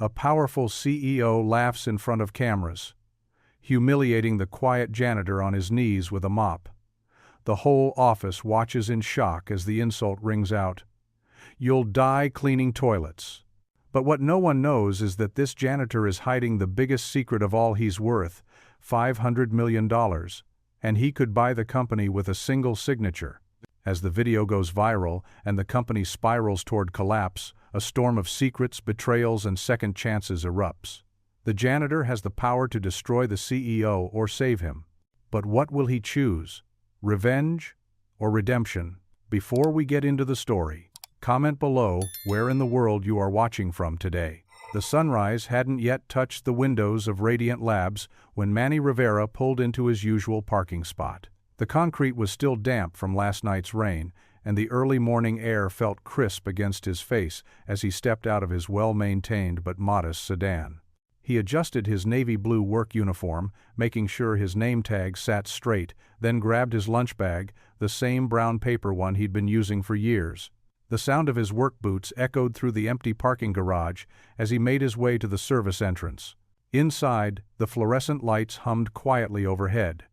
A powerful CEO laughs in front of cameras, humiliating the quiet janitor on his knees with a mop. The whole office watches in shock as the insult rings out. "You'll die cleaning toilets." But what no one knows is that this janitor is hiding the biggest secret of all. He's worth $500 million, and he could buy the company with a single signature. As the video goes viral and the company spirals toward collapse, a storm of secrets, betrayals, and second chances erupts. The janitor has the power to destroy the CEO or save him. But what will he choose? Revenge or redemption? Before we get into the story, comment below where in the world you are watching from today. The sunrise hadn't yet touched the windows of Radiant Labs when Manny Rivera pulled into his usual parking spot. The concrete was still damp from last night's rain, and the early morning air felt crisp against his face as he stepped out of his well-maintained but modest sedan. He adjusted his navy blue work uniform, making sure his name tag sat straight, then grabbed his lunch bag, the same brown paper one he'd been using for years. The sound of his work boots echoed through the empty parking garage as he made his way to the service entrance. Inside, the fluorescent lights hummed quietly overhead.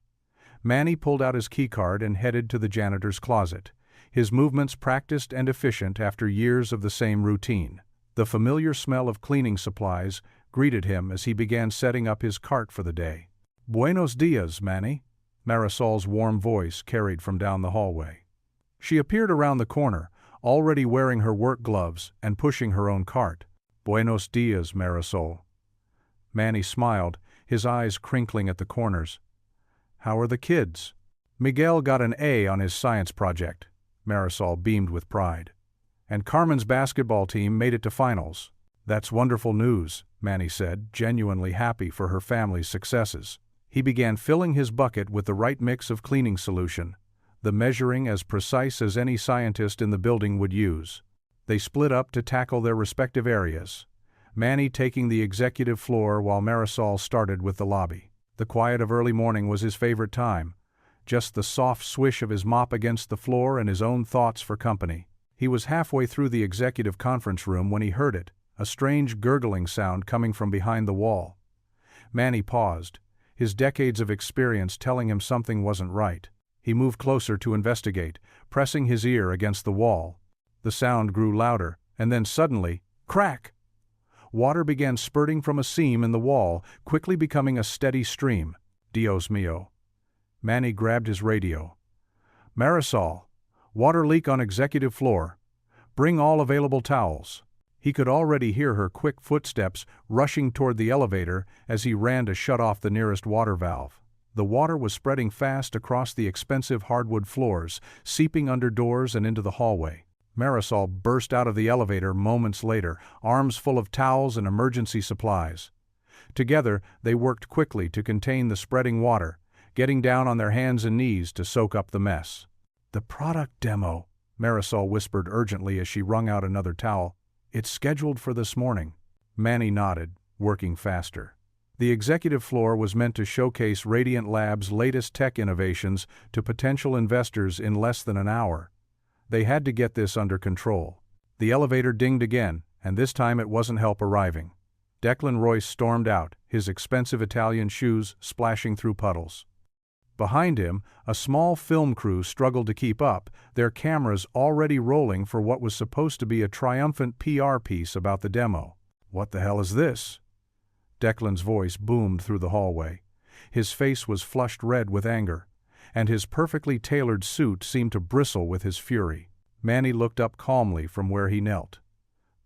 Manny pulled out his keycard and headed to the janitor's closet, his movements practiced and efficient after years of the same routine. The familiar smell of cleaning supplies greeted him as he began setting up his cart for the day. "Buenos dias, Manny," Marisol's warm voice carried from down the hallway. She appeared around the corner, already wearing her work gloves and pushing her own cart. "Buenos dias, Marisol." Manny smiled, his eyes crinkling at the corners. "How are the kids?" "Miguel got an A on his science project," Marisol beamed with pride. "And Carmen's basketball team made it to finals." "That's wonderful news," Manny said, genuinely happy for her family's successes. He began filling his bucket with the right mix of cleaning solution, the measuring as precise as any scientist in the building would use. They split up to tackle their respective areas, Manny taking the executive floor while Marisol started with the lobby. The quiet of early morning was his favorite time, just the soft swish of his mop against the floor and his own thoughts for company. He was halfway through the executive conference room when he heard it, a strange gurgling sound coming from behind the wall. Manny paused, his decades of experience telling him something wasn't right. He moved closer to investigate, pressing his ear against the wall. The sound grew louder, and then suddenly, crack! Water began spurting from a seam in the wall, quickly becoming a steady stream. Dios mío. Manny grabbed his radio. "Marisol, water leak on executive floor. Bring all available towels." He could already hear her quick footsteps rushing toward the elevator as he ran to shut off the nearest water valve. The water was spreading fast across the expensive hardwood floors, seeping under doors and into the hallway. Marisol burst out of the elevator moments later, arms full of towels and emergency supplies. Together, they worked quickly to contain the spreading water, getting down on their hands and knees to soak up the mess. "The product demo," Marisol whispered urgently as she wrung out another towel. "It's scheduled for this morning." Manny nodded, working faster. The executive floor was meant to showcase Radiant Labs' latest tech innovations to potential investors in less than an hour. They had to get this under control. The elevator dinged again, and this time it wasn't help arriving. Declan Royce stormed out, his expensive Italian shoes splashing through puddles. Behind him, a small film crew struggled to keep up, their cameras already rolling for what was supposed to be a triumphant PR piece about the demo. "What the hell is this?" Declan's voice boomed through the hallway. His face was flushed red with anger, and his perfectly tailored suit seemed to bristle with his fury. Manny looked up calmly from where he knelt.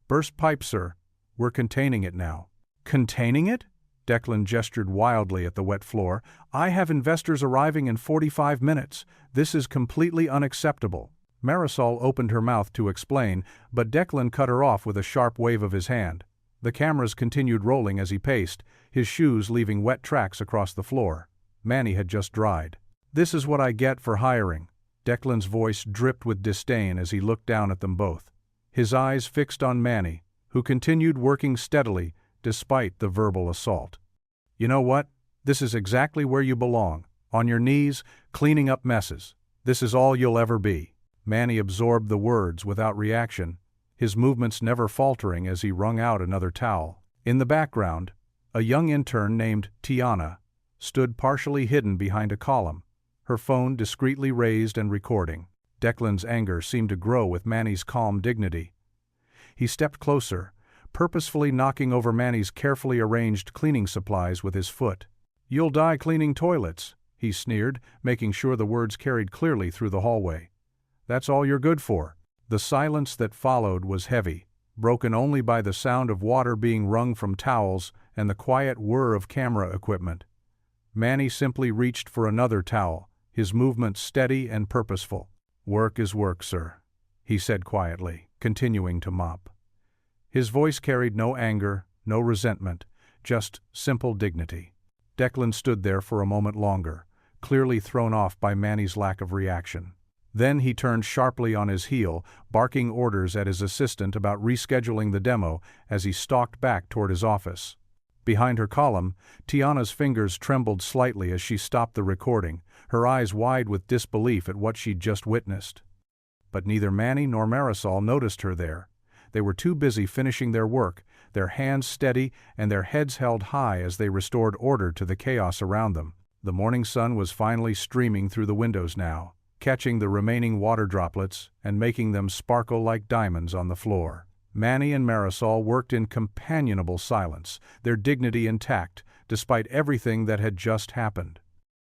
"Burst pipe, sir. We're containing it now." "Containing it?" Declan gestured wildly at the wet floor. "I have investors arriving in 45 minutes. This is completely unacceptable." Marisol opened her mouth to explain, but Declan cut her off with a sharp wave of his hand. The cameras continued rolling as he paced, his shoes leaving wet tracks across the floor. Manny had just dried. "This is what I get for hiring." Declan's voice dripped with disdain as he looked down at them both, his eyes fixed on Manny, who continued working steadily despite the verbal assault. "You know what? This is exactly where you belong, on your knees, cleaning up messes. This is all you'll ever be." Manny absorbed the words without reaction, his movements never faltering as he wrung out another towel. In the background, a young intern named Tiana stood partially hidden behind a column, her phone discreetly raised and recording. Declan's anger seemed to grow with Manny's calm dignity. He stepped closer, purposefully knocking over Manny's carefully arranged cleaning supplies with his foot. "You'll die cleaning toilets," he sneered, making sure the words carried clearly through the hallway. "That's all you're good for." The silence that followed was heavy, broken only by the sound of water being wrung from towels and the quiet whir of camera equipment. Manny simply reached for another towel, his movements steady and purposeful. "Work is work, sir," he said quietly, continuing to mop. His voice carried no anger, no resentment, just simple dignity. Declan stood there for a moment longer, clearly thrown off by Manny's lack of reaction. Then he turned sharply on his heel, barking orders at his assistant about rescheduling the demo as he stalked back toward his office. Behind her column, Tiana's fingers trembled slightly as she stopped the recording, her eyes wide with disbelief at what she'd just witnessed. But neither Manny nor Marisol noticed her there. They were too busy finishing their work, their hands steady and their heads held high as they restored order to the chaos around them. The morning sun was finally streaming through the windows now, catching the remaining water droplets and making them sparkle like diamonds on the floor. Manny and Marisol worked in companionable silence, their dignity intact, despite everything that had just happened.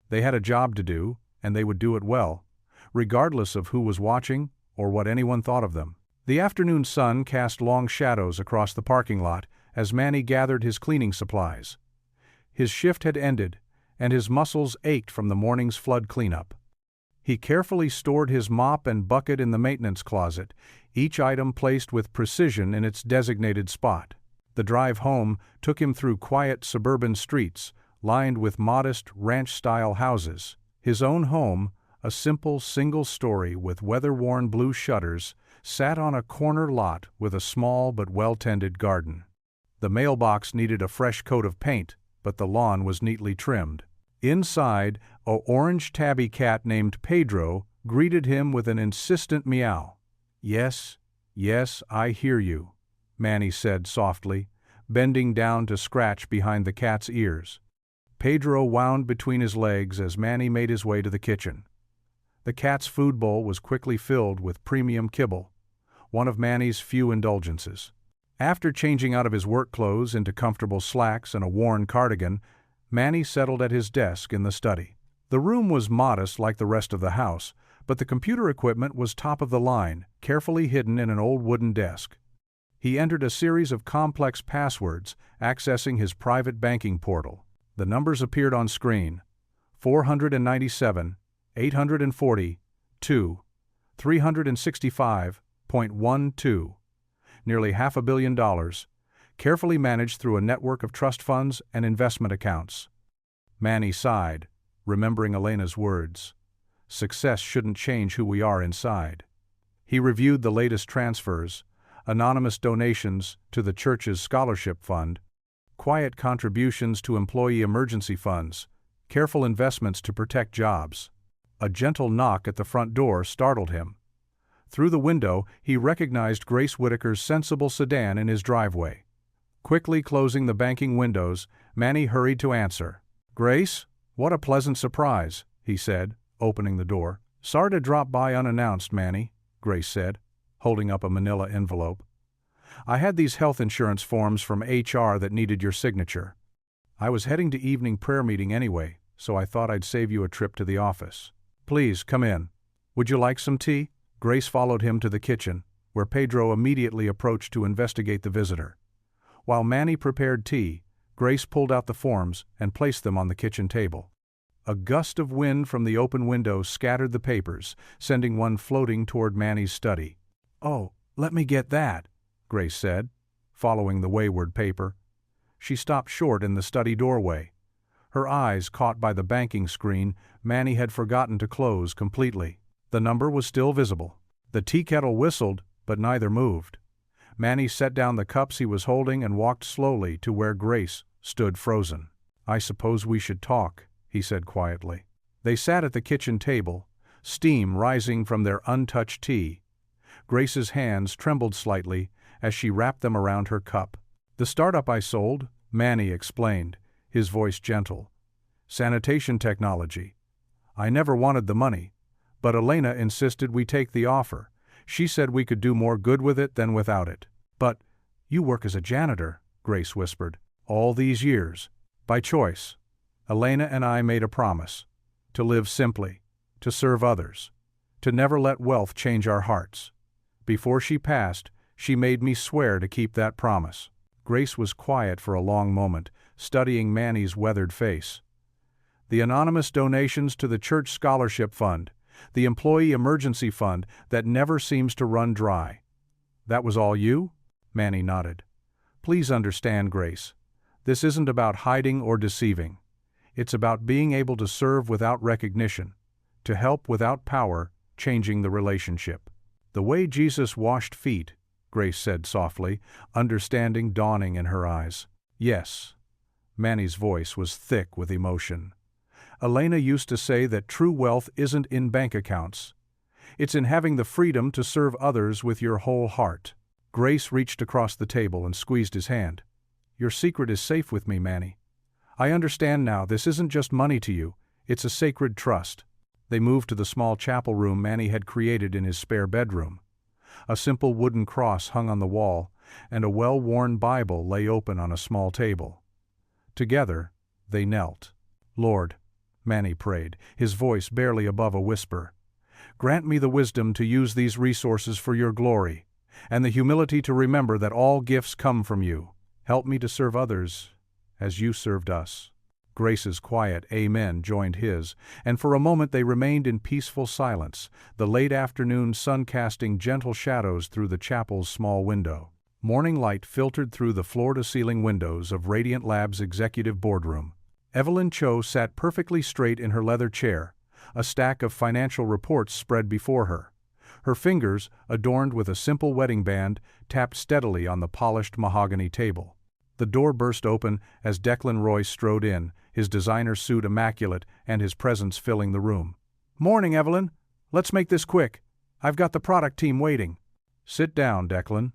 They had a job to do, and they would do it well, regardless of who was watching or what anyone thought of them. The afternoon sun cast long shadows across the parking lot as Manny gathered his cleaning supplies. His shift had ended, and his muscles ached from the morning's flood cleanup. He carefully stored his mop and bucket in the maintenance closet, each item placed with precision in its designated spot. The drive home took him through quiet suburban streets, lined with modest ranch-style houses. His own home, a simple single-story with weather-worn blue shutters, sat on a corner lot with a small but well-tended garden. The mailbox needed a fresh coat of paint, but the lawn was neatly trimmed. Inside, an orange tabby cat named Pedro greeted him with an insistent meow. "Yes, yes, I hear you," Manny said softly, bending down to scratch behind the cat's ears. Pedro wound between his legs as Manny made his way to the kitchen. The cat's food bowl was quickly filled with premium kibble, one of Manny's few indulgences. After changing out of his work clothes into comfortable slacks and a worn cardigan, Manny settled at his desk in the study. The room was modest like the rest of the house, but the computer equipment was top of the line, carefully hidden in an old wooden desk. He entered a series of complex passwords, accessing his private banking portal. The numbers appeared on screen: 497, 840, 2, 365.12, nearly $500 million, carefully managed through a network of trust funds and investment accounts. Manny sighed, remembering Elena's words. Success shouldn't change who we are inside. He reviewed the latest transfers, anonymous donations to the church's scholarship fund, quiet contributions to employee emergency funds, careful investments to protect jobs. A gentle knock at the front door startled him. Through the window, he recognized Grace Whitaker's sensible sedan in his driveway. Quickly closing the banking windows, Manny hurried to answer. "Grace, what a pleasant surprise," he said, opening the door. "Sorry to drop by unannounced, Manny," Grace said, holding up a manila envelope. "I had these health insurance forms from HR that needed your signature. I was heading to evening prayer meeting anyway, so I thought I'd save you a trip to the office. Please, come in. Would you like some tea?" Grace followed him to the kitchen, where Pedro immediately approached to investigate the visitor. While Manny prepared tea, Grace pulled out the forms and placed them on the kitchen table. A gust of wind from the open window scattered the papers, sending one floating toward Manny's study. "Oh, let me get that," Grace said, following the wayward paper. She stopped short in the study doorway. Her eyes caught by the banking screen Manny had forgotten to close completely. The number was still visible. The tea kettle whistled, but neither moved. Manny set down the cups he was holding and walked slowly to where Grace stood frozen. "I suppose we should talk," he said quietly. They sat at the kitchen table, steam rising from their untouched tea. Grace's hands trembled slightly as she wrapped them around her cup. "The startup I sold," Manny explained, his voice gentle. "Sanitation technology. I never wanted the money, but Elena insisted we take the offer. She said we could do more good with it than without it." "But you work as a janitor," Grace whispered. "All these years. By choice. Elena and I made a promise. To live simply. To serve others. To never let wealth change our hearts. Before she passed, she made me swear to keep that promise." Grace was quiet for a long moment, studying Manny's weathered face. "The anonymous donations to the church scholarship fund, the employee emergency fund that never seems to run dry. That was all you?" Manny nodded. "Please understand, Grace. This isn't about hiding or deceiving. It's about being able to serve without recognition, to help without power, changing the relationship. The way Jesus washed feet," Grace said softly, understanding dawning in her eyes. "Yes." Manny's voice was thick with emotion. "Elena used to say that true wealth isn't in bank accounts. It's in having the freedom to serve others with your whole heart." Grace reached across the table and squeezed his hand. "Your secret is safe with me, Manny. I understand now this isn't just money to you, it's a sacred trust." They moved to the small chapel room Manny had created in his spare bedroom. A simple wooden cross hung on the wall, and a well-worn Bible lay open on a small table. Together, they knelt. "Lord," Manny prayed, his voice barely above a whisper, "grant me the wisdom to use these resources for your glory, and the humility to remember that all gifts come from you. Help me to serve others as you served us." Grace's quiet amen joined his, and for a moment they remained in peaceful silence, the late afternoon sun casting gentle shadows through the chapel's small window. Morning light filtered through the floor-to-ceiling windows of Radiant Labs' executive boardroom. Evelyn Cho sat perfectly straight in her leather chair, a stack of financial reports spread before her. Her fingers, adorned with a simple wedding band, tapped steadily on the polished mahogany table. The door burst open as Declan Royce strode in, his designer suit immaculate and his presence filling the room. "Morning, Evelyn. Let's make this quick. I've got the product team waiting." "Sit down, Declan."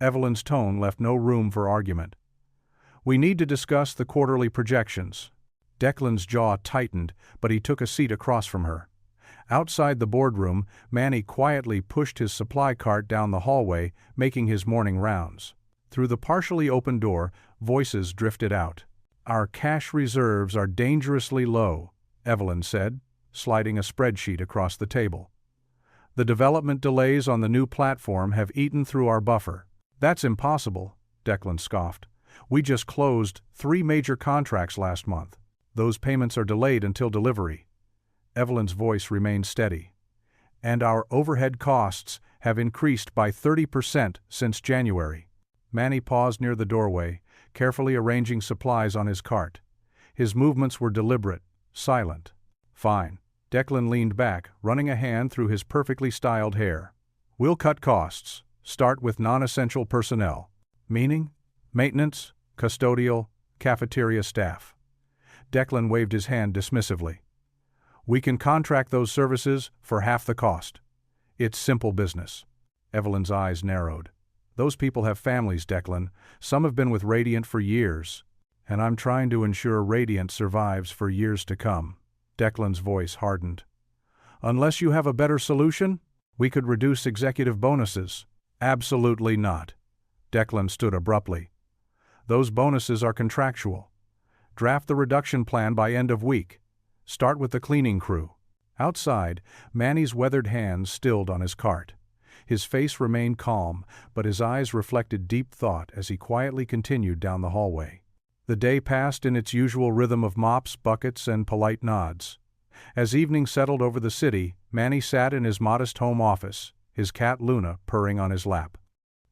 Evelyn's tone left no room for argument. "We need to discuss the quarterly projections." Declan's jaw tightened, but he took a seat across from her. Outside the boardroom, Manny quietly pushed his supply cart down the hallway, making his morning rounds. Through the partially open door, voices drifted out. "Our cash reserves are dangerously low," Evelyn said, sliding a spreadsheet across the table. "The development delays on the new platform have eaten through our buffer." "That's impossible," Declan scoffed. "We just closed 3 major contracts last month. Those payments are delayed until delivery." Evelyn's voice remained steady. "And our overhead costs have increased by 30% since January." Manny paused near the doorway, carefully arranging supplies on his cart. His movements were deliberate, silent. "Fine." Declan leaned back, running a hand through his perfectly styled hair. "We'll cut costs. Start with non-essential personnel." "Meaning?" "Maintenance, custodial, cafeteria staff." Declan waved his hand dismissively. "We can contract those services for half the cost. It's simple business." Evelyn's eyes narrowed. "Those people have families, Declan. Some have been with Radiant for years. And I'm trying to ensure Radiant survives for years to come." Declan's voice hardened. "Unless you have a better solution, we could reduce executive bonuses." "Absolutely not." Declan stood abruptly. "Those bonuses are contractual. Draft the reduction plan by end of week. Start with the cleaning crew." Outside, Manny's weathered hands stilled on his cart. His face remained calm, but his eyes reflected deep thought as he quietly continued down the hallway. The day passed in its usual rhythm of mops, buckets, and polite nods. As evening settled over the city, Manny sat in his modest home office, his cat Luna purring on his lap.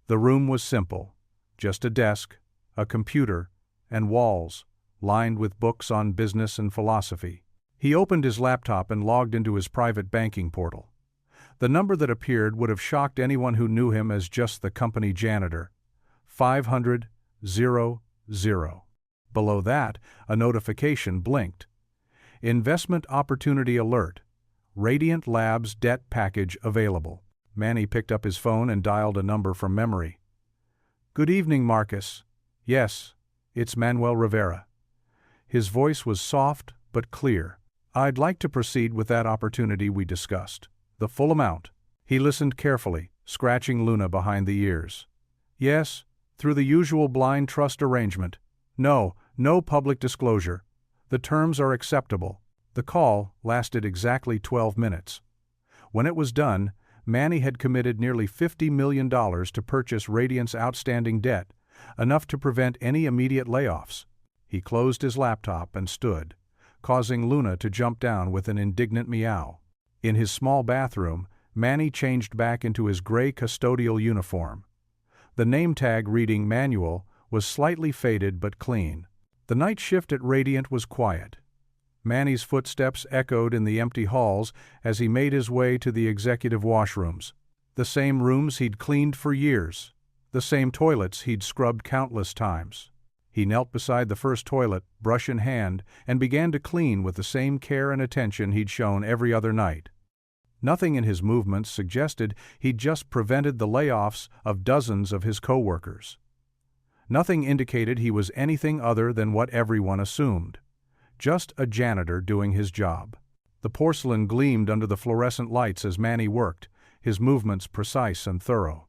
The room was simple, just a desk, a computer, and walls, lined with books on business and philosophy. He opened his laptop and logged into his private banking portal. The number that appeared would have shocked anyone who knew him as just the company janitor. 500-00. Below that, a notification blinked. Investment opportunity alert. Radiant Labs debt package available. Manny picked up his phone and dialed a number from memory. "Good evening, Marcus," Yes, it's Manuel Rivera. His voice was soft but clear. I'd like to proceed with that opportunity we discussed. The full amount. He listened carefully, scratching Luna behind the ears. Yes, through the usual blind trust arrangement. No public disclosure. The terms are acceptable. The call lasted exactly 12 minutes. When it was done, Manny had committed nearly $50 million to purchase Radiant's outstanding debt, enough to prevent any immediate layoffs. He closed his laptop and stood, causing Luna to jump down with an indignant meow. In his small bathroom, Manny changed back into his gray custodial uniform. The name tag reading Manuel was slightly faded but clean. The night shift at Radiant was quiet. Manny's footsteps echoed in the empty halls as he made his way to the executive washrooms. The same rooms he'd cleaned for years. The same toilets he'd scrubbed countless times. He knelt beside the first toilet, brush in hand, and began to clean with the same care and attention he'd shown every other night. Nothing in his movements suggested he'd just prevented the layoffs of dozens of his co-workers. Nothing indicated he was anything other than what everyone assumed. Just a janitor doing his job. The porcelain gleamed under the fluorescent lights as Manny worked, his movements precise and thorough.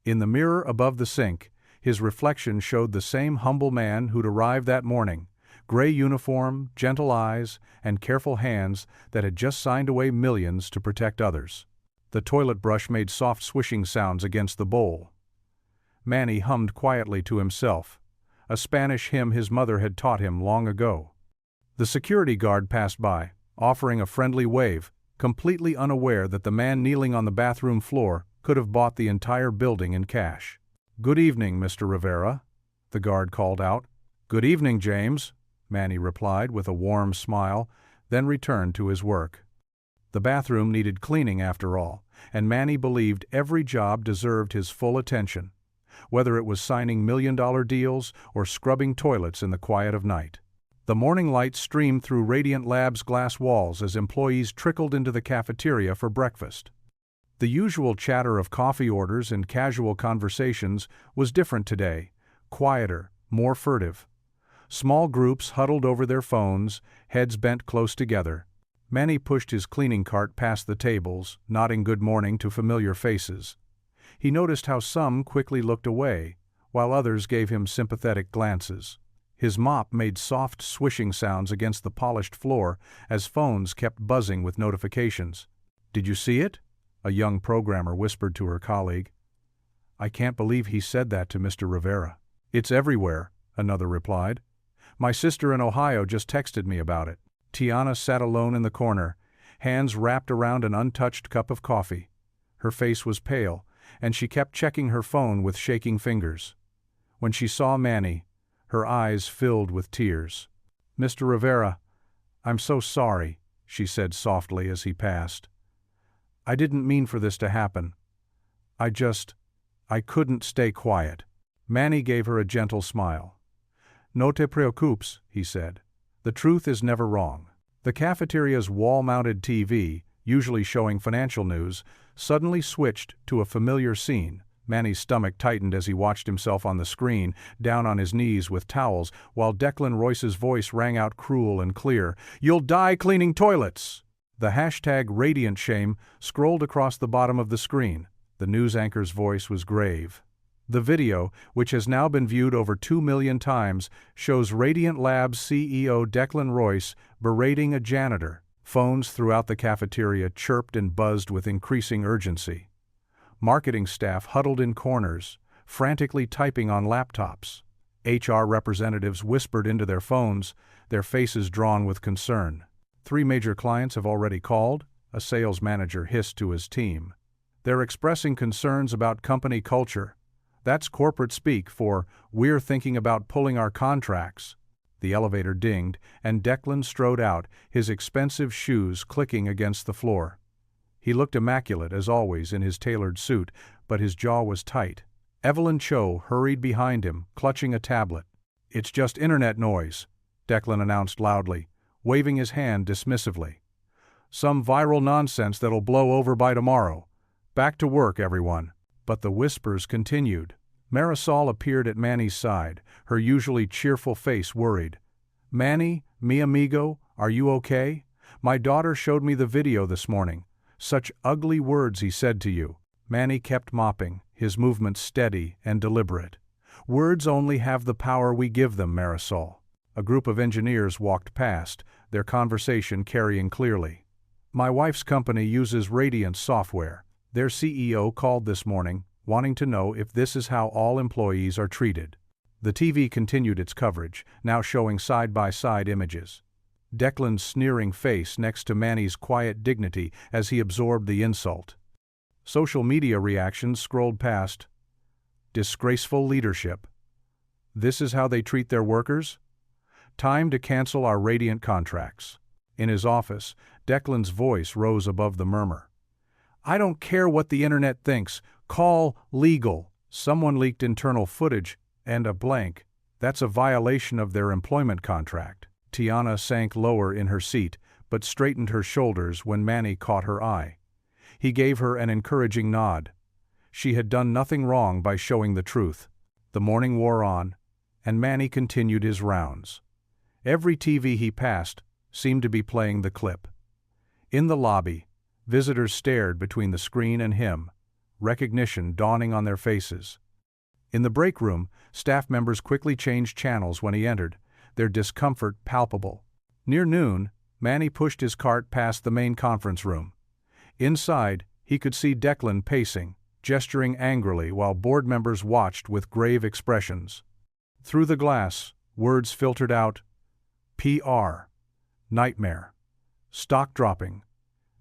In the mirror above the sink, his reflection showed the same humble man who'd arrived that morning, gray uniform, gentle eyes, and careful hands that had just signed away millions to protect others. The toilet brush made soft swishing sounds against the bowl. Manny hummed quietly to himself, a Spanish hymn his mother had taught him long ago. The security guard passed by, offering a friendly wave, completely unaware that the man kneeling on the bathroom floor could have bought the entire building in cash. "Good evening, Mr. Rivera," the guard called out. "Good evening, James," Manny replied with a warm smile, then returned to his work. The bathroom needed cleaning after all, and Manny believed every job deserved his full attention, whether it was signing million-dollar deals or scrubbing toilets in the quiet of night. The morning light streamed through Radiant Labs' glass walls as employees trickled into the cafeteria for breakfast. The usual chatter of coffee orders and casual conversations was different today, quieter, more furtive. Small groups huddled over their phones, heads bent close together. Manny pushed his cleaning cart past the tables, nodding good morning to familiar faces. He noticed how some quickly looked away, while others gave him sympathetic glances. His mop made soft swishing sounds against the polished floor as phones kept buzzing with notifications. "Did you see it?" a young programmer whispered to her colleague. "I can't believe he said that to Mr. Rivera." "It's everywhere," another replied. "My sister in Ohio just texted me about it." Tiana sat alone in the corner, hands wrapped around an untouched cup of coffee. Her face was pale, and she kept checking her phone with shaking fingers. When she saw Manny, her eyes filled with tears. "Mr. Rivera, I'm so sorry," she said softly as he passed. "I didn't mean for this to happen. I couldn't stay quiet." Manny gave her a gentle smile. "No te preocupes," he said. "The truth is never wrong." The cafeteria's wall-mounted TV, usually showing financial news, suddenly switched to a familiar scene. Manny's stomach tightened as he watched himself on the screen, down on his knees with towels, while Declan Royce's voice rang out cruel and clear. "You'll die cleaning toilets!" The hashtag Radiant Shame scrolled across the bottom of the screen. The news anchor's voice was grave. The video, which has now been viewed over 2 million times, shows Radiant Labs CEO Declan Royce berating a janitor. Phones throughout the cafeteria chirped and buzzed with increasing urgency. Marketing staff huddled in corners, frantically typing on laptops. HR representatives whispered into their phones, their faces drawn with concern. 3 major clients have already called, a sales manager hissed to his team. They're expressing concerns about company culture. That's corporate speak for, "We're thinking about pulling our contracts." The elevator dinged, and Declan strode out, his expensive shoes clicking against the floor. He looked immaculate as always in his tailored suit, but his jaw was tight. Evelyn Cho hurried behind him, clutching a tablet. "It's just internet noise," Declan announced loudly, waving his hand dismissively. "Some viral nonsense that'll blow over by tomorrow. Back to work, everyone." But the whispers continued. Marisol appeared at Manny's side, her usually cheerful face worried. "Manny, mi amigo, are you okay? My daughter showed me the video this morning. Such ugly words he said to you." Manny kept mopping, his movements steady and deliberate. "Words only have the power we give them, Marisol." A group of engineers walked past, their conversation carrying clearly. "My wife's company uses Radiance software. Their CEO called this morning, wanting to know if this is how all employees are treated." The TV continued its coverage, now showing side-by-side images. Declan's sneering face next to Manny's quiet dignity as he absorbed the insult. Social media reactions scrolled past. "Disgraceful leadership. This is how they treat their workers? Time to cancel our Radiant contracts." In his office, Declan's voice rose above the murmur. "I don't care what the internet thinks. Call legal." Someone leaked internal footage, and a blank. "That's a violation of their employment contract." Tiana sank lower in her seat, but straightened her shoulders when Manny caught her eye. He gave her an encouraging nod. She had done nothing wrong by showing the truth. The morning wore on, and Manny continued his rounds. Every TV he passed seemed to be playing the clip. In the lobby, visitors stared between the screen and him, recognition dawning on their faces. In the break room, staff members quickly changed channels when he entered, their discomfort palpable. Near noon, Manny pushed his cart past the main conference room. Inside, he could see Declan pacing, gesturing angrily while board members watched with grave expressions. Through the glass, words filtered out: PR, nightmare, stock dropping,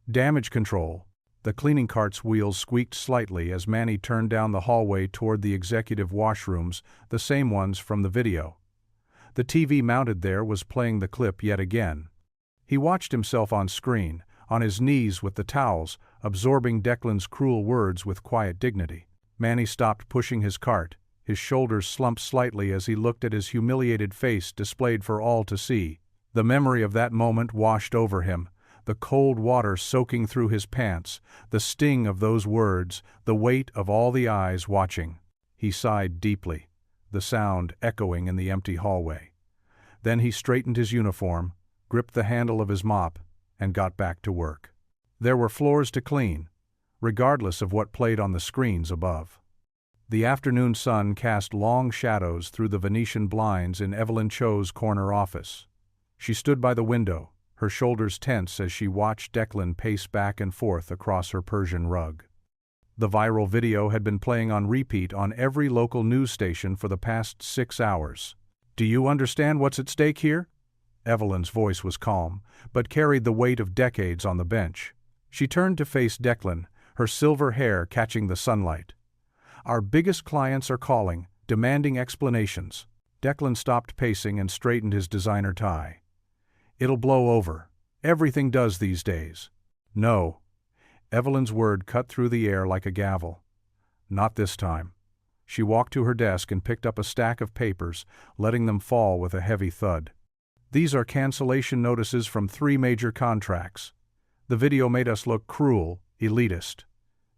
damage control. The cleaning cart's wheels squeaked slightly as Manny turned down the hallway toward the executive washrooms, the same ones from the video. The TV mounted there was playing the clip yet again. He watched himself on screen, on his knees with the towels, absorbing Declan's cruel words with quiet dignity. Manny stopped pushing his cart, his shoulders slumped slightly as he looked at his humiliated face displayed for all to see. The memory of that moment washed over him, the cold water soaking through his pants, the sting of those words, the weight of all the eyes watching. He sighed deeply, the sound echoing in the empty hallway. Then he straightened his uniform, gripped the handle of his mop, and got back to work. There were floors to clean, regardless of what played on the screens above. The afternoon sun cast long shadows through the Venetian blinds in Evelyn Cho's corner office. She stood by the window, her shoulders tense as she watched Declan pace back and forth across her Persian rug. The viral video had been playing on repeat on every local news station for the past 6 hours. "Do you understand what's at stake here?" Evelyn's voice was calm, but carried the weight of decades on the bench. She turned to face Declan, her silver hair catching the sunlight. "Our biggest clients are calling, demanding explanations." Declan stopped pacing and straightened his designer tie. "It'll blow over. Everything does these days." "No." Evelyn's word cut through the air like a gavel. "Not this time." She walked to her desk and picked up a stack of papers, letting them fall with a heavy thud. "These are cancellation notices from 3 major contracts. The video made us look cruel, elitist."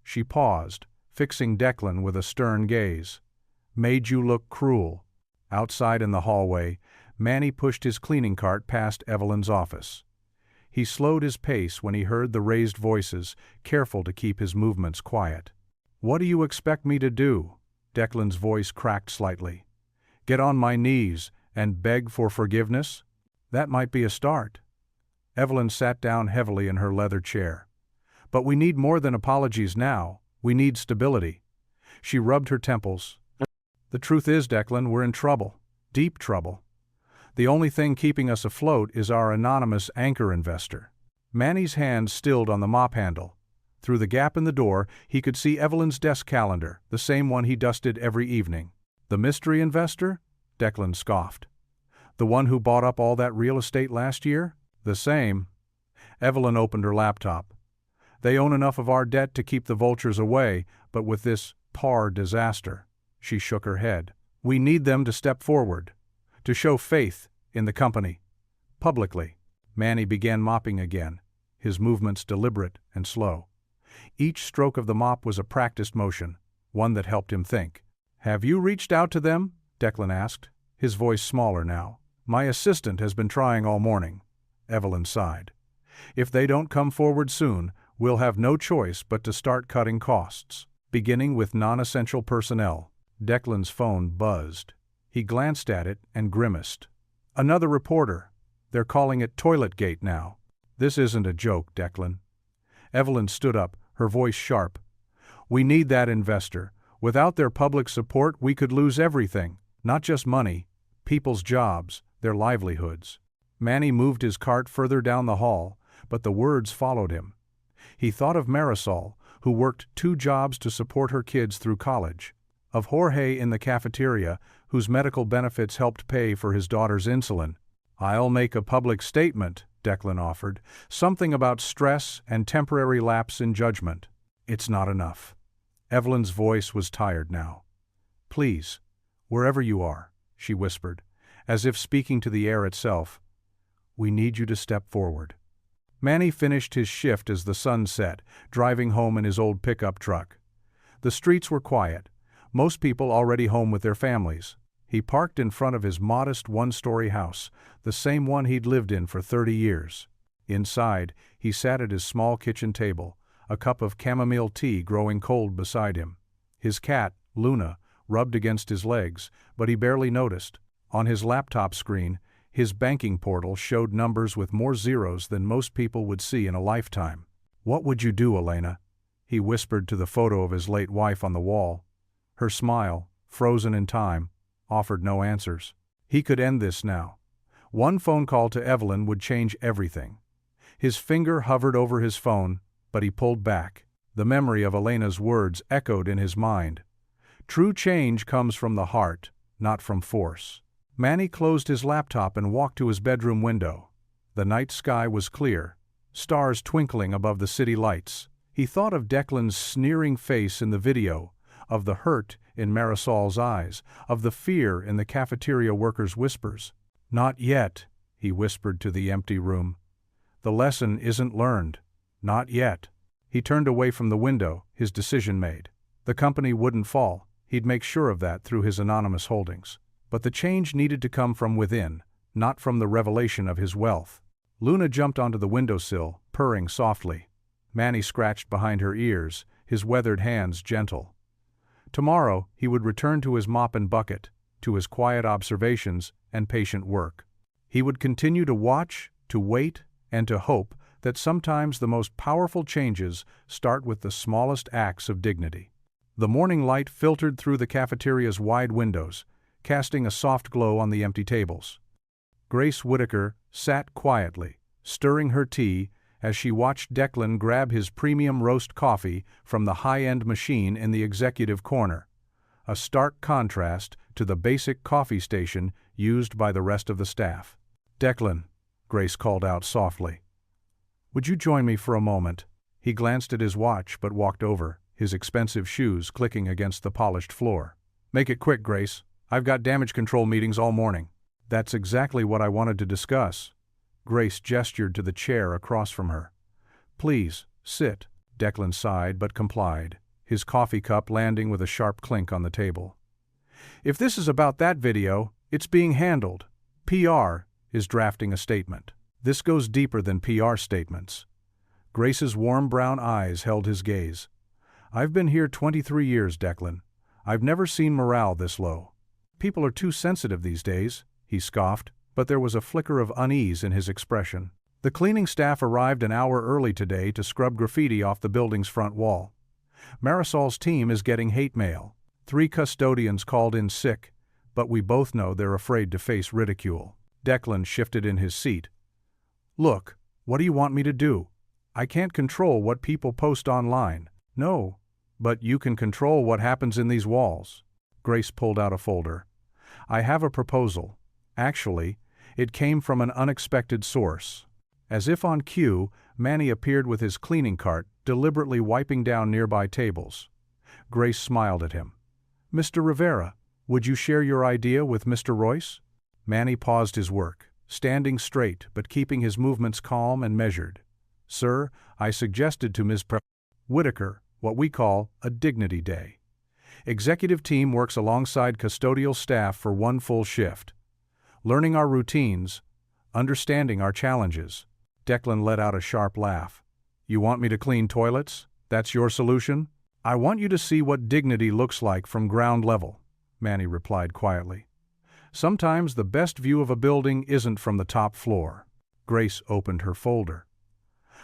She paused, fixing Declan with a stern gaze. "Made you look cruel." Outside in the hallway, Manny pushed his cleaning cart past Evelyn's office. He slowed his pace when he heard the raised voices, careful to keep his movements quiet. "What do you expect me to do?" Declan's voice cracked slightly. "Get on my knees and beg for forgiveness? That might be a start." Evelyn sat down heavily in her leather chair. "But we need more than apologies now. We need stability." She rubbed her temples. "The truth is, Declan, we're in trouble. Deep trouble. The only thing keeping us afloat is our anonymous anchor investor." Manny's hand stilled on the mop handle. Through the gap in the door, he could see Evelyn's desk calendar, the same one he dusted every evening. "The mystery investor?" Declan scoffed. "The one who bought up all that real estate last year?" "The same." Evelyn opened her laptop. "They own enough of our debt to keep the vultures away, but with this par disaster," she shook her head, "we need them to step forward, to show faith in the company, publicly." Manny began mopping again, his movements deliberate and slow. Each stroke of the mop was a practiced motion, one that helped him think. "Have you reached out to them?" Declan asked, his voice smaller now. "My assistant has been trying all morning." Evelyn sighed. "If they don't come forward soon, we'll have no choice but to start cutting costs, beginning with non-essential personnel." Declan's phone buzzed. He glanced at it and grimaced. "Another reporter. They're calling it Toiletgate now." "This isn't a joke, Declan." Evelyn stood up, her voice sharp. "We need that investor. Without their public support, we could lose everything. Not just money, people's jobs, their livelihoods." Manny moved his cart further down the hall, but the words followed him. He thought of Marisol, who worked 2 jobs to support her kids through college. Of Jorge in the cafeteria, whose medical benefits helped pay for his daughter's insulin. "I'll make a public statement," Declan offered, "something about stress and temporary lapse in judgment." "It's not enough." Evelyn's voice was tired now. "Please, wherever you are," she whispered, as if speaking to the air itself, "we need you to step forward." Manny finished his shift as the sun set, driving home in his old pickup truck. The streets were quiet, most people already home with their families. He parked in front of his modest 1-story house, the same one he'd lived in for 30 years. Inside, he sat at his small kitchen table, a cup of chamomile tea growing cold beside him. His cat, Luna, rubbed against his legs, but he barely noticed. On his laptop screen, his banking portal showed numbers with more zeros than most people would see in a lifetime. "What would you do, Elena?" he whispered to the photo of his late wife on the wall. Her smile, frozen in time, offered no answers. He could end this now. One phone call to Evelyn would change everything. His finger hovered over his phone, but he pulled back. The memory of Elena's words echoed in his mind. True change comes from the heart, not from force. Manny closed his laptop and walked to his bedroom window. The night sky was clear, stars twinkling above the city lights. He thought of Declan's sneering face in the video, of the hurt in Marisol's eyes, of the fear in the cafeteria workers' whispers. "Not yet," he whispered to the empty room. "The lesson isn't learned. Not yet." He turned away from the window, his decision made. The company wouldn't fall, he'd make sure of that through his anonymous holdings. But the change needed to come from within, not from the revelation of his wealth. Luna jumped onto the windowsill, purring softly. Manny scratched behind her ears, his weathered hands gentle. Tomorrow he would return to his mop and bucket, to his quiet observations and patient work. He would continue to watch, to wait, and to hope that sometimes the most powerful changes start with the smallest acts of dignity. The morning light filtered through the cafeteria's wide windows, casting a soft glow on the empty tables. Grace Whitaker sat quietly, stirring her tea as she watched Declan grab his premium roast coffee from the high-end machine in the executive corner, a stark contrast to the basic coffee station used by the rest of the staff. "Declan," Grace called out softly. "Would you join me for a moment?" He glanced at his watch but walked over, his expensive shoes clicking against the polished floor. "Make it quick, Grace. I've got damage control meetings all morning." "That's exactly what I wanted to discuss." Grace gestured to the chair across from her. "Please, sit." Declan sighed but complied, his coffee cup landing with a sharp clink on the table. "If this is about that video, it's being handled. PR is drafting a statement. This goes deeper than PR statements." Grace's warm brown eyes held his gaze. "I've been here 23 years, Declan. I've never seen morale this low." "People are too sensitive these days," he scoffed, but there was a flicker of unease in his expression. "The cleaning staff arrived an hour early today to scrub graffiti off the building's front wall. Marisol's team is getting hate mail. 3 custodians called in sick, but we both know they're afraid to face ridicule." Declan shifted in his seat. "Look, what do you want me to do? I can't control what people post online." "No, but you can control what happens in these walls." Grace pulled out a folder. "I have a proposal. Actually, it came from an unexpected source." As if on cue, Manny appeared with his cleaning cart, deliberately wiping down nearby tables. Grace smiled at him. "Mr. Rivera, would you share your idea with Mr. Royce?" Manny paused his work, standing straight but keeping his movements calm and measured. "Sir, I suggested to Ms. Whitaker what we call a dignity day. Executive team works alongside custodial staff for one full shift. Learning our routines, understanding our challenges. Declan let out a sharp laugh. You want me to clean toilets? That's your solution? I want you to see what dignity looks like from ground level, Manny replied quietly. Sometimes the best view of a building isn't from the top floor. Grace opened her folder.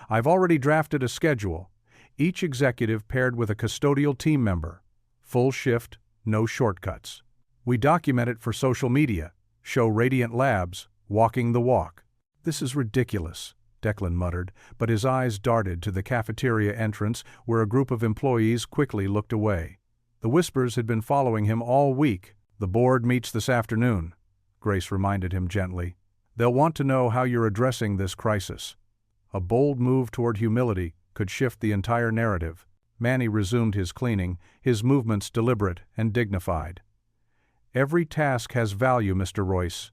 I've already drafted a schedule, each executive paired with a custodial team member. Full shift, no shortcuts. We document it for social media, show Radiant Labs, walking the walk. This is ridiculous, Declan muttered, but his eyes darted to the cafeteria entrance where a group of employees quickly looked away. The whispers had been following him all week. The board meets this afternoon, Grace reminded him gently. They'll want to know how you're addressing this crisis. A bold move toward humility could shift the entire narrative. Manny resumed his cleaning, his movements deliberate and dignified. Every task has value, Mr. Royce,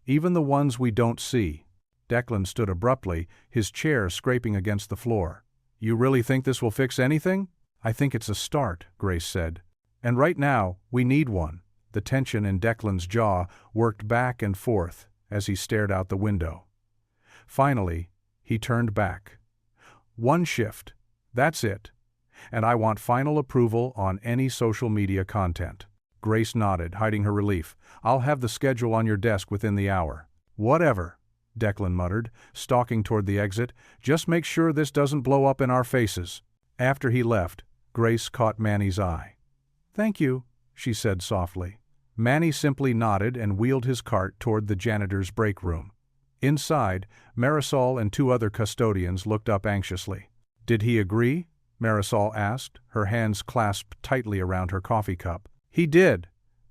even the ones we don't see. Declan stood abruptly, his chair scraping against the floor. You really think this will fix anything? I think it's a start, Grace said. And right now, we need one. The tension in Declan's jaw worked back and forth as he stared out the window. Finally, he turned back. One shift. That's it. And I want final approval on any social media content. Grace nodded, hiding her relief. I'll have the schedule on your desk within the hour. Whatever, Declan muttered, stalking toward the exit. Just make sure this doesn't blow up in our faces. After he left, Grace caught Manny's eye. Thank you, she said softly. Manny simply nodded and wheeled his cart toward the janitor's break room. Inside, Marisol and two other custodians looked up anxiously. Did he agree? Marisol asked, her hands clasped tightly around her coffee cup. He did,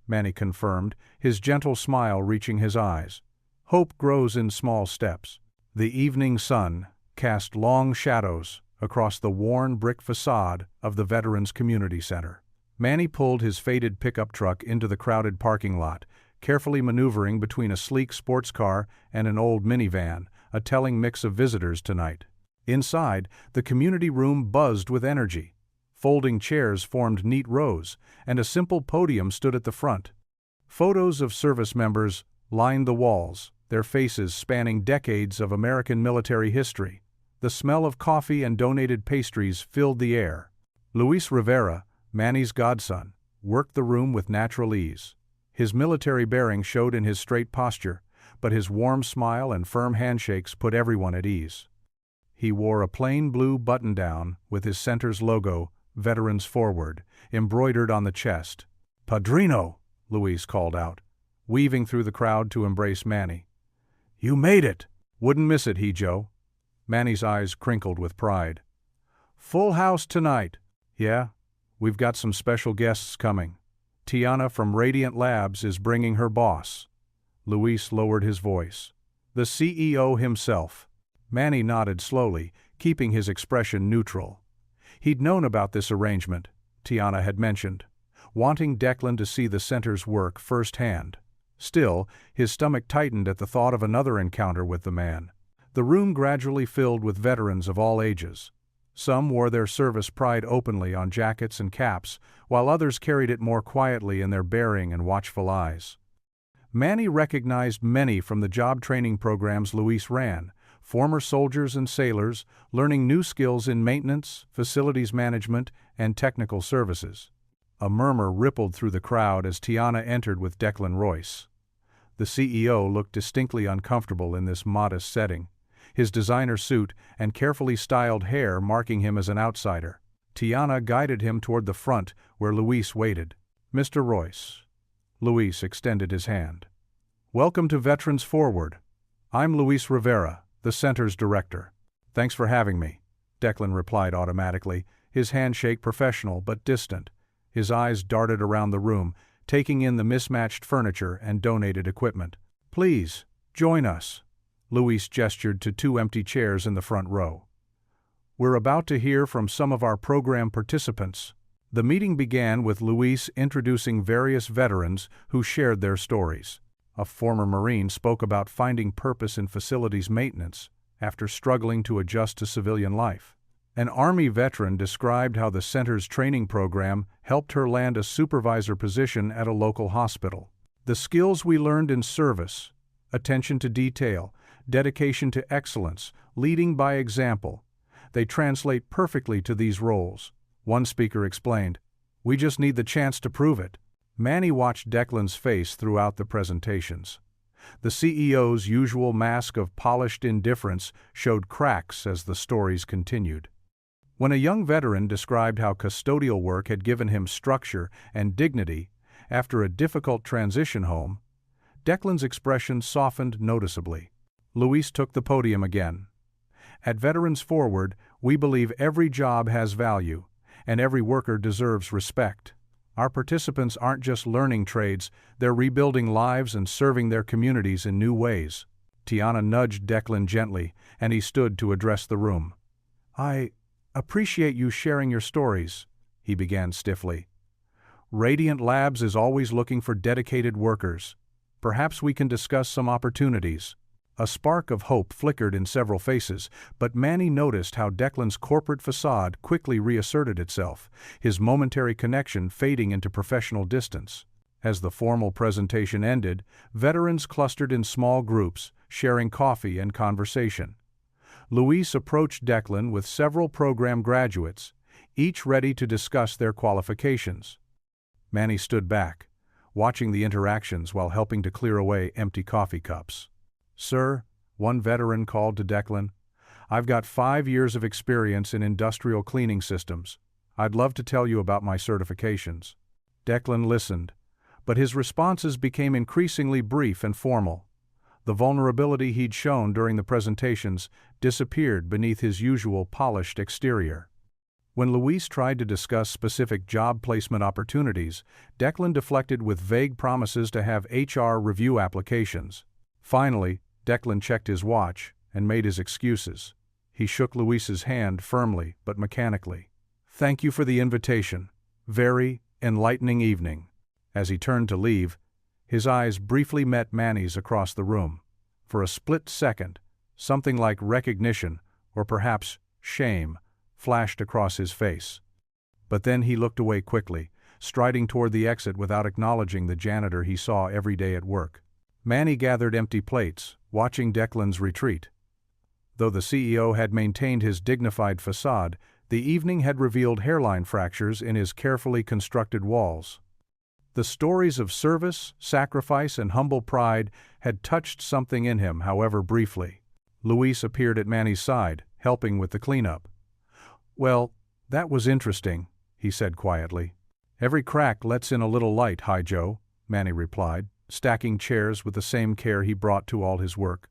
Manny confirmed, his gentle smile reaching his eyes. Hope grows in small steps. The evening sun cast long shadows across the worn brick facade of the Veterans Community Center. Manny pulled his faded pickup truck into the crowded parking lot, carefully maneuvering between a sleek sports car and an old minivan, a telling mix of visitors tonight. Inside, the community room buzzed with energy. Folding chairs formed neat rows, and a simple podium stood at the front. Photos of service members lined the walls, their faces spanning decades of American military history. The smell of coffee and donated pastries filled the air. Luis Rivera, Manny's godson, worked the room with natural ease. His military bearing showed in his straight posture, but his warm smile and firm handshakes put everyone at ease. He wore a plain blue button-down with his center's logo, Veterans Forward, embroidered on the chest. Padrino, Luis called out, weaving through the crowd to embrace Manny. You made it! Wouldn't miss it, Joe. Manny's eyes crinkled with pride. Full house tonight. Yeah, we've got some special guests coming. Tiana from Radiant Labs is bringing her boss. Luis lowered his voice. The CEO himself. Manny nodded slowly, keeping his expression neutral. He'd known about this arrangement, Tiana had mentioned, wanting Declan to see the center's work firsthand. Still, his stomach tightened at the thought of another encounter with the man. The room gradually filled with veterans of all ages. Some wore their service pride openly on jackets and caps, while others carried it more quietly in their bearing and watchful eyes. Manny recognized many from the job training programs Luis ran, former soldiers and sailors learning new skills in maintenance, facilities management, and technical services. A murmur rippled through the crowd as Tiana entered with Declan Royce. The CEO looked distinctly uncomfortable in this modest setting, his designer suit and carefully styled hair marking him as an outsider. Tiana guided him toward the front where Luis waited. Mr. Royce. Luis extended his hand. Welcome to Veterans Forward. I'm Luis Rivera, the center's director. Thanks for having me, Declan replied automatically, his handshake professional but distant. His eyes darted around the room, taking in the mismatched furniture and donated equipment. Please, join us. Luis gestured to two empty chairs in the front row. We're about to hear from some of our program participants. The meeting began with Luis introducing various veterans who shared their stories. A former Marine spoke about finding purpose in facilities maintenance after struggling to adjust to civilian life. An Army veteran described how the center's training program helped her land a supervisor position at a local hospital. The skills we learned in service, attention to detail, dedication to excellence, leading by example, they translate perfectly to these roles. One speaker explained, "We just need the chance to prove it." Manny watched Declan's face throughout the presentations. The CEO's usual mask of polished indifference showed cracks as the stories continued. When a young veteran described how custodial work had given him structure and dignity after a difficult transition home, Declan's expression softened noticeably. Luis took the podium again. At Veterans Forward, we believe every job has value, and every worker deserves respect. Our participants aren't just learning trades, they're rebuilding lives and serving their communities in new ways. Tiana nudged Declan gently, and he stood to address the room. "I appreciate you sharing your stories," he began stiffly. "Radiant Labs is always looking for dedicated workers. Perhaps we can discuss some opportunities." A spark of hope flickered in several faces, but Manny noticed how Declan's corporate facade quickly reasserted itself, his momentary connection fading into professional distance. As the formal presentation ended, veterans clustered in small groups, sharing coffee and conversation. Luis approached Declan with several program graduates, each ready to discuss their qualifications. Manny stood back, watching the interactions while helping to clear away empty coffee cups. "Sir," one veteran called to Declan, "I've got 5 years of experience in industrial cleaning systems. I'd love to tell you about my certifications." Declan listened, but his responses became increasingly brief and formal. The vulnerability he'd shown during the presentations disappeared beneath his usual polished exterior. When Luis tried to discuss specific job placement opportunities, Declan deflected with vague promises to have HR review applications. Finally, Declan checked his watch and made his excuses. He shook Luis's hand firmly but mechanically. "Thank you for the invitation. Very enlightening evening." As he turned to leave, his eyes briefly met Manny's across the room. For a split second, something like recognition, or perhaps shame, flashed across his face. But then he looked away quickly, striding toward the exit without acknowledging the janitor he saw every day at work. Manny gathered empty plates, watching Declan's retreat. Though the CEO had maintained his dignified facade, the evening had revealed hairline fractures in his carefully constructed walls. The stories of service, sacrifice, and humble pride had touched something in him, however briefly. Luis appeared at Manny's side, helping with the cleanup. "Well, that was interesting," he said quietly. "Every crack lets in a little light, Hi Joe," Manny replied, stacking chairs with the same care he brought to all his work.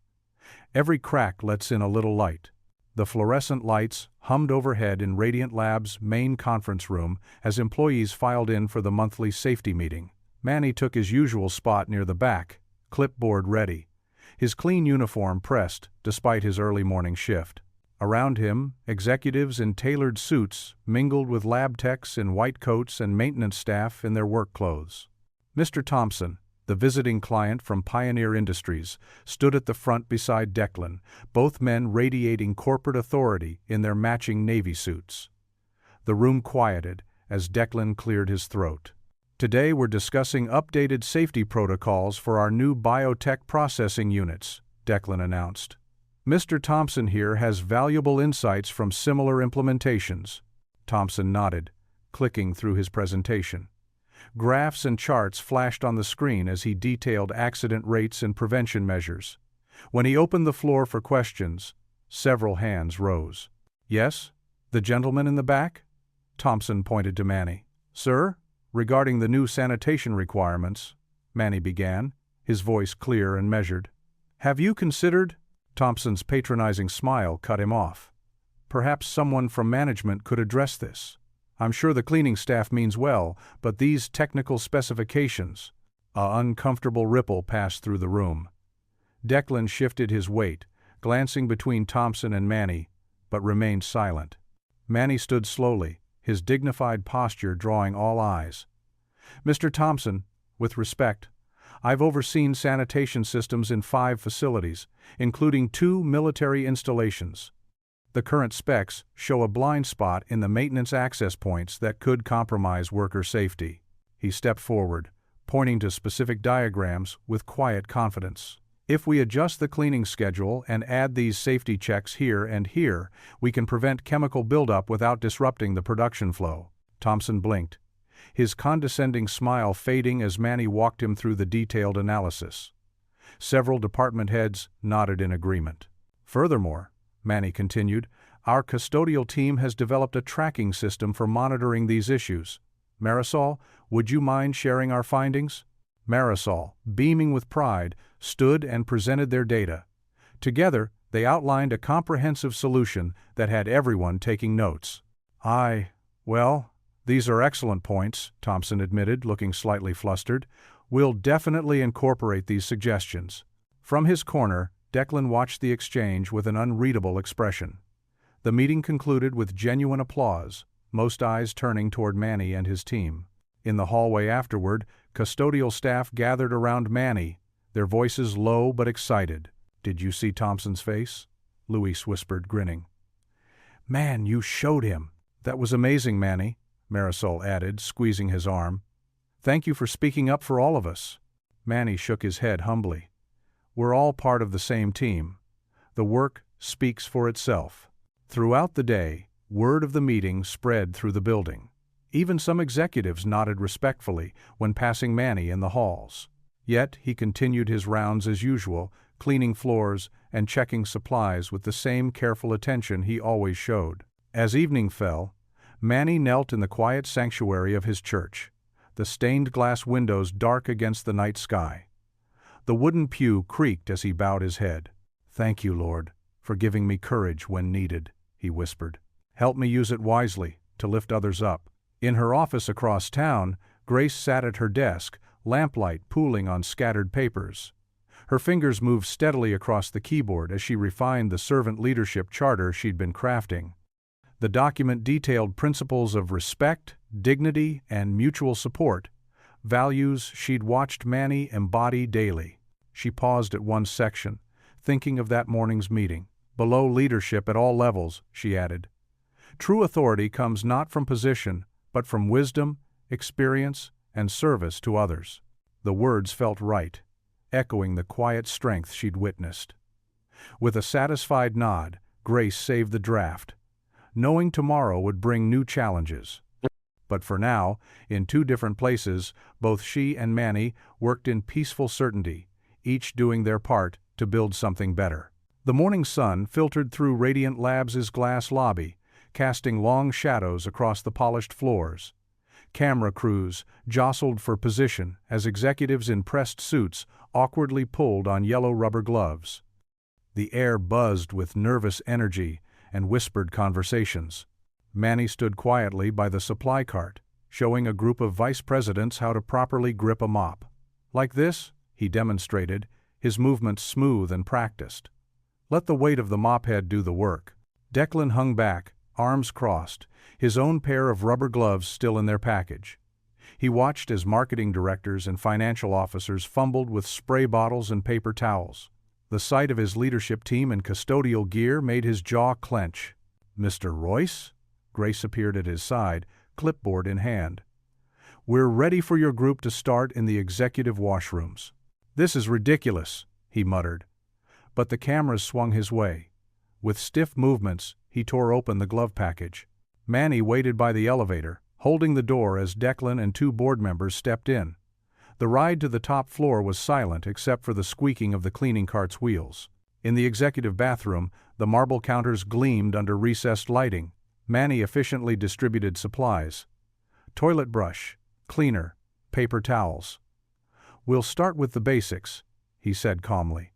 "Every crack lets in a little light." The fluorescent lights hummed overhead in Radiant Labs' main conference room as employees filed in for the monthly safety meeting. Manny took his usual spot near the back, clipboard ready, his clean uniform pressed despite his early morning shift. Around him, executives in tailored suits mingled with lab techs in white coats and maintenance staff in their work clothes. Mr. Thompson, the visiting client from Pioneer Industries, stood at the front beside Declan, both men radiating corporate authority in their matching navy suits. The room quieted as Declan cleared his throat. "Today we're discussing updated safety protocols for our new biotech processing units," Declan announced. "Mr. Thompson here has valuable insights from similar implementations." Thompson nodded, clicking through his presentation. Graphs and charts flashed on the screen as he detailed accident rates and prevention measures. When he opened the floor for questions, several hands rose. "Yes? The gentleman in the back?" Thompson pointed to Manny. "Sir, regarding the new sanitation requirements," Manny began, his voice clear and measured. "Have you considered—" Thompson's patronizing smile cut him off. "Perhaps someone from management could address this. I'm sure the cleaning staff means well, but these technical specifications—" An uncomfortable ripple passed through the room. Declan shifted his weight, glancing between Thompson and Manny, but remained silent. Manny stood slowly, his dignified posture drawing all eyes. "Mr. Thompson, with respect, I've overseen sanitation systems in 5 facilities, including 2 military installations. The current specs show a blind spot in the maintenance access points that could compromise worker safety. He stepped forward, pointing to specific diagrams with quiet confidence. If we adjust the cleaning schedule and add these safety checks here and here, we can prevent chemical buildup without disrupting the production flow. Thompson blinked, his condescending smile fading as Manny walked him through the detailed analysis. Several department heads nodded in agreement. Furthermore, Manny continued, our custodial team has developed a tracking system for monitoring these issues. Marisol, would you mind sharing our findings? Marisol, beaming with pride, stood and presented their data. Together, they outlined a comprehensive solution that had everyone taking notes. Well, these are excellent points, Thompson admitted, looking slightly flustered. We'll definitely incorporate these suggestions. From his corner, Declan watched the exchange with an unreadable expression. The meeting concluded with genuine applause, most eyes turning toward Manny and his team. In the hallway afterward, custodial staff gathered around Manny, their voices low but excited. Did you see Thompson's face? Luis whispered, grinning. Man, you showed him. That was amazing, Manny, Marisol added, squeezing his arm. Thank you for speaking up for all of us. Manny shook his head humbly. We're all part of the same team. The work speaks for itself. Throughout the day, word of the meeting spread through the building. Even some executives nodded respectfully when passing Manny in the halls. Yet he continued his rounds as usual, cleaning floors and checking supplies with the same careful attention he always showed. As evening fell, Manny knelt in the quiet sanctuary of his church, the stained glass windows dark against the night sky. The wooden pew creaked as he bowed his head. Thank you, Lord, for giving me courage when needed, he whispered. Help me use it wisely, to lift others up. In her office across town, Grace sat at her desk, lamplight pooling on scattered papers. Her fingers moved steadily across the keyboard as she refined the servant leadership charter she'd been crafting. The document detailed principles of respect, dignity, and mutual support, values she'd watched Manny embody daily. She paused at one section, thinking of that morning's meeting. Below leadership at all levels, she added. True authority comes not from position, but from wisdom, experience, and service to others. The words felt right, echoing the quiet strength she'd witnessed. With a satisfied nod, Grace saved the draft, knowing tomorrow would bring new challenges. But for now, in two different places, both she and Manny worked in peaceful certainty, each doing their part to build something better. The morning sun filtered through Radiant Labs' glass lobby, casting long shadows across the polished floors. Camera crews jostled for position as executives in pressed suits awkwardly pulled on yellow rubber gloves. The air buzzed with nervous energy and whispered conversations. Manny stood quietly by the supply cart, showing a group of vice presidents how to properly grip a mop. Like this, he demonstrated, his movements smooth and practiced. Let the weight of the mop head do the work. Declan hung back, arms crossed, his own pair of rubber gloves still in their package. He watched as marketing directors and financial officers fumbled with spray bottles and paper towels. The sight of his leadership team in custodial gear made his jaw clench. Mr. Royce? Grace appeared at his side, clipboard in hand. We're ready for your group to start in the executive washrooms. This is ridiculous, he muttered. But the cameras swung his way. With stiff movements, he tore open the glove package. Manny waited by the elevator, holding the door as Declan and two board members stepped in. The ride to the top floor was silent except for the squeaking of the cleaning cart's wheels. In the executive bathroom, the marble counters gleamed under recessed lighting. Manny efficiently distributed supplies. Toilet brush, cleaner, paper towels. We'll start with the basics, he said calmly.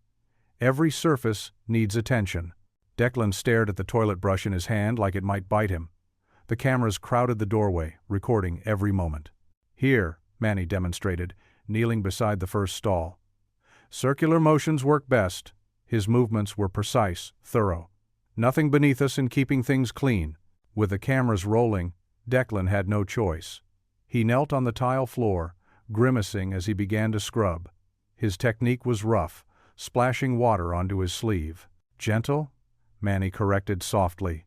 Every surface needs attention. Declan stared at the toilet brush in his hand like it might bite him. The cameras crowded the doorway, recording every moment. Here, Manny demonstrated, kneeling beside the first stall. Circular motions work best. His movements were precise, thorough. Nothing beneath us in keeping things clean. With the cameras rolling, Declan had no choice. He knelt on the tile floor, grimacing as he began to scrub. His technique was rough, splashing water onto his sleeve. Gentle? Manny corrected softly.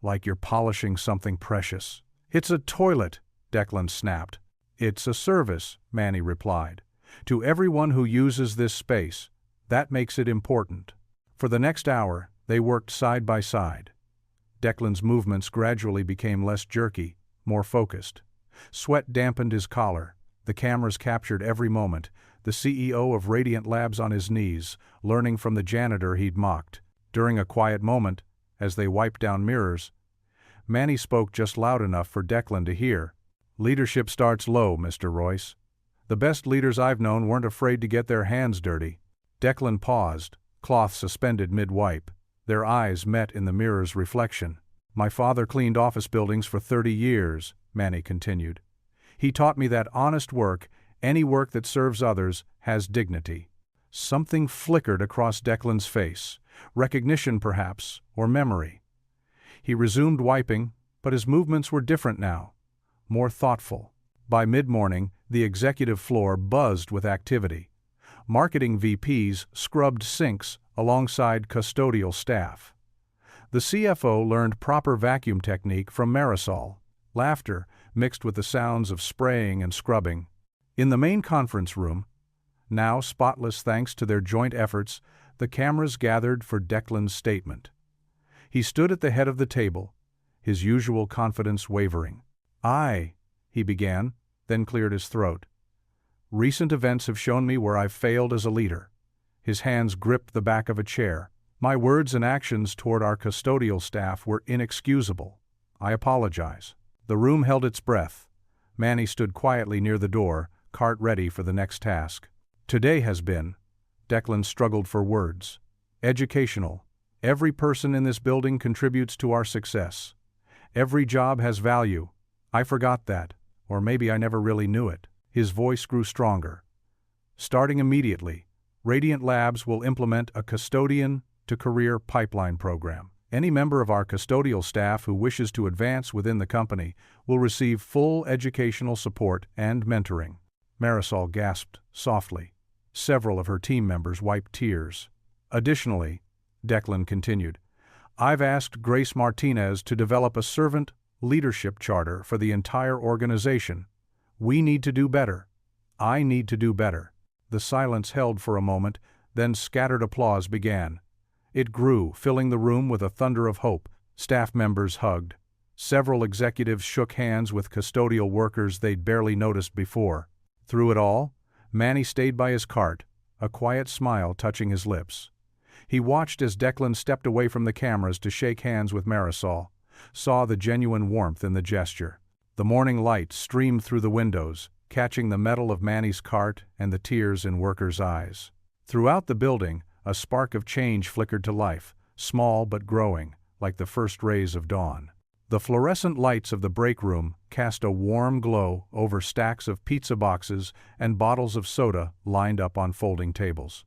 Like you're polishing something precious. It's a toilet, Declan snapped. It's a service, Manny replied. To everyone who uses this space. That makes it important. For the next hour, they worked side by side. Declan's movements gradually became less jerky, more focused. Sweat dampened his collar. The cameras captured every moment, the CEO of Radiant Labs on his knees, learning from the janitor he'd mocked. During a quiet moment, as they wiped down mirrors, Manny spoke just loud enough for Declan to hear. Leadership starts low, Mr. Royce. The best leaders I've known weren't afraid to get their hands dirty. Declan paused, cloth suspended mid-wipe. Their eyes met in the mirror's reflection. My father cleaned office buildings for 30 years, Manny continued. He taught me that honest work, any work that serves others, has dignity. Something flickered across Declan's face. Recognition, perhaps, or memory. He resumed wiping, but his movements were different now, more thoughtful. By mid-morning, the executive floor buzzed with activity. Marketing VPs scrubbed sinks alongside custodial staff. The CFO learned proper vacuum technique from Marisol. Laughter mixed with the sounds of spraying and scrubbing. In the main conference room, now spotless thanks to their joint efforts, the cameras gathered for Declan's statement. He stood at the head of the table, his usual confidence wavering. He began, then cleared his throat. Recent events have shown me where I've failed as a leader. His hands gripped the back of a chair. My words and actions toward our custodial staff were inexcusable. I apologize. The room held its breath. Manny stood quietly near the door, cart ready for the next task. Today has been, Declan struggled for words, educational. Every person in this building contributes to our success. Every job has value. I forgot that, or maybe I never really knew it. His voice grew stronger. Starting immediately, Radiant Labs will implement a custodian-to-career pipeline program. Any member of our custodial staff who wishes to advance within the company will receive full educational support and mentoring. Marisol gasped softly. Several of her team members wiped tears. Additionally, Declan continued, I've asked Grace Martinez to develop a servant leadership charter for the entire organization. We need to do better. I need to do better. The silence held for a moment, then scattered applause began. It grew, filling the room with a thunder of hope. Staff members hugged. Several executives shook hands with custodial workers they'd barely noticed before. Through it all, Manny stayed by his cart, a quiet smile touching his lips. He watched as Declan stepped away from the cameras to shake hands with Marisol, saw the genuine warmth in the gesture. The morning light streamed through the windows, catching the metal of Manny's cart and the tears in workers' eyes. Throughout the building, a spark of change flickered to life, small but growing, like the first rays of dawn. The fluorescent lights of the break room cast a warm glow over stacks of pizza boxes and bottles of soda lined up on folding tables.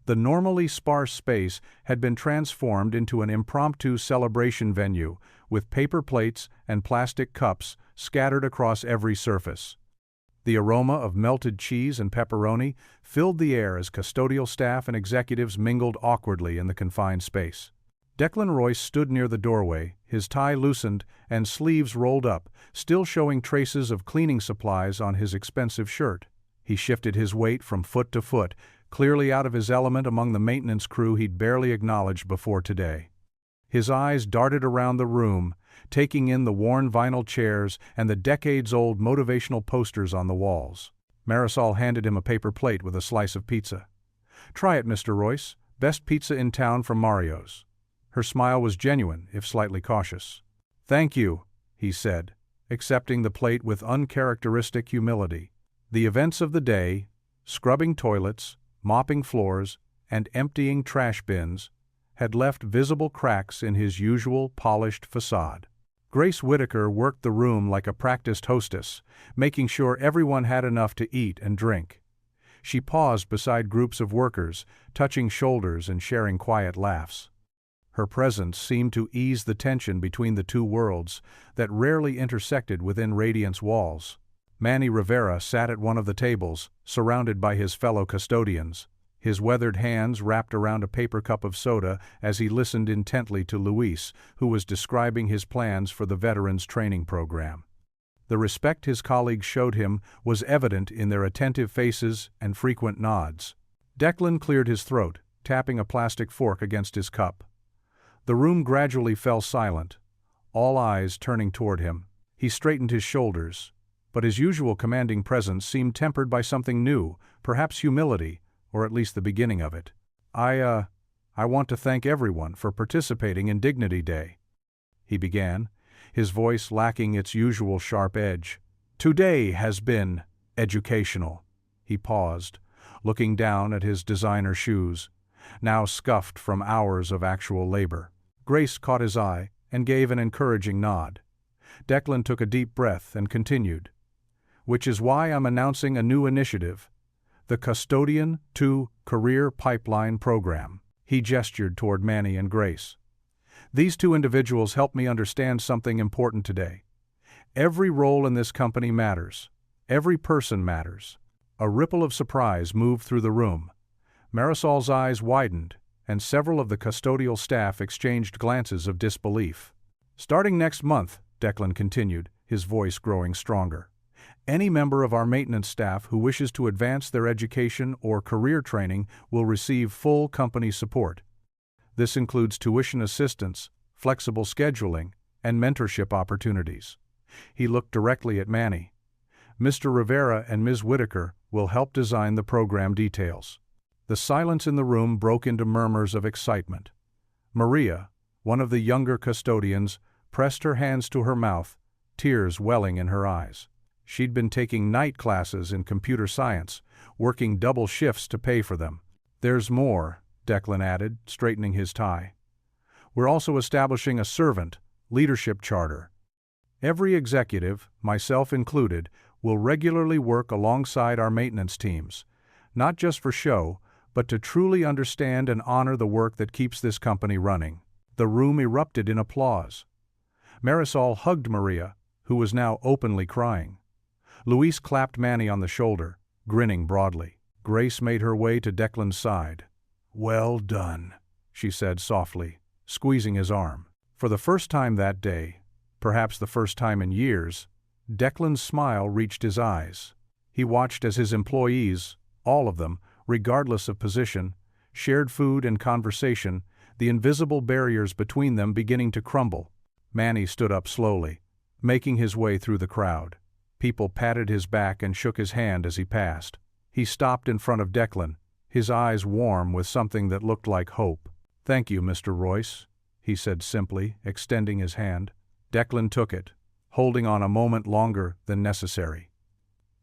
The normally sparse space had been transformed into an impromptu celebration venue, with paper plates and plastic cups scattered across every surface. The aroma of melted cheese and pepperoni filled the air as custodial staff and executives mingled awkwardly in the confined space. Declan Royce stood near the doorway, his tie loosened and sleeves rolled up, still showing traces of cleaning supplies on his expensive shirt. He shifted his weight from foot to foot, clearly out of his element among the maintenance crew he'd barely acknowledged before today. His eyes darted around the room, taking in the worn vinyl chairs and the decades-old motivational posters on the walls. Marisol handed him a paper plate with a slice of pizza. "Try it, Mr. Royce. Best pizza in town from Mario's." Her smile was genuine, if slightly cautious. "Thank you," he said, accepting the plate with uncharacteristic humility. The events of the day, scrubbing toilets, mopping floors, and emptying trash bins, had left visible cracks in his usual polished facade. Grace Whitaker worked the room like a practiced hostess, making sure everyone had enough to eat and drink. She paused beside groups of workers, touching shoulders and sharing quiet laughs. Her presence seemed to ease the tension between the two worlds that rarely intersected within Radiant's walls. Manny Rivera sat at one of the tables, surrounded by his fellow custodians. his weathered hands wrapped around a paper cup of soda as he listened intently to Luis, who was describing his plans for the veterans training program. The respect his colleagues showed him was evident in their attentive faces and frequent nods. Declan cleared his throat, tapping a plastic fork against his cup. The room gradually fell silent, all eyes turning toward him. He straightened his shoulders, but his usual commanding presence seemed tempered by something new, perhaps humility, or at least the beginning of it. I want to thank everyone for participating in Dignity Day," he began, his voice lacking its usual sharp edge. "Today has been educational." He paused, looking down at his designer shoes, now scuffed from hours of actual labor. Grace caught his eye and gave an encouraging nod. Declan took a deep breath and continued, "Which is why I'm announcing a new initiative, the Custodian to Career Pipeline Program." He gestured toward Manny and Grace. "These two individuals helped me understand something important today. Every role in this company matters. Every person matters." A ripple of surprise moved through the room. Marisol's eyes widened, and several of the custodial staff exchanged glances of disbelief. "Starting next month," Declan continued, his voice growing stronger, "any member of our maintenance staff who wishes to advance their education or career training will receive full company support. This includes tuition assistance, flexible scheduling, and mentorship opportunities." He looked directly at Manny. "Mr. Rivera and Ms. Whitaker will help design the program details." The silence in the room broke into murmurs of excitement. Maria, one of the younger custodians, pressed her hands to her mouth, tears welling in her eyes. She'd been taking night classes in computer science, working double shifts to pay for them. "There's more," Declan added, straightening his tie. "We're also establishing a servant leadership charter. Every executive, myself included, will regularly work alongside our maintenance teams, not just for show, but to truly understand and honor the work that keeps this company running." The room erupted in applause. Marisol hugged Maria, who was now openly crying. Luis clapped Manny on the shoulder, grinning broadly. Grace made her way to Declan's side. "Well done," she said softly, squeezing his arm. For the first time that day, perhaps the first time in years, Declan's smile reached his eyes. He watched as his employees, all of them, regardless of position, shared food and conversation, the invisible barriers between them beginning to crumble. Manny stood up slowly, making his way through the crowd. People patted his back and shook his hand as he passed. He stopped in front of Declan, his eyes warm with something that looked like hope. "Thank you, Mr. Royce," he said simply, extending his hand. Declan took it, holding on a moment longer than necessary.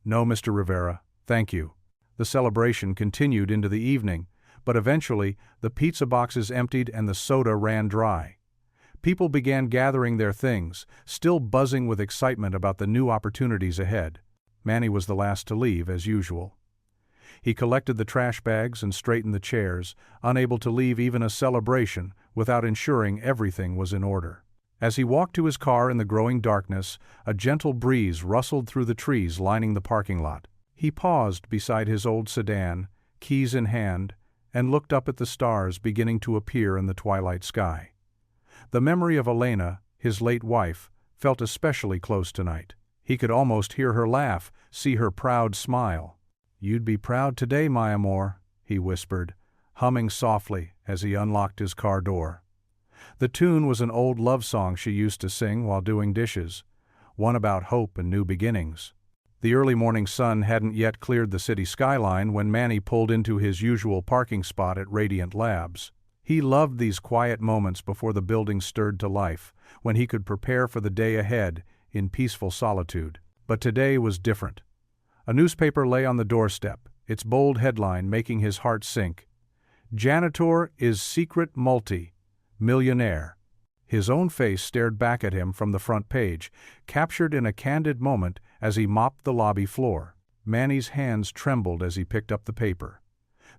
"No, Mr. Rivera, thank you." The celebration continued into the evening, but eventually the pizza boxes emptied and the soda ran dry. People began gathering their things, still buzzing with excitement about the new opportunities ahead. Manny was the last to leave, as usual. He collected the trash bags and straightened the chairs, unable to leave even a celebration without ensuring everything was in order. As he walked to his car in the growing darkness, a gentle breeze rustled through the trees lining the parking lot. He paused beside his old sedan, keys in hand, and looked up at the stars beginning to appear in the twilight sky. The memory of Elena, his late wife, felt especially close tonight. He could almost hear her laugh, see her proud smile. "You'd be proud today, my amor," he whispered, humming softly as he unlocked his car door. The tune was an old love song she used to sing while doing dishes, one about hope and new beginnings. The early morning sun hadn't yet cleared the city skyline when Manny pulled into his usual parking spot at Radiant Labs. He loved these quiet moments before the building stirred to life, when he could prepare for the day ahead in peaceful solitude. But today was different. A newspaper lay on the doorstep, its bold headline making his heart sink. "Janitor is secret multi-millionaire." His own face stared back at him from the front page, captured in a candid moment as he mopped the lobby floor. Manny's hands trembled as he picked up the paper.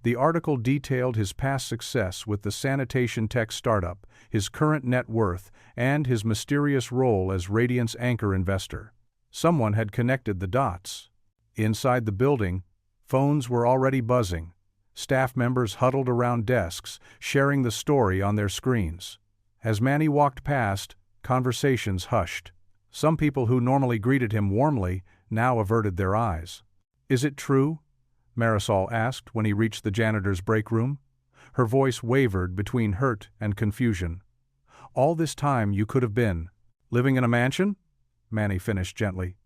The article detailed his past success with the sanitation tech startup, his current net worth, and his mysterious role as Radiant's anchor investor. Someone had connected the dots. Inside the building, phones were already buzzing. Staff members huddled around desks, sharing the story on their screens. As Manny walked past, conversations hushed. Some people who normally greeted him warmly now averted their eyes. "Is it true?" Marisol asked when he reached the janitor's break room. Her voice wavered between hurt and confusion. "All this time you could have been living in a mansion?" Manny finished gently.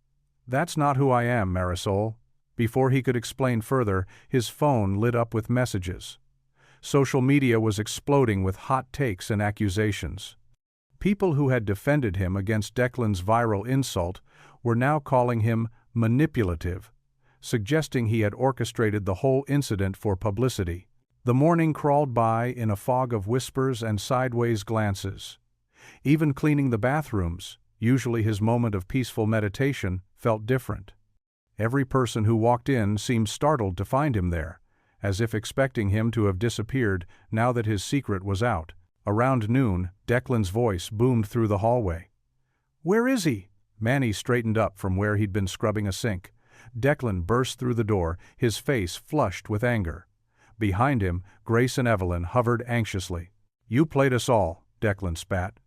"That's not who I am, Marisol." Before he could explain further, his phone lit up with messages. Social media was exploding with hot takes and accusations. People who had defended him against Declan's viral insult were now calling him manipulative, suggesting he had orchestrated the whole incident for publicity. The morning crawled by in a fog of whispers and sideways glances. Even cleaning the bathrooms, usually his moment of peaceful meditation, felt different. Every person who walked in seemed startled to find him there, as if expecting him to have disappeared now that his secret was out. Around noon, Declan's voice boomed through the hallway. "Where is he?" Manny straightened up from where he'd been scrubbing a sink. Declan burst through the door, his face flushed with anger. Behind him, Grace and Evelyn hovered anxiously. "You played us all," Declan spat.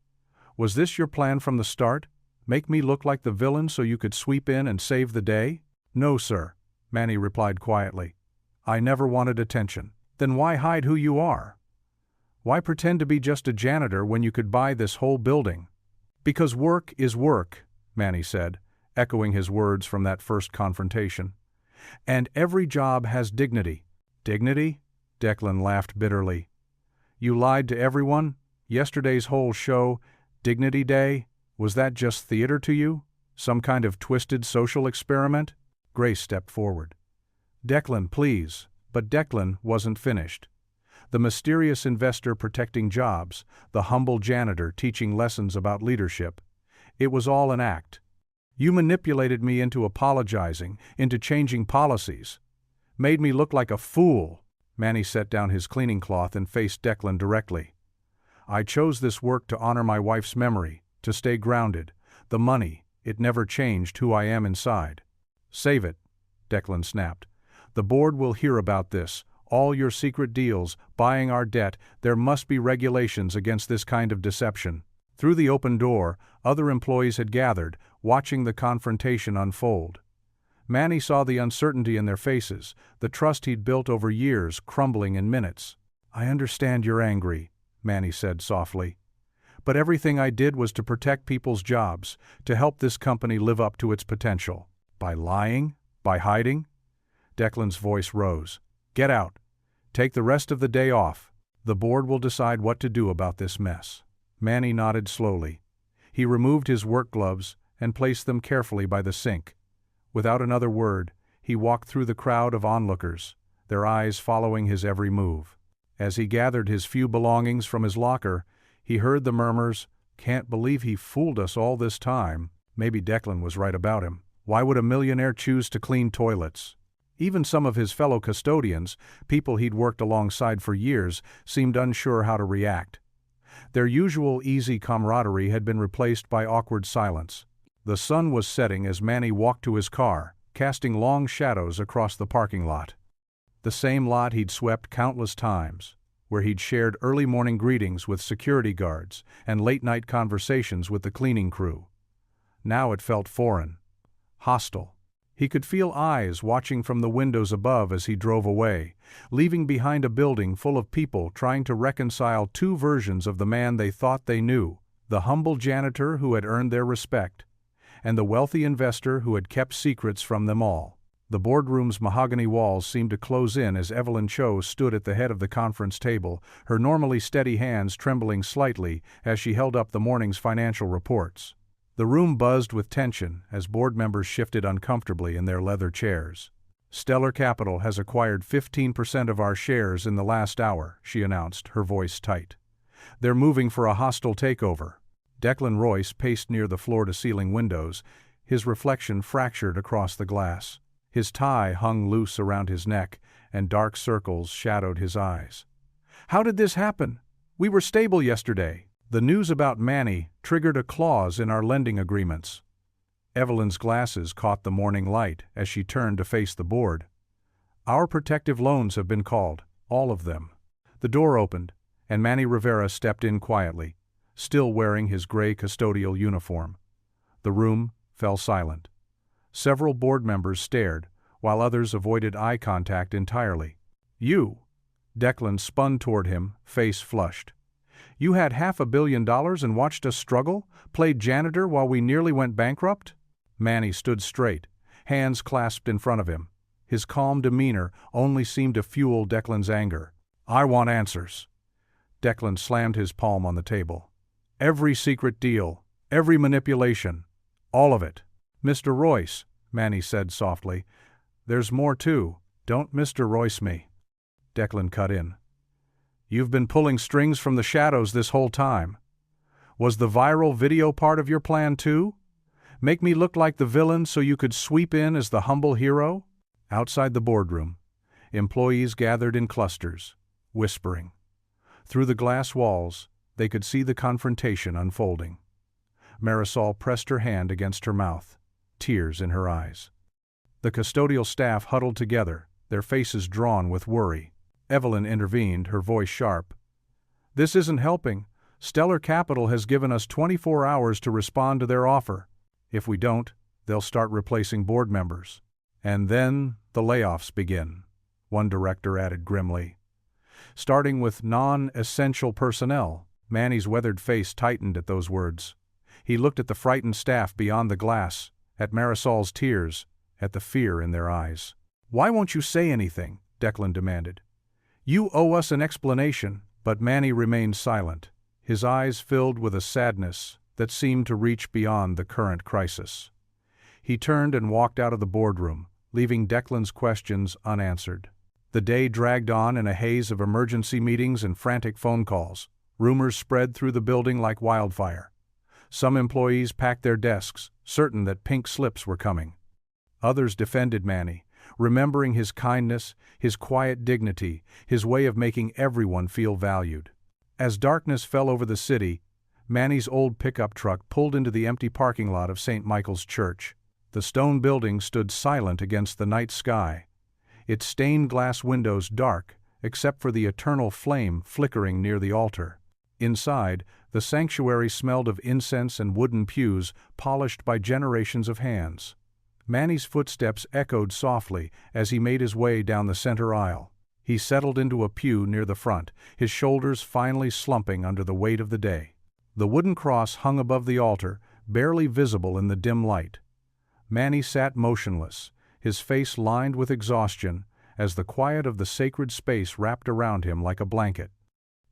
"Was this your plan from the start? Make me look like the villain so you could sweep in and save the day?" "No, sir," Manny replied quietly. "I never wanted attention." "Then why hide who you are? Why pretend to be just a janitor when you could buy this whole building?" "Because work is work," Manny said, echoing his words from that first confrontation. "And every job has dignity." "Dignity?" Declan laughed bitterly. "You lied to everyone? Yesterday's whole show, Dignity Day, was that just theater to you? Some kind of twisted social experiment?" Grace stepped forward. "Declan, please." But Declan wasn't finished. The mysterious investor protecting jobs, the humble janitor teaching lessons about leadership. It was all an act. "You manipulated me into apologizing, into changing policies. Made me look like a fool." Manny set down his cleaning cloth and faced Declan directly. "I chose this work to honor my wife's memory, to stay grounded. The money, it never changed who I am inside." "Save it," Declan snapped. "The board will hear about this. All your secret deals, buying our debt, there must be regulations against this kind of deception." Through the open door, other employees had gathered, watching the confrontation unfold. Manny saw the uncertainty in their faces, the trust he'd built over years crumbling in minutes. "I understand you're angry," Manny said softly. "But everything I did was to protect people's jobs, to help this company live up to its potential. By lying? By hiding?" Declan's voice rose. "Get out. Take the rest of the day off. The board will decide what to do about this mess." Manny nodded slowly. He removed his work gloves and placed them carefully by the sink. Without another word, he walked through the crowd of onlookers, their eyes following his every move. As he gathered his few belongings from his locker, he heard the murmurs, "Can't believe he fooled us all this time." Maybe Declan was right about him. Why would a millionaire choose to clean toilets? Even some of his fellow custodians, people he'd worked alongside for years, seemed unsure how to react. Their usual easy camaraderie had been replaced by awkward silence. The sun was setting as Manny walked to his car, casting long shadows across the parking lot. The same lot he'd swept countless times, where he'd shared early morning greetings with security guards and late-night conversations with the cleaning crew. Now it felt foreign, hostile. He could feel eyes watching from the windows above as he drove away, leaving behind a building full of people trying to reconcile two versions of the man they thought they knew, the humble janitor who had earned their respect, and the wealthy investor who had kept secrets from them all. The boardroom's mahogany walls seemed to close in as Evelyn Cho stood at the head of the conference table, her normally steady hands trembling slightly as she held up the morning's financial reports. The room buzzed with tension as board members shifted uncomfortably in their leather chairs. "Stellar Capital has acquired 15% of our shares in the last hour," she announced, her voice tight. "They're moving for a hostile takeover." Declan Royce paced near the floor-to-ceiling windows, his reflection fractured across the glass. His tie hung loose around his neck, and dark circles shadowed his eyes. "How did this happen? We were stable yesterday." "The news about Manny triggered a clause in our lending agreements." Evelyn's glasses caught the morning light as she turned to face the board. "Our protective loans have been called. All of them. The door opened, and Manny Rivera stepped in quietly, still wearing his gray custodial uniform. The room fell silent. Several board members stared, while others avoided eye contact entirely. "You!" Declan spun toward him, face flushed. "You had $500 million and watched us struggle, played janitor while we nearly went bankrupt?" Manny stood straight, hands clasped in front of him. His calm demeanor only seemed to fuel Declan's anger. "I want answers." Declan slammed his palm on the table. "Every secret deal, every manipulation, all of it." "Mr. Royce," Manny said softly, "there's more too. Don't Mr. Royce me." Declan cut in. "You've been pulling strings from the shadows this whole time. Was the viral video part of your plan too? Make me look like the villain so you could sweep in as the humble hero?" Outside the boardroom, employees gathered in clusters, whispering. Through the glass walls, they could see the confrontation unfolding. Marisol pressed her hand against her mouth, tears in her eyes. The custodial staff huddled together, their faces drawn with worry. Evelyn intervened, her voice sharp. "This isn't helping. Stellar Capital has given us 24 hours to respond to their offer. If we don't, they'll start replacing board members. And then the layoffs begin," one director added grimly. "Starting with non-essential personnel." Manny's weathered face tightened at those words. He looked at the frightened staff beyond the glass, at Marisol's tears, at the fear in their eyes. "Why won't you say anything?" Declan demanded. "You owe us an explanation." But Manny remained silent, his eyes filled with a sadness that seemed to reach beyond the current crisis. He turned and walked out of the boardroom, leaving Declan's questions unanswered. The day dragged on in a haze of emergency meetings and frantic phone calls. Rumors spread through the building like wildfire. Some employees packed their desks, certain that pink slips were coming. Others defended Manny, remembering his kindness, his quiet dignity, his way of making everyone feel valued. As darkness fell over the city, Manny's old pickup truck pulled into the empty parking lot of St. Michael's Church. The stone building stood silent against the night sky, its stained glass windows dark except for the eternal flame flickering near the altar. Inside, the sanctuary smelled of incense and wooden pews polished by generations of hands. Manny's footsteps echoed softly as he made his way down the center aisle. He settled into a pew near the front, his shoulders finally slumping under the weight of the day. The wooden cross hung above the altar, barely visible in the dim light. Manny sat motionless, his face lined with exhaustion, as the quiet of the sacred space wrapped around him like a blanket.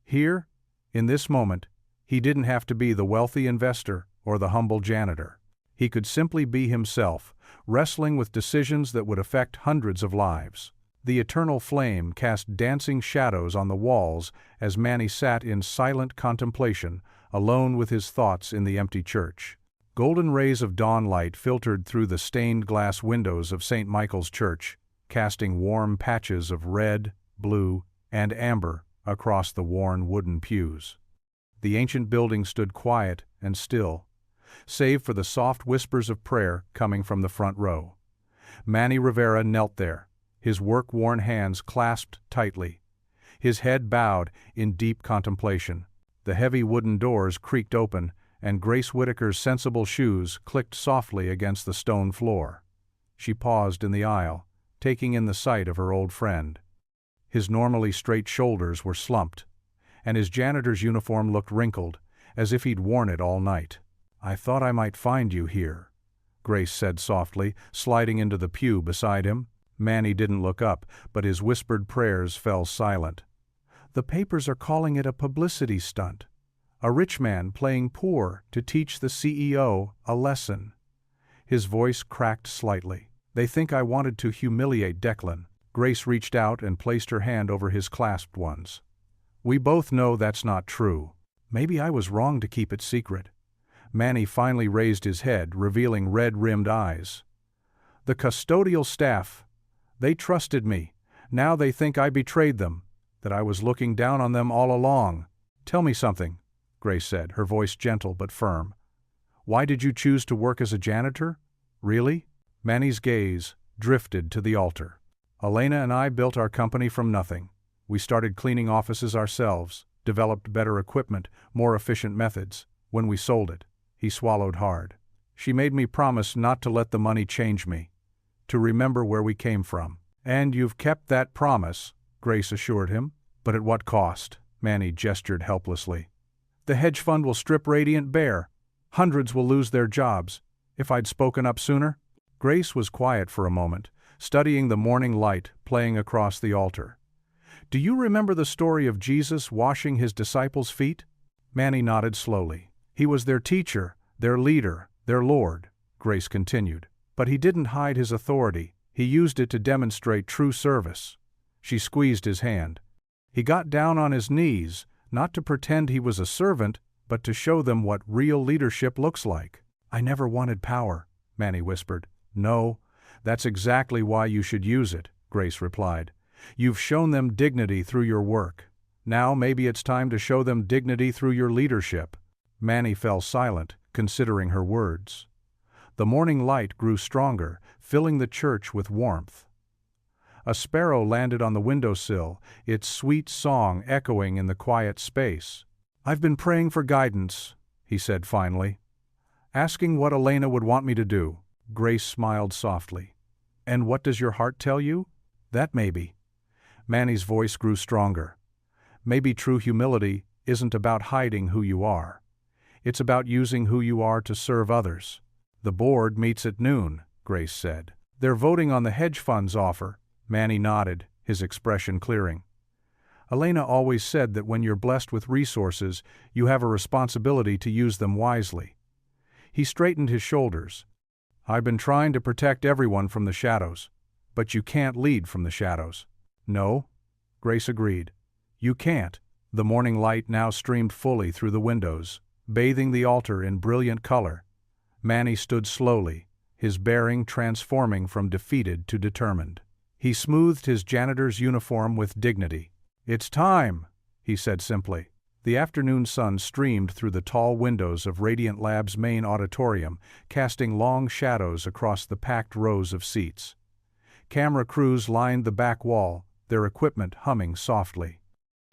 Here, in this moment, he didn't have to be the wealthy investor or the humble janitor. He could simply be himself, wrestling with decisions that would affect hundreds of lives. The eternal flame cast dancing shadows on the walls as Manny sat in silent contemplation, alone with his thoughts in the empty church. Golden rays of dawn light filtered through the stained glass windows of St. Michael's Church, casting warm patches of red, blue, and amber across the worn wooden pews. The ancient building stood quiet and still, save for the soft whispers of prayer coming from the front row. Manny Rivera knelt there, his work-worn hands clasped tightly, his head bowed in deep contemplation. The heavy wooden doors creaked open, and Grace Whitaker's sensible shoes clicked softly against the stone floor. She paused in the aisle, taking in the sight of her old friend. His normally straight shoulders were slumped, and his janitor's uniform looked wrinkled, as if he'd worn it all night. "I thought I might find you here," Grace said softly, sliding into the pew beside him. Manny didn't look up, but his whispered prayers fell silent. "The papers are calling it a publicity stunt. A rich man playing poor to teach the CEO a lesson." His voice cracked slightly. "They think I wanted to humiliate Declan." Grace reached out and placed her hand over his clasped ones. "We both know that's not true. Maybe I was wrong to keep it secret." Manny finally raised his head, revealing red-rimmed eyes. "The custodial staff, they trusted me. Now they think I betrayed them, that I was looking down on them all along." "Tell me something," Grace said, her voice gentle but firm. "Why did you choose to work as a janitor? Really?" Manny's gaze drifted to the altar. "Elena and I built our company from nothing. We started cleaning offices ourselves, developed better equipment, more efficient methods. When we sold it, he swallowed hard. She made me promise not to let the money change me, to remember where we came from. And you've kept that promise, Grace assured him. But at what cost? Manny gestured helplessly. The hedge fund will strip Radiant bare. Hundreds will lose their jobs. If I'd spoken up sooner? Grace was quiet for a moment, studying the morning light playing across the altar. Do you remember the story of Jesus washing his disciples' feet? Manny nodded slowly. He was their teacher, their leader, their Lord, Grace continued. But he didn't hide his authority. He used it to demonstrate true service. She squeezed his hand. He got down on his knees, not to pretend he was a servant, but to show them what real leadership looks like. I never wanted power, Manny whispered. No, that's exactly why you should use it, Grace replied. You've shown them dignity through your work. Now maybe it's time to show them dignity through your leadership. Manny fell silent, considering her words. The morning light grew stronger, filling the church with warmth. A sparrow landed on the windowsill, its sweet song echoing in the quiet space. I've been praying for guidance, he said finally. Asking what Elena would want me to do. Grace smiled softly. And what does your heart tell you? That maybe. Manny's voice grew stronger. Maybe true humility isn't about hiding who you are. It's about using who you are to serve others. The board meets at noon, Grace said. They're voting on the hedge fund's offer. Manny nodded, his expression clearing. Elena always said that when you're blessed with resources, you have a responsibility to use them wisely. He straightened his shoulders. I've been trying to protect everyone from the shadows. But you can't lead from the shadows. No, Grace agreed. You can't. The morning light now streamed fully through the windows, bathing the altar in brilliant color. Manny stood slowly, his bearing transforming from defeated to determined. He smoothed his janitor's uniform with dignity. It's time, he said simply. The afternoon sun streamed through the tall windows of Radiant Lab's main auditorium, casting long shadows across the packed rows of seats. Camera crews lined the back wall, their equipment humming softly.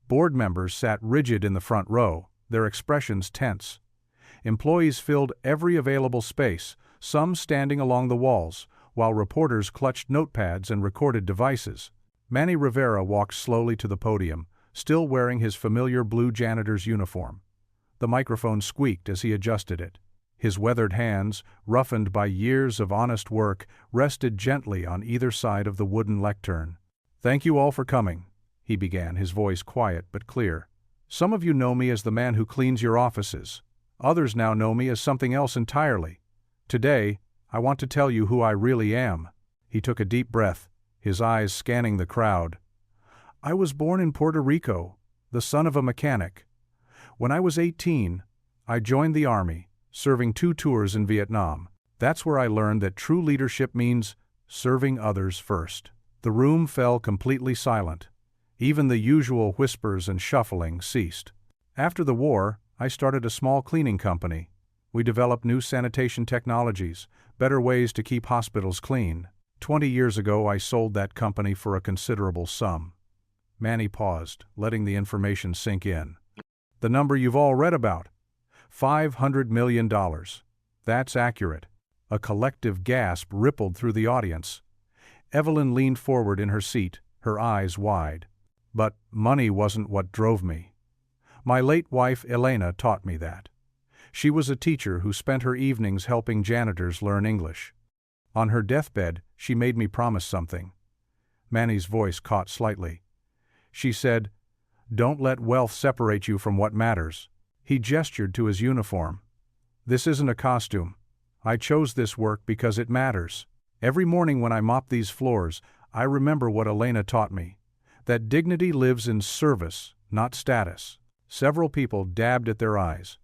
Board members sat rigid in the front row, their expressions tense. Employees filled every available space, some standing along the walls, while reporters clutched notepads and recorded devices. Manny Rivera walked slowly to the podium, still wearing his familiar blue janitor's uniform. The microphone squeaked as he adjusted it. His weathered hands, roughened by years of honest work, rested gently on either side of the wooden lectern. Thank you all for coming, he began, his voice quiet but clear. Some of you know me as the man who cleans your offices. Others now know me as something else entirely. Today, I want to tell you who I really am. He took a deep breath, his eyes scanning the crowd. I was born in Puerto Rico, the son of a mechanic. When I was 18, I joined the Army, serving 2 tours in Vietnam. That's where I learned that true leadership means serving others first. The room fell completely silent. Even the usual whispers and shuffling ceased. After the war, I started a small cleaning company. We developed new sanitation technologies, better ways to keep hospitals clean. 20 years ago, I sold that company for a considerable sum. Manny paused, letting the information sink in. The number you've all read about. $500 million. That's accurate. A collective gasp rippled through the audience. Evelyn leaned forward in her seat, her eyes wide. But money wasn't what drove me. My late wife Elena taught me that. She was a teacher who spent her evenings helping janitors learn English. On her deathbed, she made me promise something. Manny's voice caught slightly. She said, "Don't let wealth separate you from what matters." He gestured to his uniform. "This isn't a costume. I chose this work because it matters. Every morning when I mop these floors, I remember what Elena taught me. That dignity lives in service, not status." Several people dabbed at their eyes.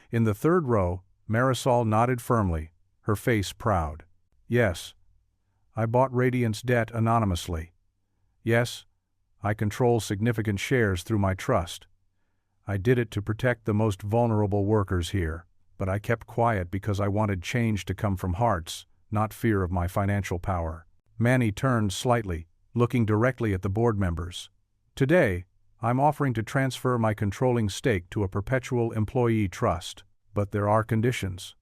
In the third row, Marisol nodded firmly, her face proud. "Yes, I bought Radiant's debt anonymously. Yes, I control significant shares through my trust. I did it to protect the most vulnerable workers here, but I kept quiet because I wanted change to come from hearts, not fear of my financial power." Manny turned slightly, looking directly at the board members. "Today, I'm offering to transfer my controlling stake to a perpetual employee trust. But there are conditions.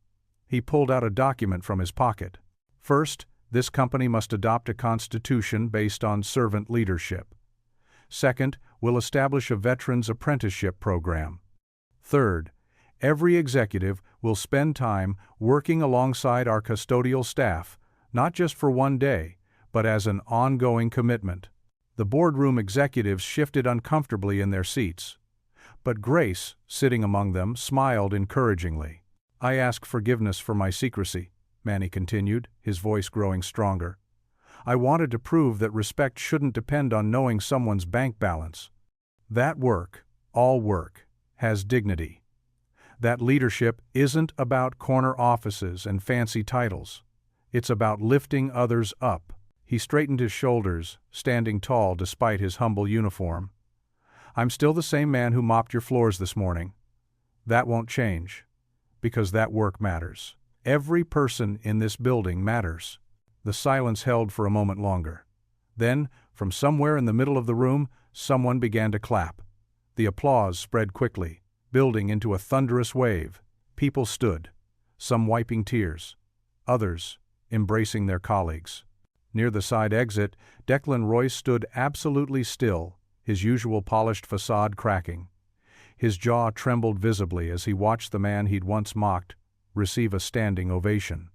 He pulled out a document from his pocket. First, this company must adopt a constitution based on servant leadership. Second, we'll establish a veterans apprenticeship program. Third, every executive will spend time working alongside our custodial staff, not just for one day, but as an ongoing commitment. The boardroom executives shifted uncomfortably in their seats. But Grace, sitting among them, smiled encouragingly. I ask forgiveness for my secrecy, Manny continued, his voice growing stronger. I wanted to prove that respect shouldn't depend on knowing someone's bank balance. That work, all work, has dignity. That leadership isn't about corner offices and fancy titles. It's about lifting others up. He straightened his shoulders, standing tall despite his humble uniform. I'm still the same man who mopped your floors this morning. That won't change, because that work matters. Every person in this building matters. The silence held for a moment longer. Then, from somewhere in the middle of the room, someone began to clap. The applause spread quickly, building into a thunderous wave. People stood, some wiping tears, others embracing their colleagues. Near the side exit, Declan Royce stood absolutely still, his usual polished facade cracking. His jaw trembled visibly as he watched the man he'd once mocked receive a standing ovation.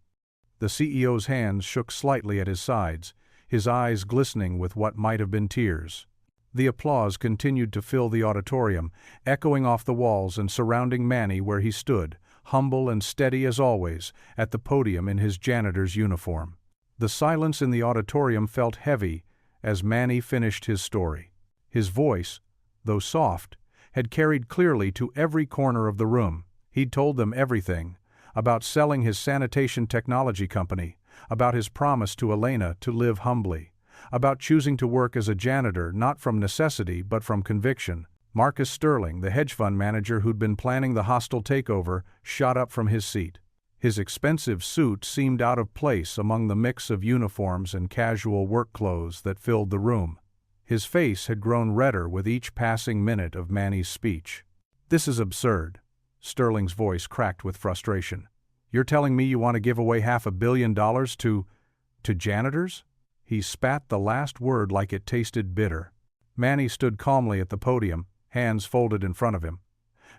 The CEO's hands shook slightly at his sides, his eyes glistening with what might have been tears. The applause continued to fill the auditorium, echoing off the walls and surrounding Manny where he stood, humble and steady as always, at the podium in his janitor's uniform. The silence in the auditorium felt heavy as Manny finished his story. His voice, though soft, had carried clearly to every corner of the room. He'd told them everything, about selling his sanitation technology company, about his promise to Elena to live humbly, about choosing to work as a janitor not from necessity but from conviction. Marcus Sterling, the hedge fund manager who'd been planning the hostile takeover, shot up from his seat. His expensive suit seemed out of place among the mix of uniforms and casual work clothes that filled the room. His face had grown redder with each passing minute of Manny's speech. "This is absurd." Sterling's voice cracked with frustration. "You're telling me you want to give away $500 million to janitors?" He spat the last word like it tasted bitter. Manny stood calmly at the podium, hands folded in front of him.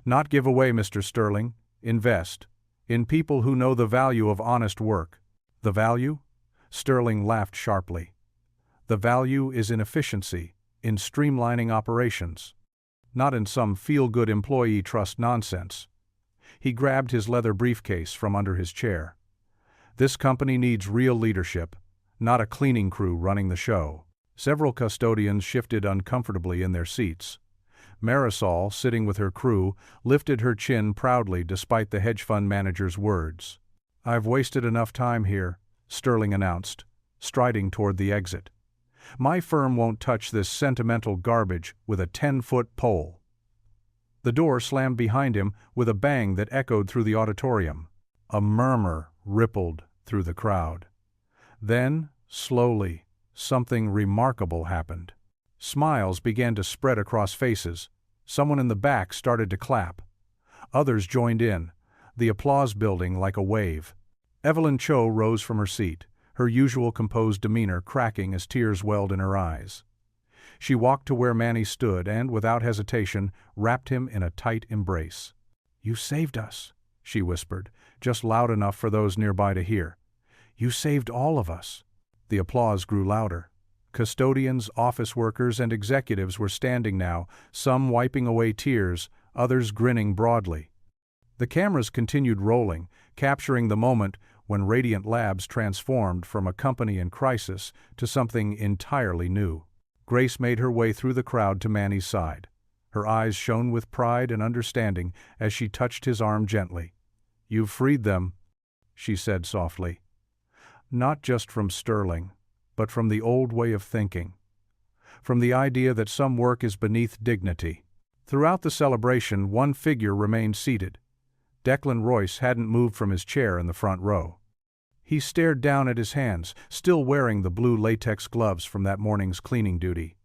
"Not give away, Mr. Sterling. Invest. In people who know the value of honest work." "The value?" Sterling laughed sharply. "The value is in efficiency, in streamlining operations. Not in some feel-good employee trust nonsense." He grabbed his leather briefcase from under his chair. "This company needs real leadership, not a cleaning crew running the show." Several custodians shifted uncomfortably in their seats. Marisol, sitting with her crew, lifted her chin proudly despite the hedge fund manager's words. "I've wasted enough time here," Sterling announced, striding toward the exit. "My firm won't touch this sentimental garbage with a 10-foot pole." The door slammed behind him with a bang that echoed through the auditorium. A murmur rippled through the crowd. Then, slowly, something remarkable happened. Smiles began to spread across faces. Someone in the back started to clap. Others joined in, the applause building like a wave. Evelyn Cho rose from her seat, her usual composed demeanor cracking as tears welled in her eyes. She walked to where Manny stood and, without hesitation, wrapped him in a tight embrace. "You saved us," she whispered, just loud enough for those nearby to hear. "You saved all of us." The applause grew louder. Custodians, office workers, and executives were standing now, some wiping away tears, others grinning broadly. The cameras continued rolling, capturing the moment when Radiant Labs transformed from a company in crisis to something entirely new. Grace made her way through the crowd to Manny's side. Her eyes shone with pride and understanding as she touched his arm gently. "You've freed them," she said softly. "Not just from Sterling, but from the old way of thinking. From the idea that some work is beneath dignity." Throughout the celebration, one figure remained seated. Declan Royce hadn't moved from his chair in the front row. He stared down at his hands, still wearing the blue latex gloves from that morning's cleaning duty.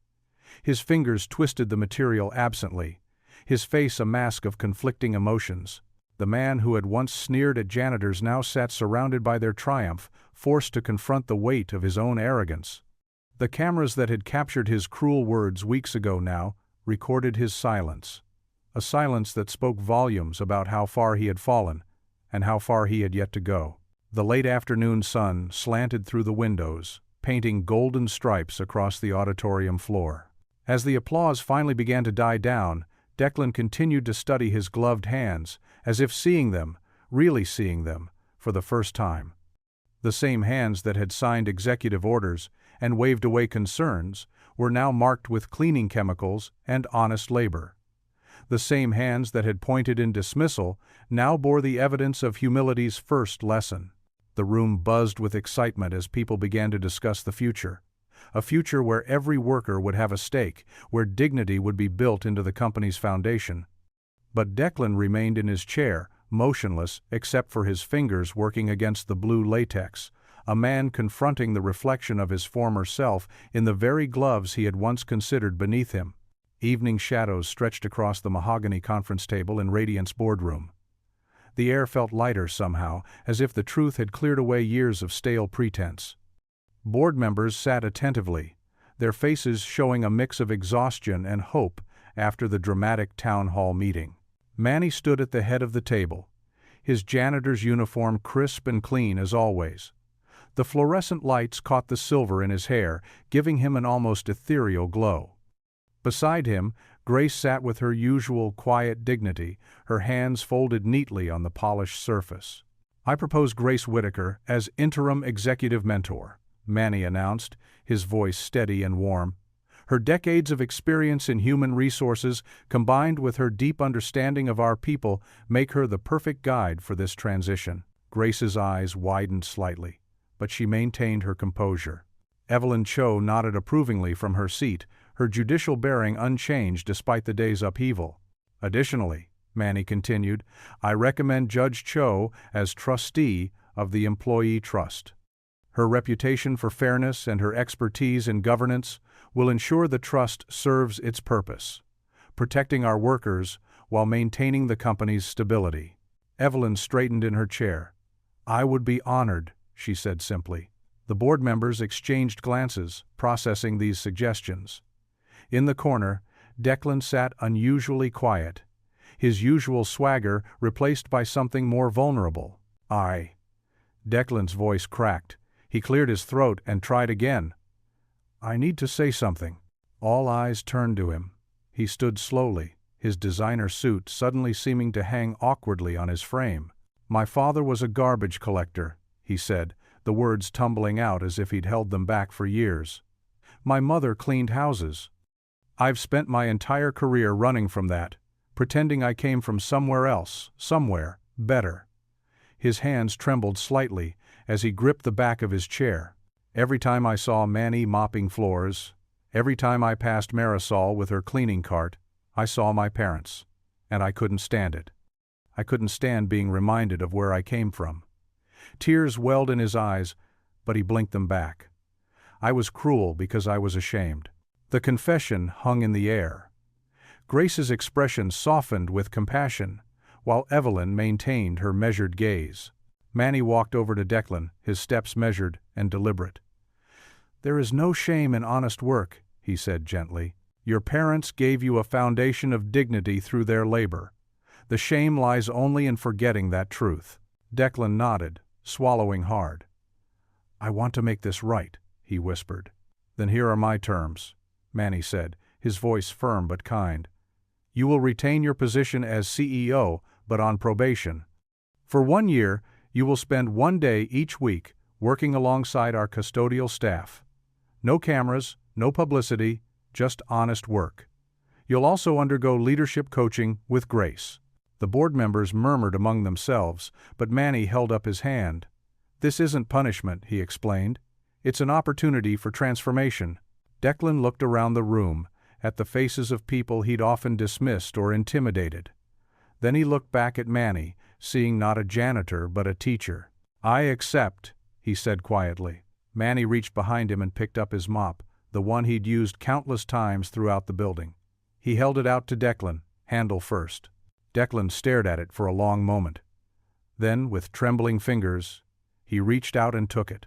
His fingers twisted the material absently, his face a mask of conflicting emotions. The man who had once sneered at janitors now sat surrounded by their triumph, forced to confront the weight of his own arrogance. The cameras that had captured his cruel words weeks ago now recorded his silence. A silence that spoke volumes about how far he had fallen, and how far he had yet to go. The late afternoon sun slanted through the windows, painting golden stripes across the auditorium floor. As the applause finally began to die down, Declan continued to study his gloved hands, as if seeing them, really seeing them, for the first time. The same hands that had signed executive orders and waved away concerns were now marked with cleaning chemicals and honest labor. The same hands that had pointed in dismissal now bore the evidence of humility's first lesson. The room buzzed with excitement as people began to discuss the future. A future where every worker would have a stake, where dignity would be built into the company's foundation. But Declan remained in his chair, motionless except for his fingers working against the blue latex, a man confronting the reflection of his former self in the very gloves he had once considered beneath him. Evening shadows stretched across the mahogany conference table in Radiant's boardroom. The air felt lighter somehow, as if the truth had cleared away years of stale pretense. Board members sat attentively, their faces showing a mix of exhaustion and hope after the dramatic town hall meeting. Manny stood at the head of the table, his janitor's uniform crisp and clean as always. The fluorescent lights caught the silver in his hair, giving him an almost ethereal glow. Beside him, Grace sat with her usual quiet dignity, her hands folded neatly on the polished surface. "I propose Grace Whitaker as interim executive mentor," Manny announced, his voice steady and warm. Her decades of experience in human resources, combined with her deep understanding of our people, make her the perfect guide for this transition. Grace's eyes widened slightly, but she maintained her composure. Evelyn Cho nodded approvingly from her seat, her judicial bearing unchanged despite the day's upheaval. "Additionally," Manny continued, "I recommend Judge Cho as trustee of the Employee Trust. Her reputation for fairness and her expertise in governance will ensure the trust serves its purpose, protecting our workers while maintaining the company's stability." Evelyn straightened in her chair. "I would be honored," she said simply. The board members exchanged glances, processing these suggestions. In the corner, Declan sat unusually quiet, his usual swagger replaced by something more vulnerable. Declan's voice cracked. He cleared his throat and tried again. "I need to say something." All eyes turned to him. He stood slowly, his designer suit suddenly seeming to hang awkwardly on his frame. "My father was a garbage collector," he said, the words tumbling out as if he'd held them back for years. "My mother cleaned houses. I've spent my entire career running from that, pretending I came from somewhere else, somewhere better." His hands trembled slightly as he gripped the back of his chair. "Every time I saw Manny mopping floors, every time I passed Marisol with her cleaning cart, I saw my parents, and I couldn't stand it. I couldn't stand being reminded of where I came from." Tears welled in his eyes, but he blinked them back. "I was cruel because I was ashamed." The confession hung in the air. Grace's expression softened with compassion, while Evelyn maintained her measured gaze. Manny walked over to Declan, his steps measured and deliberate. "There is no shame in honest work," he said gently. "Your parents gave you a foundation of dignity through their labor. The shame lies only in forgetting that truth." Declan nodded, swallowing hard. "I want to make this right," he whispered. "Then here are my terms," Manny said, his voice firm but kind. "You will retain your position as CEO, but on probation. For 1 year, you will spend 1 day each week working alongside our custodial staff. No cameras, no publicity, just honest work. You'll also undergo leadership coaching with Grace." The board members murmured among themselves, but Manny held up his hand. "This isn't punishment," he explained. "It's an opportunity for transformation." Declan looked around the room, at the faces of people he'd often dismissed or intimidated. Then he looked back at Manny, seeing not a janitor but a teacher. "I accept," he said quietly. Manny reached behind him and picked up his mop, the one he'd used countless times throughout the building. He held it out to Declan, handle first. Declan stared at it for a long moment. Then, with trembling fingers, he reached out and took it.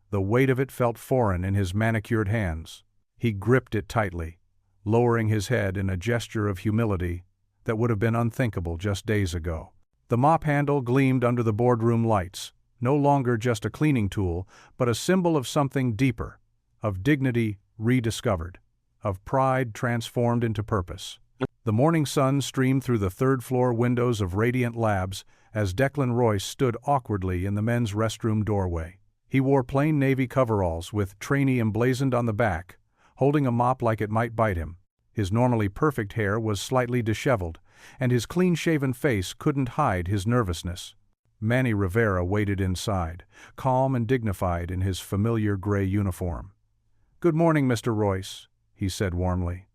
The weight of it felt foreign in his manicured hands. He gripped it tightly, lowering his head in a gesture of humility that would have been unthinkable just days ago. The mop handle gleamed under the boardroom lights, no longer just a cleaning tool, but a symbol of something deeper, of dignity rediscovered, of pride transformed into purpose. The morning sun streamed through the third-floor windows of Radiant Labs as Declan Royce stood awkwardly in the men's restroom doorway. He wore plain navy coveralls with trainee emblazoned on the back, holding a mop like it might bite him. His normally perfect hair was slightly disheveled, and his clean-shaven face couldn't hide his nervousness. Manny Rivera waited inside, calm and dignified in his familiar gray uniform. "Good morning, Mr. Royce," he said warmly.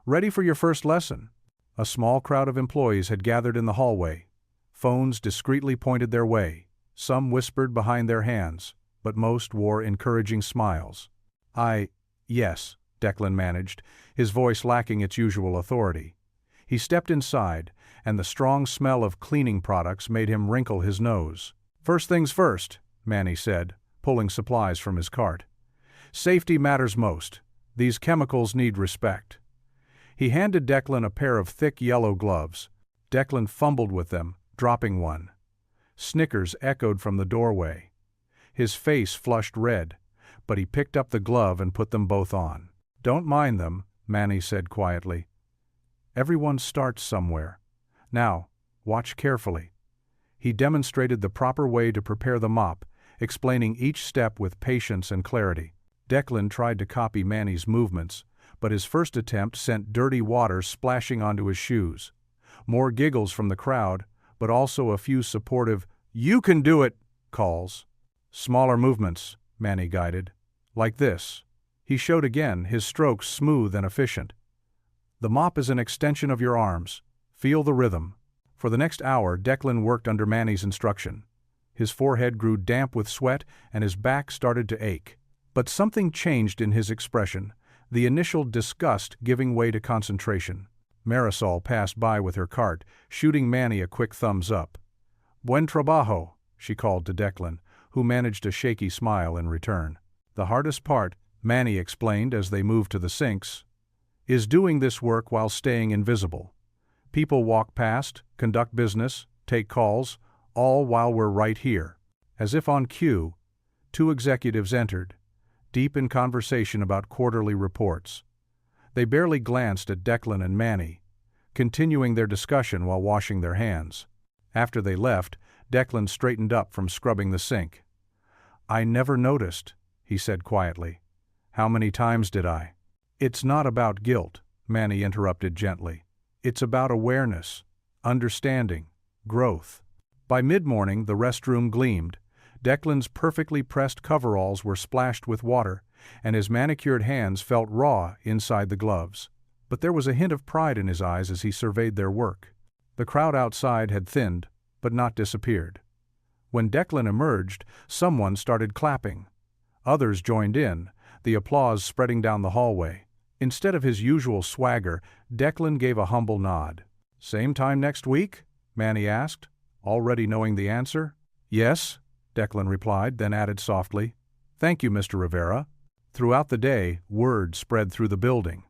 "Ready for your first lesson?" A small crowd of employees had gathered in the hallway. Phones discreetly pointed their way. Some whispered behind their hands, but most wore encouraging smiles. Yes," Declan managed, his voice lacking its usual authority. He stepped inside, and the strong smell of cleaning products made him wrinkle his nose. "First things first," Manny said, pulling supplies from his cart. "Safety matters most. These chemicals need respect." He handed Declan a pair of thick yellow gloves. Declan fumbled with them, dropping one. Snickers echoed from the doorway. His face flushed red, but he picked up the glove and put them both on. "Don't mind them," Manny said quietly. "Everyone starts somewhere. Now, watch carefully." He demonstrated the proper way to prepare the mop, explaining each step with patience and clarity. Declan tried to copy Manny's movements, but his first attempt sent dirty water splashing onto his shoes. More giggles from the crowd, but also a few supportive, "You can do it," calls. "Smaller movements," Manny guided. "Like this." He showed again, his strokes smooth and efficient. "The mop is an extension of your arms. Feel the rhythm." For the next hour, Declan worked under Manny's instruction. His forehead grew damp with sweat and his back started to ache. But something changed in his expression, the initial disgust giving way to concentration. Marisol passed by with her cart, shooting Manny a quick thumbs up. "Buen trabajo," she called to Declan, who managed a shaky smile in return. "The hardest part," Manny explained as they moved to the sinks, "is doing this work while staying invisible. People walk past, conduct business, take calls, all while we're right here." As if on cue, two executives entered, deep in conversation about quarterly reports. They barely glanced at Declan and Manny, continuing their discussion while washing their hands. After they left, Declan straightened up from scrubbing the sink. "I never noticed," he said quietly. "How many times did I?" "It's not about guilt," Manny interrupted gently. "It's about awareness, understanding, growth." By mid-morning, the restroom gleamed. Declan's perfectly pressed coveralls were splashed with water, and his manicured hands felt raw inside the gloves. But there was a hint of pride in his eyes as he surveyed their work. The crowd outside had thinned, but not disappeared. When Declan emerged, someone started clapping. Others joined in, the applause spreading down the hallway. Instead of his usual swagger, Declan gave a humble nod. "Same time next week?" Manny asked, already knowing the answer. "Yes," Declan replied, then added softly, "Thank you, Mr. Rivera." Throughout the day, word spread through the building.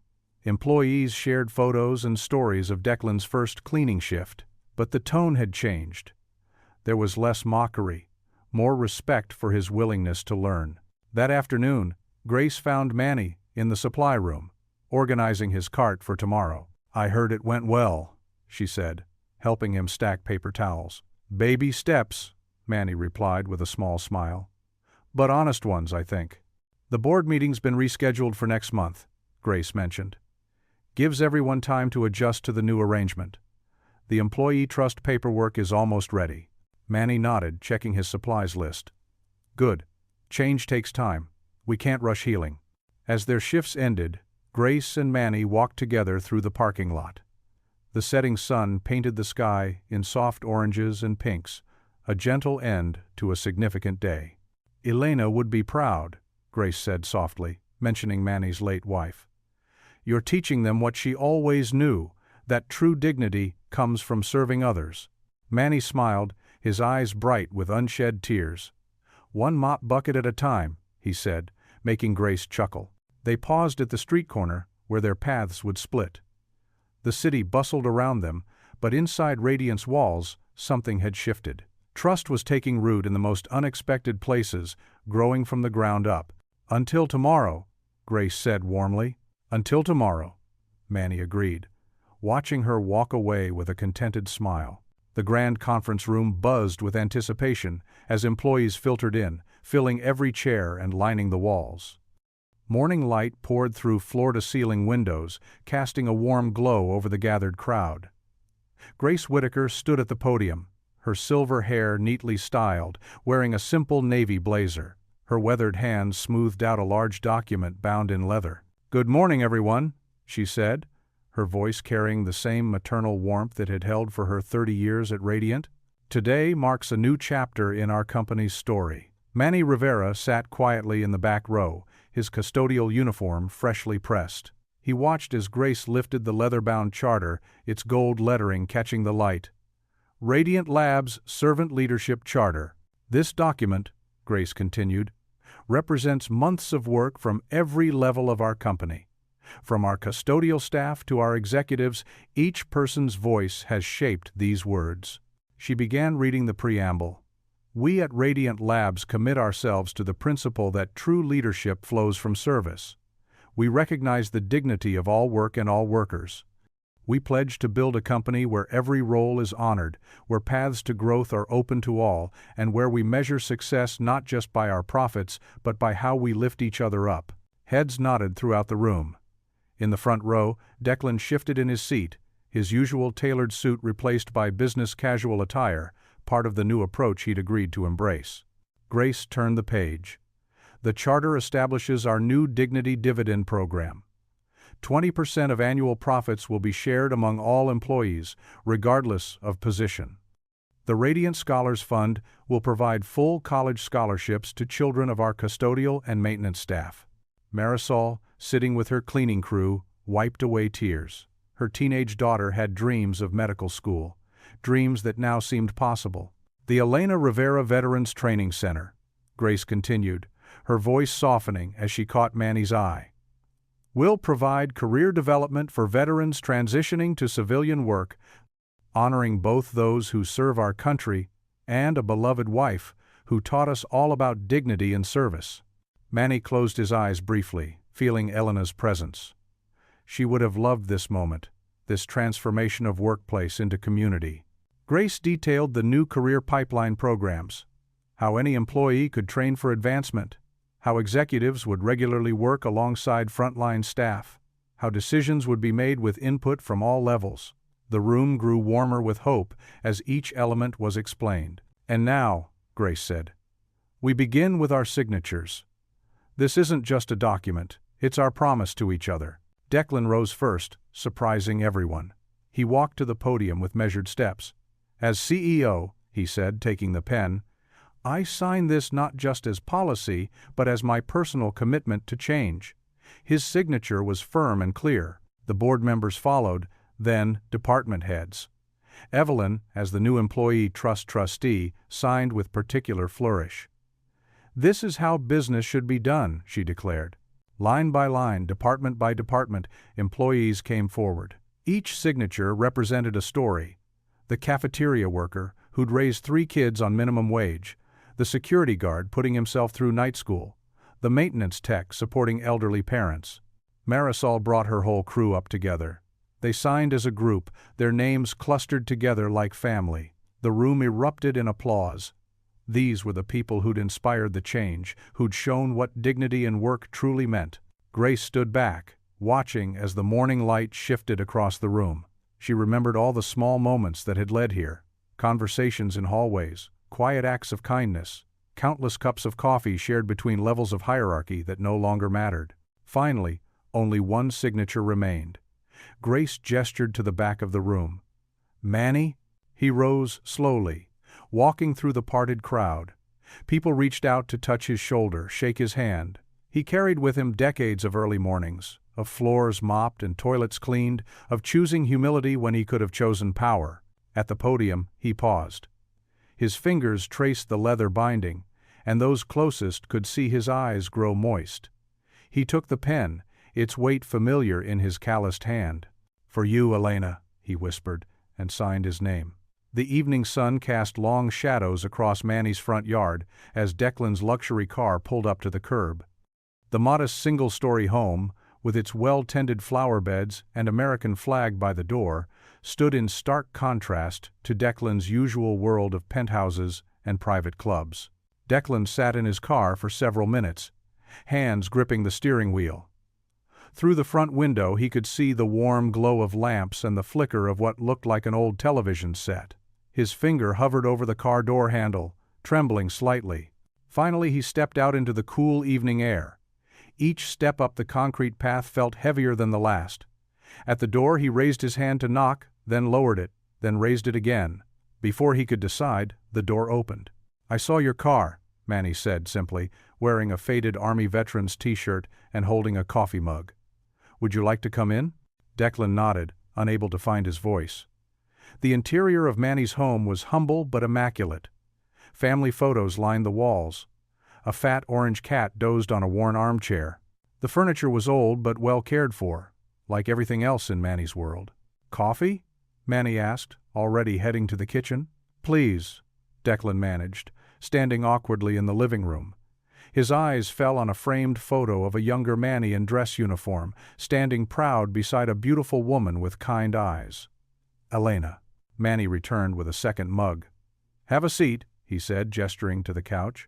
Employees shared photos and stories of Declan's first cleaning shift, but the tone had changed. There was less mockery, more respect for his willingness to learn. That afternoon, Grace found Manny in the supply room, organizing his cart for tomorrow. "I heard it went well," she said, helping him stack paper towels. "Baby steps," Manny replied with a small smile. "But honest ones, I think." "The board meeting's been rescheduled for next month," Grace mentioned. "Gives everyone time to adjust to the new arrangement. The employee trust paperwork is almost ready." Manny nodded, checking his supplies list. "Good. Change takes time. We can't rush healing." As their shifts ended, Grace and Manny walked together through the parking lot. The setting sun painted the sky in soft oranges and pinks, a gentle end to a significant day. "Elena would be proud," Grace said softly, mentioning Manny's late wife. "You're teaching them what she always knew, that true dignity comes from serving others." Manny smiled, his eyes bright with unshed tears. "One mop bucket at a time," he said, making Grace chuckle. They paused at the street corner, where their paths would split. The city bustled around them, but inside Radiant's walls, something had shifted. Trust was taking root in the most unexpected places, growing from the ground up. "Until tomorrow," Grace said warmly. "Until tomorrow," Manny agreed, watching her walk away with a contented smile. The grand conference room buzzed with anticipation as employees filtered in, filling every chair and lining the walls. Morning light poured through floor-to-ceiling windows, casting a warm glow over the gathered crowd. Grace Whitaker stood at the podium, her silver hair neatly styled, wearing a simple navy blazer. Her weathered hands smoothed out a large document bound in leather. "Good morning, everyone," she said, her voice carrying the same maternal warmth it had held for her 30 years at Radiant. "Today marks a new chapter in our company's story." Manny Rivera sat quietly in the back row, his custodial uniform freshly pressed. He watched as Grace lifted the leather-bound charter, its gold lettering catching the light. "Radiant Labs Servant Leadership Charter. This document," Grace continued, "represents months of work from every level of our company. From our custodial staff to our executives, each person's voice has shaped these words." She began reading the preamble. "We at Radiant Labs commit ourselves to the principle that true leadership flows from service. We recognize the dignity of all work and all workers. We pledge to build a company where every role is honored, where paths to growth are open to all, and where we measure success not just by our profits, but by how we lift each other up." Heads nodded throughout the room. In the front row, Declan shifted in his seat, his usual tailored suit replaced by business casual attire, part of the new approach he'd agreed to embrace. Grace turned the page. "The charter establishes our new Dignity Dividend program. 20% of annual profits will be shared among all employees, regardless of position. The Radiant Scholars Fund will provide full college scholarships to children of our custodial and maintenance staff." Marisol, sitting with her cleaning crew, wiped away tears. Her teenage daughter had dreams of medical school, dreams that now seemed possible. "The Elena Rivera Veterans Training Center," Grace continued, her voice softening as she caught Manny's eye, "will provide career development for veterans transitioning to civilian work, honoring both those who serve our country and a beloved wife who taught us all about dignity and service." Manny closed his eyes briefly, feeling Elena's presence. She would have loved this moment, this transformation of workplace into community. Grace detailed the new career pipeline programs, how any employee could train for advancement, how executives would regularly work alongside frontline staff, how decisions would be made with input from all levels. The room grew warmer with hope as each element was explained. "And now," Grace said, "we begin with our signatures. This isn't just a document, it's our promise to each other." Declan rose first, surprising everyone. He walked to the podium with measured steps. "As CEO," he said, taking the pen, "I sign this not just as policy, but as my personal commitment to change." His signature was firm and clear. The board members followed, then department heads. Evelyn, as the new employee trust trustee, signed with particular flourish. "This is how business should be done," she declared. Line by line, department by department, employees came forward. Each signature represented a story. The cafeteria worker, who'd raised 3 kids on minimum wage, the security guard putting himself through night school, the maintenance tech supporting elderly parents. Marisol brought her whole crew up together. They signed as a group, their names clustered together like family. The room erupted in applause. These were the people who'd inspired the change, who'd shown what dignity in work truly meant. Grace stood back, watching as the morning light shifted across the room. She remembered all the small moments that had led here, conversations in hallways, quiet acts of kindness, countless cups of coffee shared between levels of hierarchy that no longer mattered. Finally, only one signature remained. Grace gestured to the back of the room. "Manny?" He rose slowly, walking through the parted crowd. People reached out to touch his shoulder, shake his hand. He carried with him decades of early mornings, of floors mopped and toilets cleaned, of choosing humility when he could have chosen power. At the podium, he paused. His fingers traced the leather binding, and those closest could see his eyes grow moist. He took the pen, its weight familiar in his calloused hand. "For you, Elena," he whispered, and signed his name. The evening sun cast long shadows across Manny's front yard as Declan's luxury car pulled up to the curb. The modest single-story home, with its well-tended flower beds and American flag by the door, stood in stark contrast to Declan's usual world of penthouses and private clubs. Declan sat in his car for several minutes, hands gripping the steering wheel. Through the front window he could see the warm glow of lamps and the flicker of what looked like an old television set. His finger hovered over the car door handle, trembling slightly. Finally he stepped out into the cool evening air. Each step up the concrete path felt heavier than the last. At the door he raised his hand to knock, then lowered it, then raised it again. Before he could decide, the door opened. "I saw your car," Manny said simply, wearing a faded Army veteran's t-shirt and holding a coffee mug. "Would you like to come in?" Declan nodded, unable to find his voice. The interior of Manny's home was humble but immaculate. Family photos lined the walls. A fat orange cat dozed on a worn armchair. The furniture was old but well cared for, like everything else in Manny's world. "Coffee?" Manny asked, already heading to the kitchen. "Please," Declan managed, standing awkwardly in the living room. His eyes fell on a framed photo of a younger Manny in dress uniform, standing proud beside a beautiful woman with kind eyes. "Elena." Manny returned with a second mug. "Have a seat," he said, gesturing to the couch.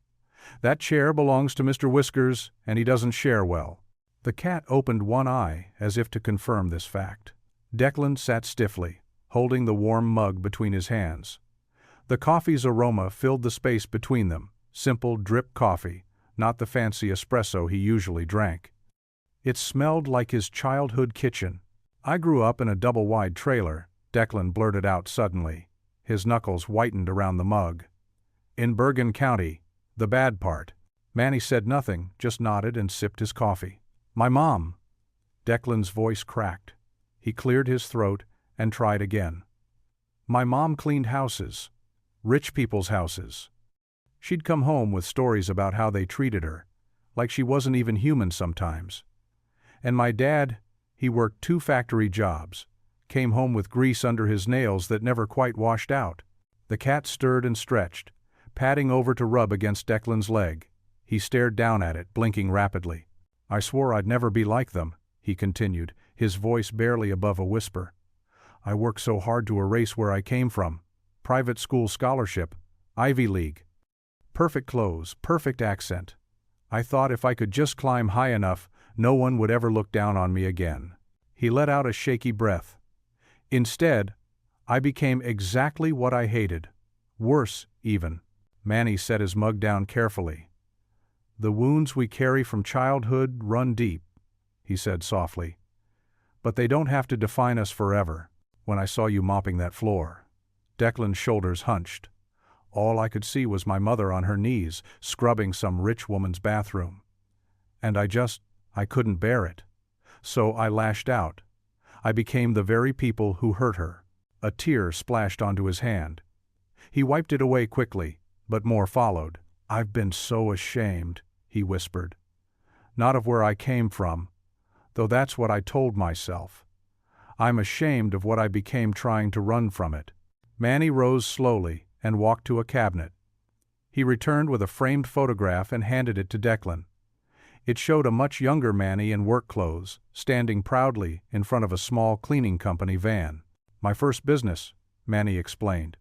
"That chair belongs to Mr. Whiskers, and he doesn't share well." The cat opened one eye as if to confirm this fact. Declan sat stiffly, holding the warm mug between his hands. The coffee's aroma filled the space between them, simple drip coffee, not the fancy espresso he usually drank. It smelled like his childhood kitchen. "I grew up in a double-wide trailer," Declan blurted out suddenly. His knuckles whitened around the mug. "In Bergen County, the bad part." Manny said nothing, just nodded and sipped his coffee. "My mom." Declan's voice cracked. He cleared his throat and tried again. "My mom cleaned houses. Rich people's houses. She'd come home with stories about how they treated her, like she wasn't even human sometimes. And my dad, he worked 2 factory jobs, came home with grease under his nails that never quite washed out." The cat stirred and stretched, padding over to rub against Declan's leg. He stared down at it, blinking rapidly. "I swore I'd never be like them," he continued, his voice barely above a whisper. "I worked so hard to erase where I came from. Private school scholarship, Ivy League. Perfect clothes, perfect accent. I thought if I could just climb high enough, no one would ever look down on me again." He let out a shaky breath. "Instead, I became exactly what I hated. Worse, even." Manny set his mug down carefully. "The wounds we carry from childhood run deep," he said softly. "But they don't have to define us forever." "When I saw you mopping that floor," Declan's shoulders hunched. "All I could see was my mother on her knees, scrubbing some rich woman's bathroom. And I couldn't bear it. So I lashed out. I became the very people who hurt her." A tear splashed onto his hand. He wiped it away quickly, but more followed. "I've been so ashamed," he whispered. "Not of where I came from, though that's what I told myself. I'm ashamed of what I became trying to run from it." Manny rose slowly and walked to a cabinet. He returned with a framed photograph and handed it to Declan. It showed a much younger Manny in work clothes, standing proudly in front of a small cleaning company van. "My first business," Manny explained.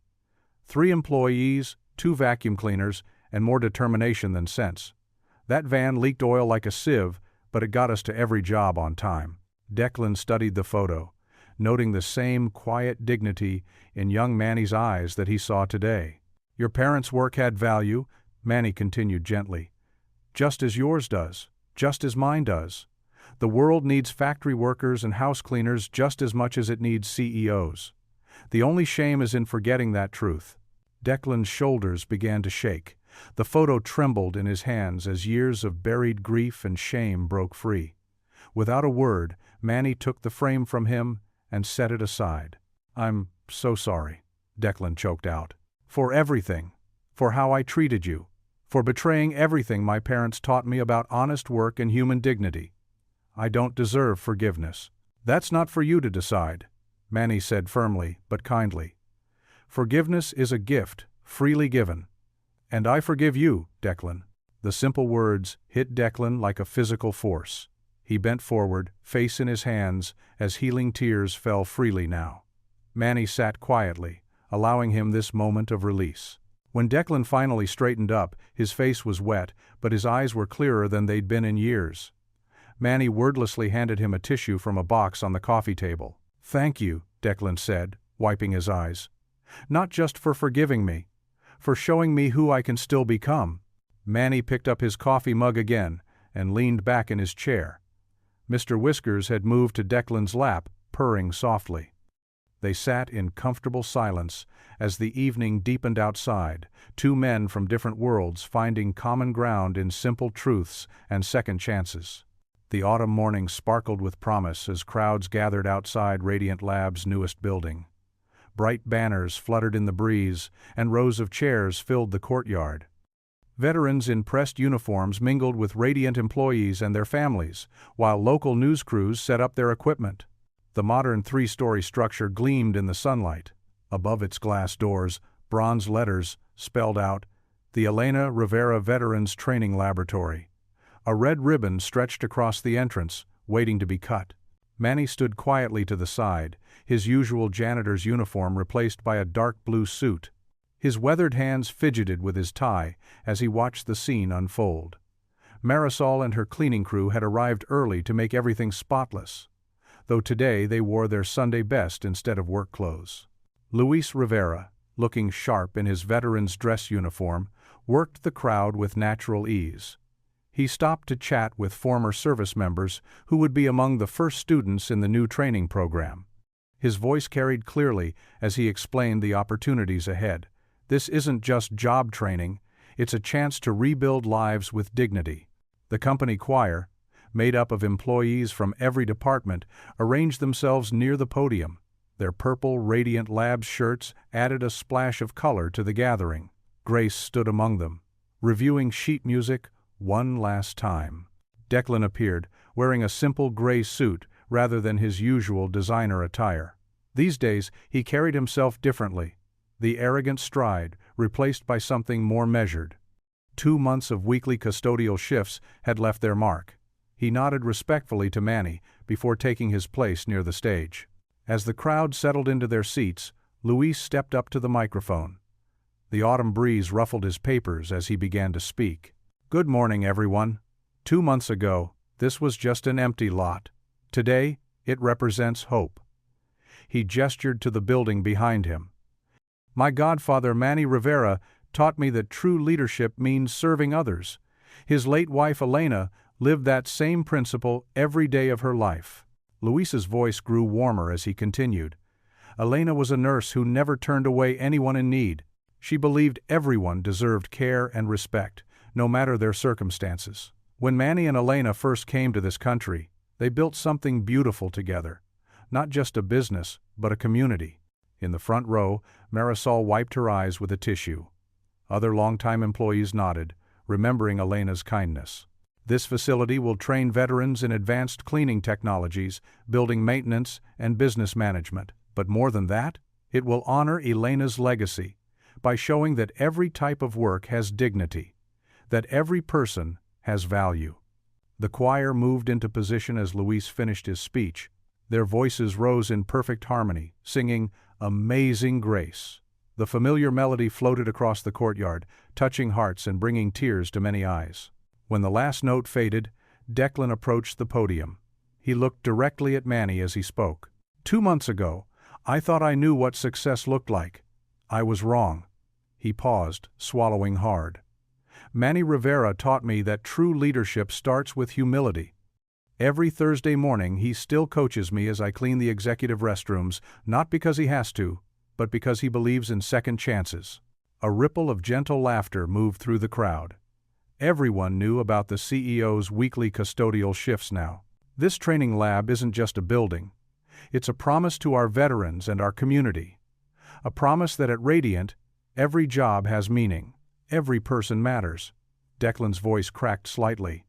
3 employees, 2 vacuum cleaners, and more determination than sense. That van leaked oil like a sieve, but it got us to every job on time." Declan studied the photo, noting the same quiet dignity in young Manny's eyes that he saw today. "Your parents' work had value," Manny continued gently. "Just as yours does, just as mine does. The world needs factory workers and house cleaners just as much as it needs CEOs. The only shame is in forgetting that truth." Declan's shoulders began to shake. The photo trembled in his hands as years of buried grief and shame broke free. Without a word, Manny took the frame from him and set it aside. "I'm so sorry," Declan choked out. "For everything. For how I treated you. For betraying everything my parents taught me about honest work and human dignity. I don't deserve forgiveness." "That's not for you to decide," Manny said firmly but kindly. "Forgiveness is a gift, freely given. And I forgive you, Declan." The simple words hit Declan like a physical force. He bent forward, face in his hands, as healing tears fell freely now. Manny sat quietly, allowing him this moment of release. When Declan finally straightened up, his face was wet, but his eyes were clearer than they'd been in years. Manny wordlessly handed him a tissue from a box on the coffee table. "Thank you," Declan said, wiping his eyes. "Not just for forgiving me, for showing me who I can still become." Manny picked up his coffee mug again and leaned back in his chair. Mr. Whiskers had moved to Declan's lap, purring softly. They sat in comfortable silence as the evening deepened outside, two men from different worlds finding common ground in simple truths and second chances. The autumn morning sparkled with promise as crowds gathered outside Radiant Lab's newest building. Bright banners fluttered in the breeze, and rows of chairs filled the courtyard. Veterans in pressed uniforms mingled with Radiant employees and their families, while local news crews set up their equipment. The modern three-story structure gleamed in the sunlight. Above its glass doors, bronze letters spelled out, "The Elena Rivera Veterans Training Laboratory." A red ribbon stretched across the entrance, waiting to be cut. Manny stood quietly to the side, his usual janitor's uniform replaced by a dark blue suit. His weathered hands fidgeted with his tie as he watched the scene unfold. Marisol and her cleaning crew had arrived early to make everything spotless, though today they wore their Sunday best instead of work clothes. Luis Rivera, looking sharp in his veteran's dress uniform, worked the crowd with natural ease. He stopped to chat with former service members who would be among the first students in the new training program. His voice carried clearly as he explained the opportunities ahead. This isn't just job training, it's a chance to rebuild lives with dignity. The company choir, made up of employees from every department, arranged themselves near the podium. Their purple Radiant Labs shirts added a splash of color to the gathering. Grace stood among them, reviewing sheet music one last time. Declan appeared, wearing a simple gray suit rather than his usual designer attire. These days, he carried himself differently, the arrogant stride replaced by something more measured. 2 months of weekly custodial shifts had left their mark. He nodded respectfully to Manny before taking his place near the stage. As the crowd settled into their seats, Luis stepped up to the microphone. The autumn breeze ruffled his papers as he began to speak. "Good morning, everyone. 2 months ago, this was just an empty lot. Today, it represents hope." He gestured to the building behind him. "My godfather Manny Rivera taught me that true leadership means serving others. His late wife Elena lived that same principle every day of her life." Luis's voice grew warmer as he continued. "Elena was a nurse who never turned away anyone in need. She believed everyone deserved care and respect, no matter their circumstances. When Manny and Elena first came to this country, they built something beautiful together. Not just a business, but a community." In the front row, Marisol wiped her eyes with a tissue. Other longtime employees nodded, remembering Elena's kindness. "This facility will train veterans in advanced cleaning technologies, building maintenance, and business management. But more than that, it will honor Elena's legacy by showing that every type of work has dignity, that every person has value." The choir moved into position as Luis finished his speech. Their voices rose in perfect harmony, singing "Amazing Grace." The familiar melody floated across the courtyard, touching hearts and bringing tears to many eyes. When the last note faded, Declan approached the podium. He looked directly at Manny as he spoke. 2 months ago, I thought I knew what success looked like. I was wrong." He paused, swallowing hard. "Manny Rivera taught me that true leadership starts with humility. Every Thursday morning he still coaches me as I clean the executive restrooms, not because he has to, but because he believes in second chances. A ripple of gentle laughter moved through the crowd. Everyone knew about the CEO's weekly custodial shifts now. This training lab isn't just a building. It's a promise to our veterans and our community. A promise that at Radiant, every job has meaning. Every person matters. Declan's voice cracked slightly.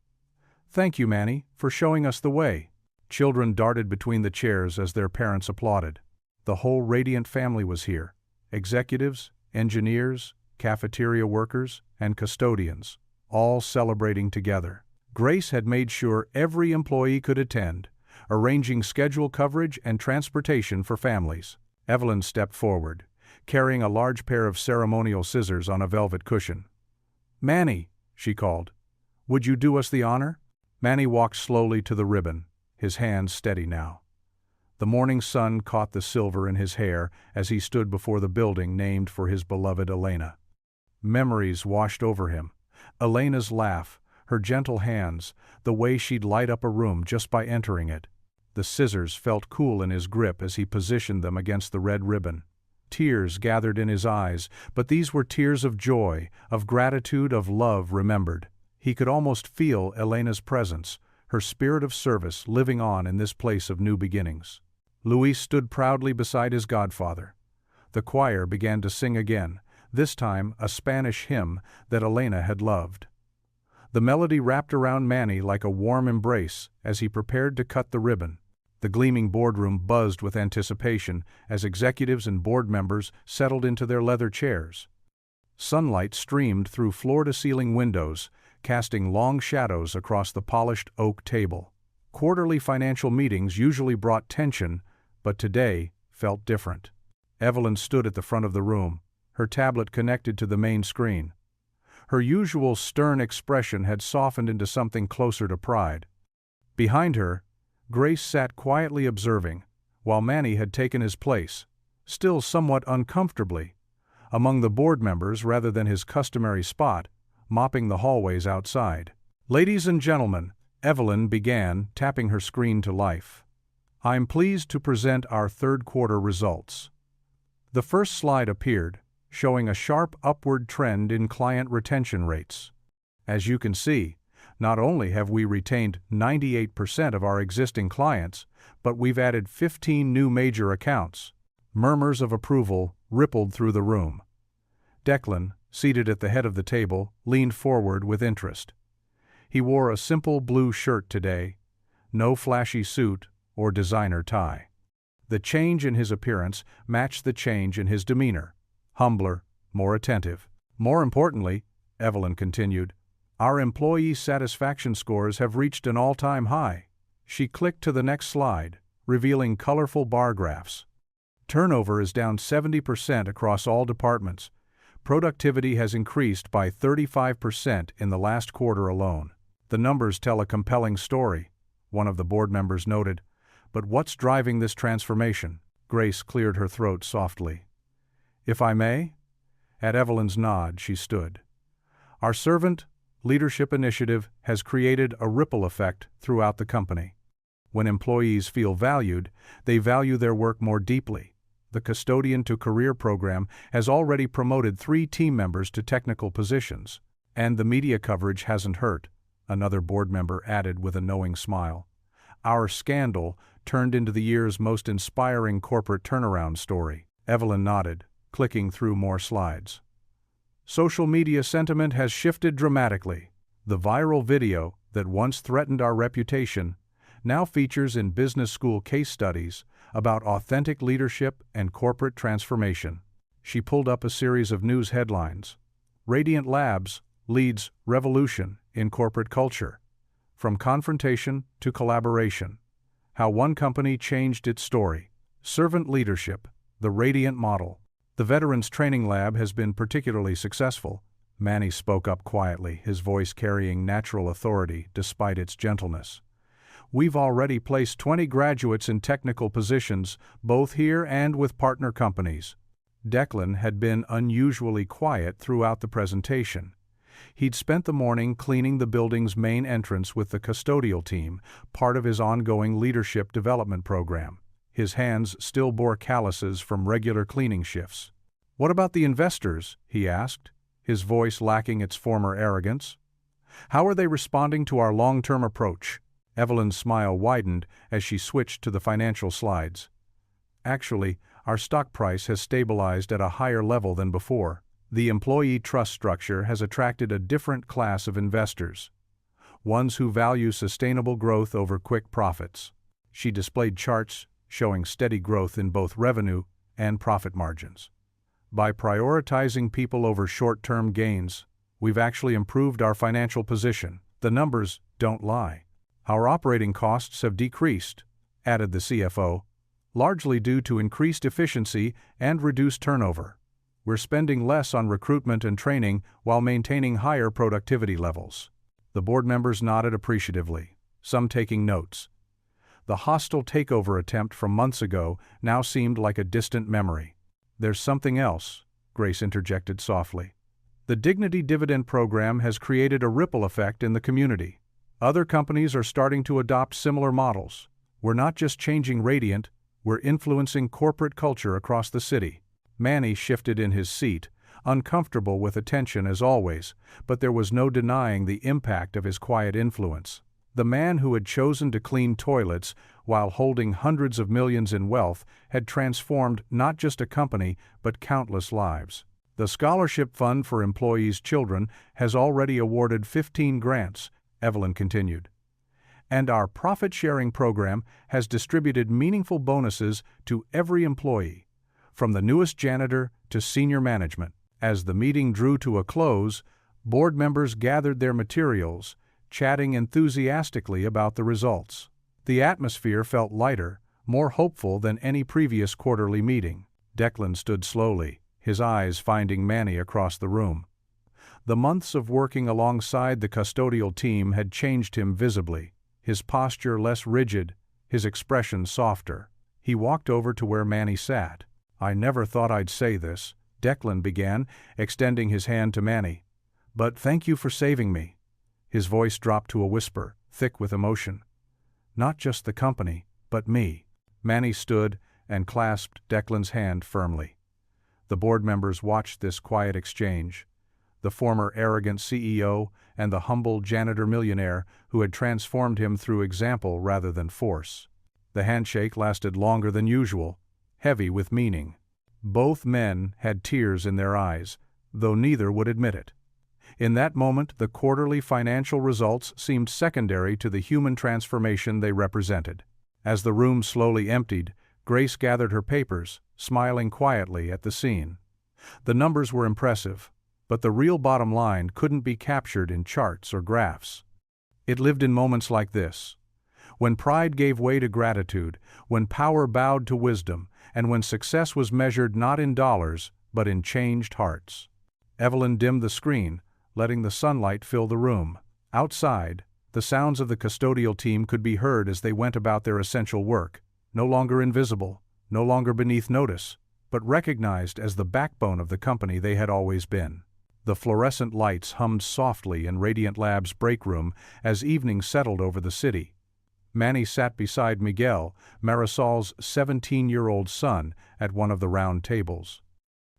Thank you, Manny, for showing us the way. Children darted between the chairs as their parents applauded. The whole Radiant family was here. Executives, engineers, cafeteria workers, and custodians, all celebrating together. Grace had made sure every employee could attend, arranging schedule coverage and transportation for families. Evelyn stepped forward, carrying a large pair of ceremonial scissors on a velvet cushion. Manny, she called, would you do us the honor? Manny walked slowly to the ribbon, his hands steady now. The morning sun caught the silver in his hair as he stood before the building named for his beloved Elena. Memories washed over him. Elena's laugh, her gentle hands, the way she'd light up a room just by entering it. The scissors felt cool in his grip as he positioned them against the red ribbon. Tears gathered in his eyes, but these were tears of joy, of gratitude, of love remembered. He could almost feel Elena's presence, her spirit of service living on in this place of new beginnings. Luis stood proudly beside his godfather. The choir began to sing again, this time a Spanish hymn that Elena had loved. The melody wrapped around Manny like a warm embrace as he prepared to cut the ribbon. The gleaming boardroom buzzed with anticipation as executives and board members settled into their leather chairs. Sunlight streamed through floor-to-ceiling windows, casting long shadows across the polished oak table. Quarterly financial meetings usually brought tension, but today felt different. Evelyn stood at the front of the room, her tablet connected to the main screen. Her usual stern expression had softened into something closer to pride. Behind her, Grace sat quietly observing, while Manny had taken his place, still somewhat uncomfortably, among the board members rather than his customary spot, mopping the hallways outside. Ladies and gentlemen, Evelyn began, tapping her screen to life. I'm pleased to present our third quarter results. The first slide appeared, showing a sharp upward trend in client retention rates. As you can see, not only have we retained 98% of our existing clients, but we've added 15 new major accounts. Murmurs of approval rippled through the room. Declan, seated at the head of the table, leaned forward with interest. He wore a simple blue shirt today, no flashy suit or designer tie. The change in his appearance matched the change in his demeanor, humbler, more attentive. More importantly, Evelyn continued, our employee satisfaction scores have reached an all-time high. She clicked to the next slide, revealing colorful bar graphs. Turnover is down 70% across all departments. Productivity has increased by 35% in the last quarter alone. The numbers tell a compelling story, one of the board members noted. But what's driving this transformation? Grace cleared her throat softly. If I may? At Evelyn's nod, she stood. Our servant leadership initiative has created a ripple effect throughout the company. When employees feel valued, they value their work more deeply. The Custodian to Career program has already promoted 3 team members to technical positions. And the media coverage hasn't hurt, another board member added with a knowing smile. Our scandal turned into the year's most inspiring corporate turnaround story. Evelyn nodded, clicking through more slides. Social media sentiment has shifted dramatically. The viral video that once threatened our reputation now features in business school case studies about authentic leadership and corporate transformation. She pulled up a series of news headlines. Radiant Labs leads revolution in corporate culture. From confrontation to collaboration. How one company changed its story. Servant leadership, the Radiant model. The Veterans Training Lab has been particularly successful. Manny spoke up quietly, his voice carrying natural authority despite its gentleness. We've already placed 20 graduates in technical positions, both here and with partner companies. Declan had been unusually quiet throughout the presentation. He'd spent the morning cleaning the building's main entrance with the custodial team, part of his ongoing leadership development program. His hands still bore calluses from regular cleaning shifts. "What about the investors?" he asked, his voice lacking its former arrogance. "How are they responding to our long-term approach?" Evelyn's smile widened as she switched to the financial slides. "Actually, our stock price has stabilized at a higher level than before. The employee trust structure has attracted a different class of investors, ones who value sustainable growth over quick profits." She displayed charts showing steady growth in both revenue and profit margins. "By prioritizing people over short-term gains, we've actually improved our financial position. The numbers don't lie. Our operating costs have decreased," added the CFO, "largely due to increased efficiency and reduced turnover. We're spending less on recruitment and training while maintaining higher productivity levels." The board members nodded appreciatively, some taking notes. The hostile takeover attempt from months ago now seemed like a distant memory. "There's something else," Grace interjected softly. "The Dignity Dividend Program has created a ripple effect in the community. Other companies are starting to adopt similar models. We're not just changing Radiant, we're influencing corporate culture across the city." Manny shifted in his seat, uncomfortable with attention as always, but there was no denying the impact of his quiet influence. The man who had chosen to clean toilets while holding hundreds of millions in wealth had transformed not just a company but countless lives. "The Scholarship Fund for Employees' Children has already awarded 15 grants," Evelyn continued. "And our profit-sharing program has distributed meaningful bonuses to every employee, from the newest janitor to senior management." As the meeting drew to a close, board members gathered their materials, chatting enthusiastically about the results. The atmosphere felt lighter, more hopeful than any previous quarterly meeting. Declan stood slowly, his eyes finding Manny across the room. The months of working alongside the custodial team had changed him visibly, his posture less rigid, his expression softer. He walked over to where Manny sat. "I never thought I'd say this," Declan began, extending his hand to Manny. "But thank you for saving me." His voice dropped to a whisper, thick with emotion. "Not just the company, but me." Manny stood and clasped Declan's hand firmly. The board members watched this quiet exchange. The former arrogant CEO and the humble janitor millionaire who had transformed him through example rather than force. The handshake lasted longer than usual, heavy with meaning. Both men had tears in their eyes, though neither would admit it. In that moment, the quarterly financial results seemed secondary to the human transformation they represented. As the room slowly emptied, Grace gathered her papers, smiling quietly at the scene. The numbers were impressive, but the real bottom line couldn't be captured in charts or graphs. It lived in moments like this. When pride gave way to gratitude, when power bowed to wisdom, and when success was measured not in dollars, but in changed hearts. Evelyn dimmed the screen, letting the sunlight fill the room. Outside, the sounds of the custodial team could be heard as they went about their essential work, no longer invisible, no longer beneath notice, but recognized as the backbone of the company they had always been. The fluorescent lights hummed softly in Radiant Lab's break room as evening settled over the city. Manny sat beside Miguel, Marisol's 17-year-old son, at one of the round tables.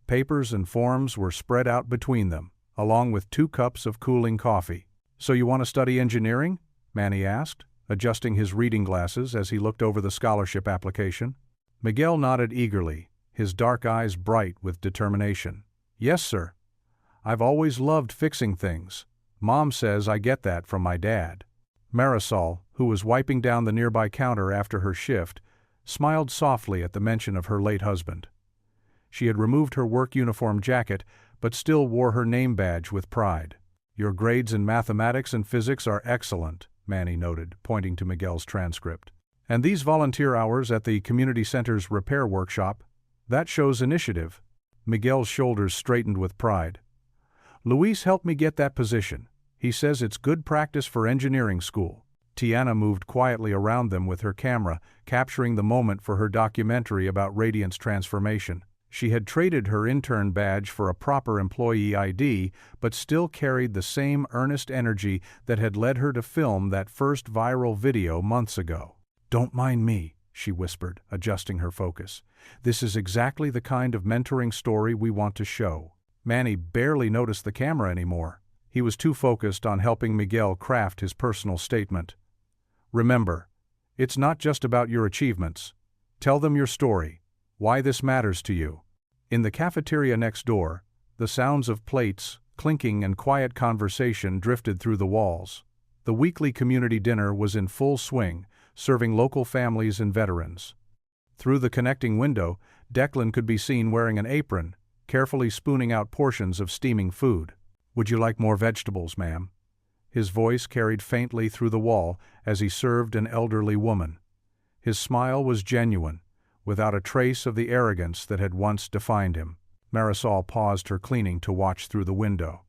Papers and forms were spread out between them, along with 2 cups of cooling coffee. "So you want to study engineering?" Manny asked, adjusting his reading glasses as he looked over the scholarship application. Miguel nodded eagerly, his dark eyes bright with determination. "Yes, sir. I've always loved fixing things. Mom says I get that from my dad." Marisol, who was wiping down the nearby counter after her shift, smiled softly at the mention of her late husband. She had removed her work uniform jacket, but still wore her name badge with pride. "Your grades in mathematics and physics are excellent," Manny noted, pointing to Miguel's transcript. "And these volunteer hours at the community center's repair workshop, that shows initiative." Miguel's shoulders straightened with pride. "Luis helped me get that position. He says it's good practice for engineering school." Tiana moved quietly around them with her camera, capturing the moment for her documentary about Radiant's transformation. She had traded her intern badge for a proper employee ID, but still carried the same earnest energy that had led her to film that first viral video months ago. "Don't mind me," she whispered, adjusting her focus. "This is exactly the kind of mentoring story we want to show." Manny barely noticed the camera anymore. He was too focused on helping Miguel craft his personal statement. "Remember, it's not just about your achievements. Tell them your story, why this matters to you." In the cafeteria next door, the sounds of plates, clinking and quiet conversation drifted through the walls. The weekly community dinner was in full swing, serving local families and veterans. Through the connecting window, Declan could be seen wearing an apron, carefully spooning out portions of steaming food. "Would you like more vegetables, ma'am?" His voice carried faintly through the wall as he served an elderly woman. His smile was genuine, without a trace of the arrogance that had once defined him. Marisol paused her cleaning to watch through the window.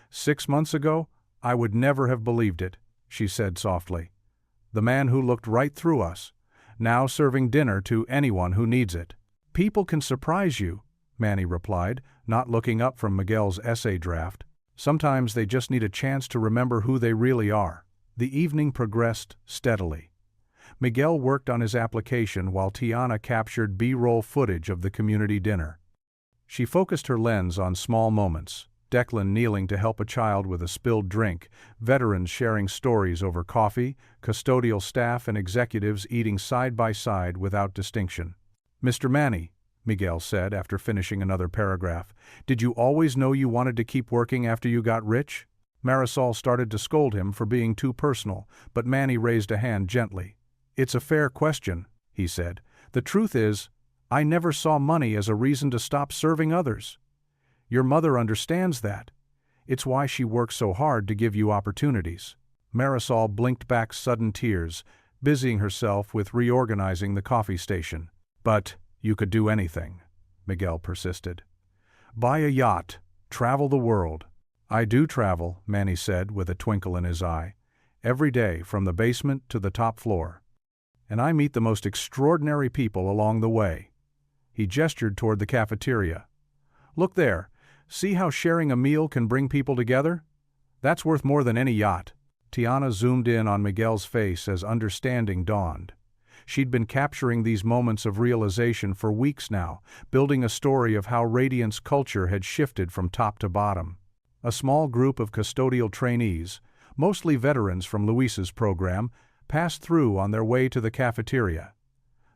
6 months ago, I would never have believed it, she said softly. The man who looked right through us, now serving dinner to anyone who needs it. People can surprise you, Manny replied, not looking up from Miguel's essay draft. Sometimes they just need a chance to remember who they really are. The evening progressed steadily. Miguel worked on his application while Tiana captured B-roll footage of the community dinner. She focused her lens on small moments, Declan kneeling to help a child with a spilled drink, veterans sharing stories over coffee, custodial staff and executives eating side by side without distinction. "Mr. Manny," Miguel said after finishing another paragraph, "did you always know you wanted to keep working after you got rich?" Marisol started to scold him for being too personal, but Manny raised a hand gently. "It's a fair question," he said. "The truth is, I never saw money as a reason to stop serving others. Your mother understands that. It's why she works so hard to give you opportunities." Marisol blinked back sudden tears, busying herself with reorganizing the coffee station. "But you could do anything," Miguel persisted. "Buy a yacht, travel the world." "I do travel," Manny said with a twinkle in his eye. "Every day from the basement to the top floor. And I meet the most extraordinary people along the way." He gestured toward the cafeteria. "Look there. See how sharing a meal can bring people together? That's worth more than any yacht." Tiana zoomed in on Miguel's face as understanding dawned. She'd been capturing these moments of realization for weeks now, building a story of how Radiant's culture had shifted from top to bottom. A small group of custodial trainees, mostly veterans from Luis's program, passed through on their way to the cafeteria.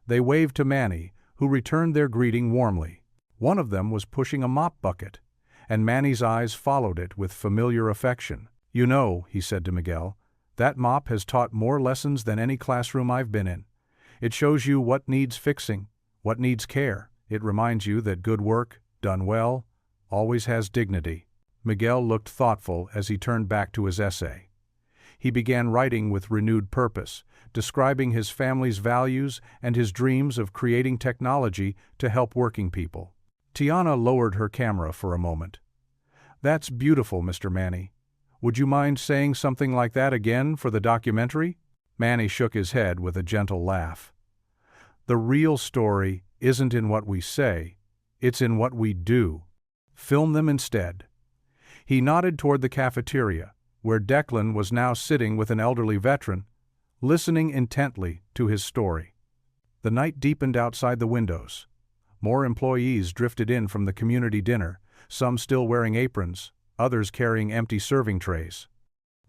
They waved to Manny, who returned their greeting warmly. One of them was pushing a mop bucket, and Manny's eyes followed it with familiar affection. "You know," he said to Miguel, "that mop has taught more lessons than any classroom I've been in. It shows you what needs fixing, what needs care. It reminds you that good work, done well, always has dignity." Miguel looked thoughtful as he turned back to his essay. He began writing with renewed purpose, describing his family's values and his dreams of creating technology to help working people. Tiana lowered her camera for a moment. "That's beautiful, Mr. Manny. Would you mind saying something like that again for the documentary?" Manny shook his head with a gentle laugh. "The real story isn't in what we say, it's in what we do. Film them instead." He nodded toward the cafeteria, where Declan was now sitting with an elderly veteran, listening intently to his story. The night deepened outside the windows. More employees drifted in from the community dinner, some still wearing aprons, others carrying empty serving trays.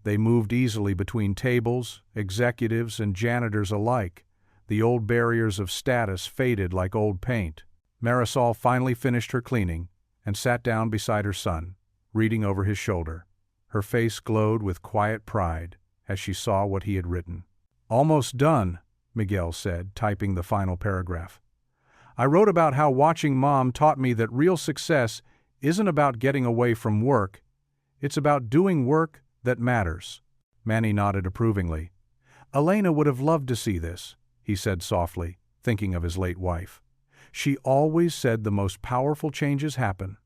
They moved easily between tables, executives and janitors alike. The old barriers of status faded like old paint. Marisol finally finished her cleaning and sat down beside her son, reading over his shoulder. Her face glowed with quiet pride as she saw what he had written. "Almost done," Miguel said, typing the final paragraph. "I wrote about how watching Mom taught me that real success isn't about getting away from work, it's about doing work that matters." Manny nodded approvingly. "Elena would have loved to see this," he said softly, thinking of his late wife. "She always said the most powerful changes happen,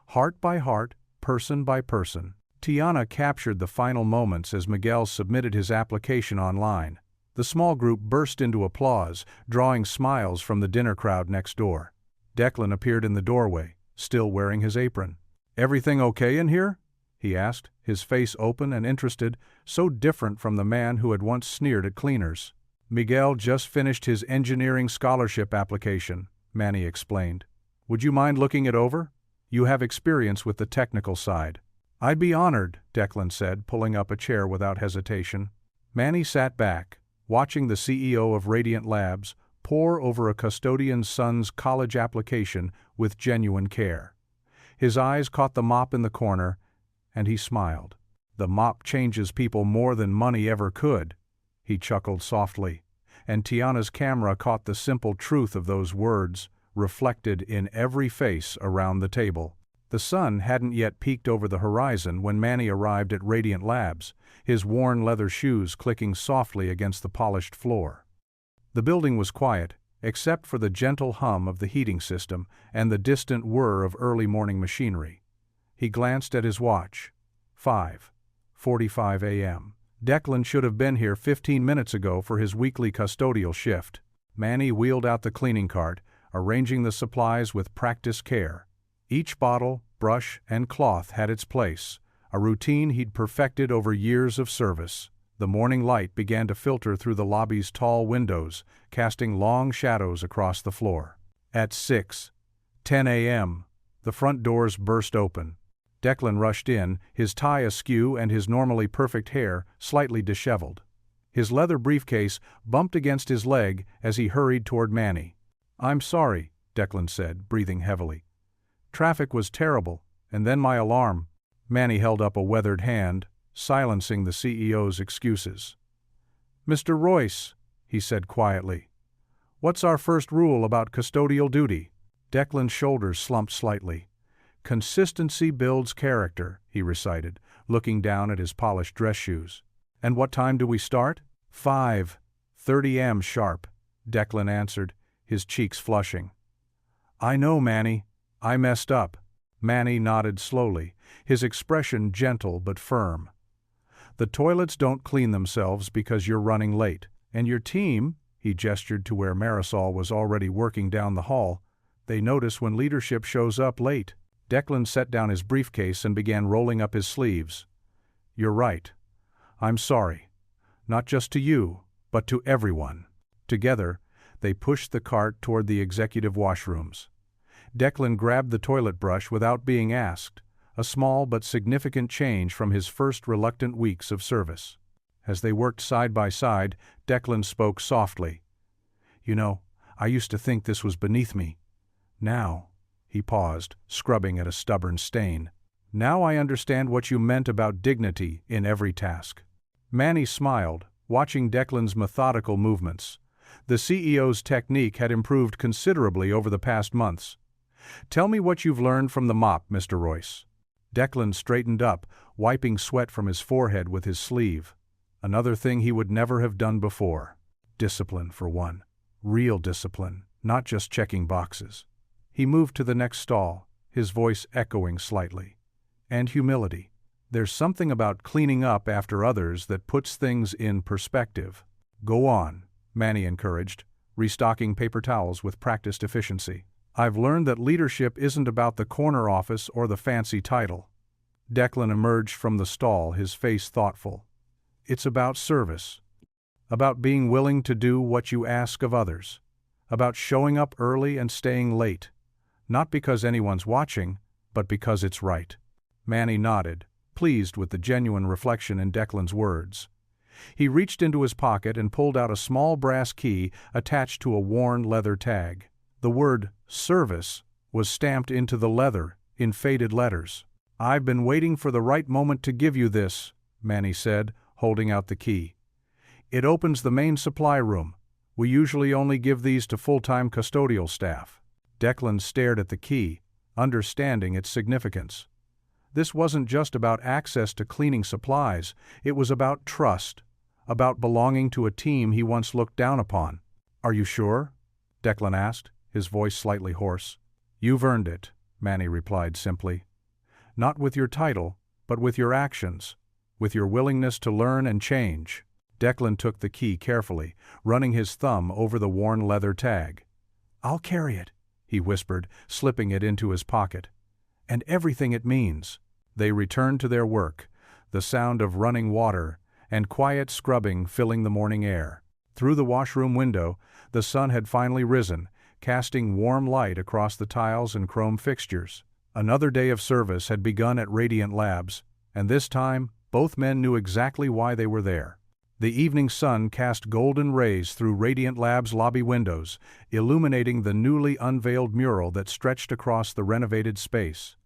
heart by heart, person by person." Tiana captured the final moments as Miguel submitted his application online. The small group burst into applause, drawing smiles from the dinner crowd next door. Declan appeared in the doorway, still wearing his apron. "Everything okay in here?" he asked, his face open and interested, so different from the man who had once sneered at cleaners. Miguel just finished his engineering scholarship application, Manny explained. Would you mind looking it over? You have experience with the technical side. I'd be honored, Declan said, pulling up a chair without hesitation. Manny sat back, watching the CEO of Radiant Labs pore over a custodian's son's college application with genuine care. His eyes caught the mop in the corner, and he smiled. The mop changes people more than money ever could, he chuckled softly, and Tiana's camera caught the simple truth of those words, reflected in every face around the table. The sun hadn't yet peeked over the horizon when Manny arrived at Radiant Labs, his worn leather shoes clicking softly against the polished floor. The building was quiet, except for the gentle hum of the heating system and the distant whir of early morning machinery. He glanced at his watch. 5:45 a.m. Declan should have been here 15 minutes ago for his weekly custodial shift. Manny wheeled out the cleaning cart, arranging the supplies with practiced care. Each bottle, brush, and cloth had its place, a routine he'd perfected over years of service. The morning light began to filter through the lobby's tall windows, casting long shadows across the floor. At 6:10 a.m., the front doors burst open. Declan rushed in, his tie askew and his normally perfect hair slightly disheveled. His leather briefcase bumped against his leg as he hurried toward Manny. "I'm sorry," Declan said, breathing heavily. "Traffic was terrible, and then my alarm." Manny held up a weathered hand, silencing the CEO's excuses. "Mr. Royce," he said quietly, "what's our first rule about custodial duty?" Declan's shoulders slumped slightly. "Consistency builds character," he recited, looking down at his polished dress shoes. "And what time do we start?" 5:30 a.m. sharp, Declan answered, his cheeks flushing. "I know, Manny. I messed up." Manny nodded slowly, his expression gentle but firm. "The toilets don't clean themselves because you're running late, and your team," he gestured to where Marisol was already working down the hall, "they notice when leadership shows up late." Declan set down his briefcase and began rolling up his sleeves. "You're right. I'm sorry. Not just to you, but to everyone." Together, they pushed the cart toward the executive washrooms. Declan grabbed the toilet brush without being asked, a small but significant change from his first reluctant weeks of service. As they worked side by side, Declan spoke softly. "You know, I used to think this was beneath me. Now," he paused, scrubbing at a stubborn stain, "now I understand what you meant about dignity in every task." Manny smiled, watching Declan's methodical movements. The CEO's technique had improved considerably over the past months. "Tell me what you've learned from the mop, Mr. Royce." Declan straightened up, wiping sweat from his forehead with his sleeve. Another thing he would never have done before. Discipline, for one. Real discipline, not just checking boxes. He moved to the next stall, his voice echoing slightly. "And humility. There's something about cleaning up after others that puts things in perspective." "Go on," Manny encouraged, restocking paper towels with practiced efficiency. "I've learned that leadership isn't about the corner office or the fancy title." Declan emerged from the stall, his face thoughtful. "It's about service. About being willing to do what you ask of others. About showing up early and staying late. Not because anyone's watching, but because it's right." Manny nodded, pleased with the genuine reflection in Declan's words. He reached into his pocket and pulled out a small brass key attached to a worn leather tag. The word "service" was stamped into the leather in faded letters. "I've been waiting for the right moment to give you this," Manny said, holding out the key. "It opens the main supply room. We usually only give these to full-time custodial staff." Declan stared at the key, understanding its significance. This wasn't just about access to cleaning supplies, it was about trust, about belonging to a team he once looked down upon. "Are you sure?" Declan asked, his voice slightly hoarse. "You've earned it," Manny replied simply. "Not with your title, but with your actions, with your willingness to learn and change." Declan took the key carefully, running his thumb over the worn leather tag. "I'll carry it," he whispered, slipping it into his pocket. "And everything it means." They returned to their work, the sound of running water and quiet scrubbing filling the morning air. Through the washroom window, the sun had finally risen, casting warm light across the tiles and chrome fixtures. Another day of service had begun at Radiant Labs, and this time, both men knew exactly why they were there. The evening sun cast golden rays through Radiant Labs' lobby windows, illuminating the newly unveiled mural that stretched across the renovated space.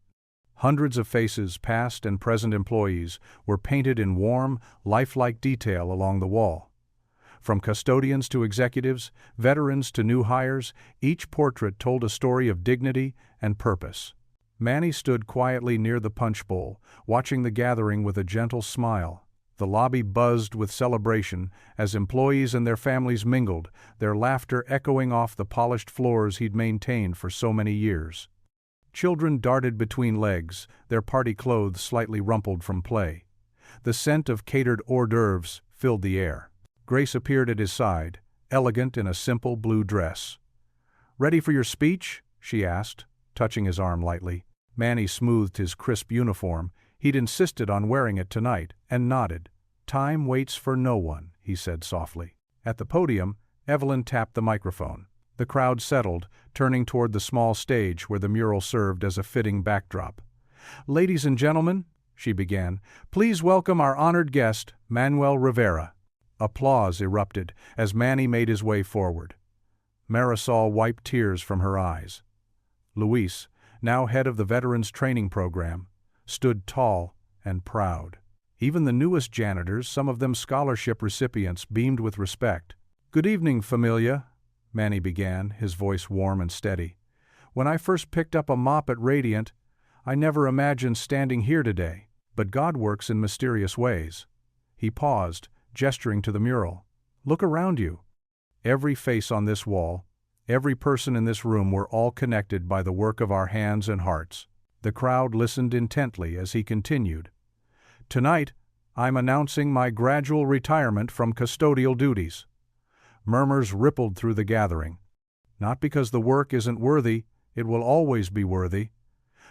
Hundreds of faces, past and present employees, were painted in warm, lifelike detail along the wall. From custodians to executives, veterans to new hires, each portrait told a story of dignity and purpose. Manny stood quietly near the punch bowl, watching the gathering with a gentle smile. The lobby buzzed with celebration as employees and their families mingled, their laughter echoing off the polished floors he'd maintained for so many years. Children darted between legs, their party clothes slightly rumpled from play. The scent of catered hors d'oeuvres filled the air. Grace appeared at his side, elegant in a simple blue dress. "Ready for your speech?" she asked, touching his arm lightly. Manny smoothed his crisp uniform. He'd insisted on wearing it tonight, and nodded. "Time waits for no one," he said softly. At the podium, Evelyn tapped the microphone. The crowd settled, turning toward the small stage where the mural served as a fitting backdrop. "Ladies and gentlemen," she began, "please welcome our honored guest, Manuel Rivera." Applause erupted as Manny made his way forward. Marisol wiped tears from her eyes. Luis, now head of the Veterans Training Program, stood tall and proud. Even the newest janitors, some of them scholarship recipients, beamed with respect. "Good evening, familia," Manny began, his voice warm and steady. "When I first picked up a mop at Radiant, I never imagined standing here today, but God works in mysterious ways." He paused, gesturing to the mural. "Look around you. Every face on this wall, every person in this room were all connected by the work of our hands and hearts." The crowd listened intently as he continued. "Tonight, I'm announcing my gradual retirement from custodial duties." Murmurs rippled through the gathering. Not because the work isn't worthy, it will always be worthy,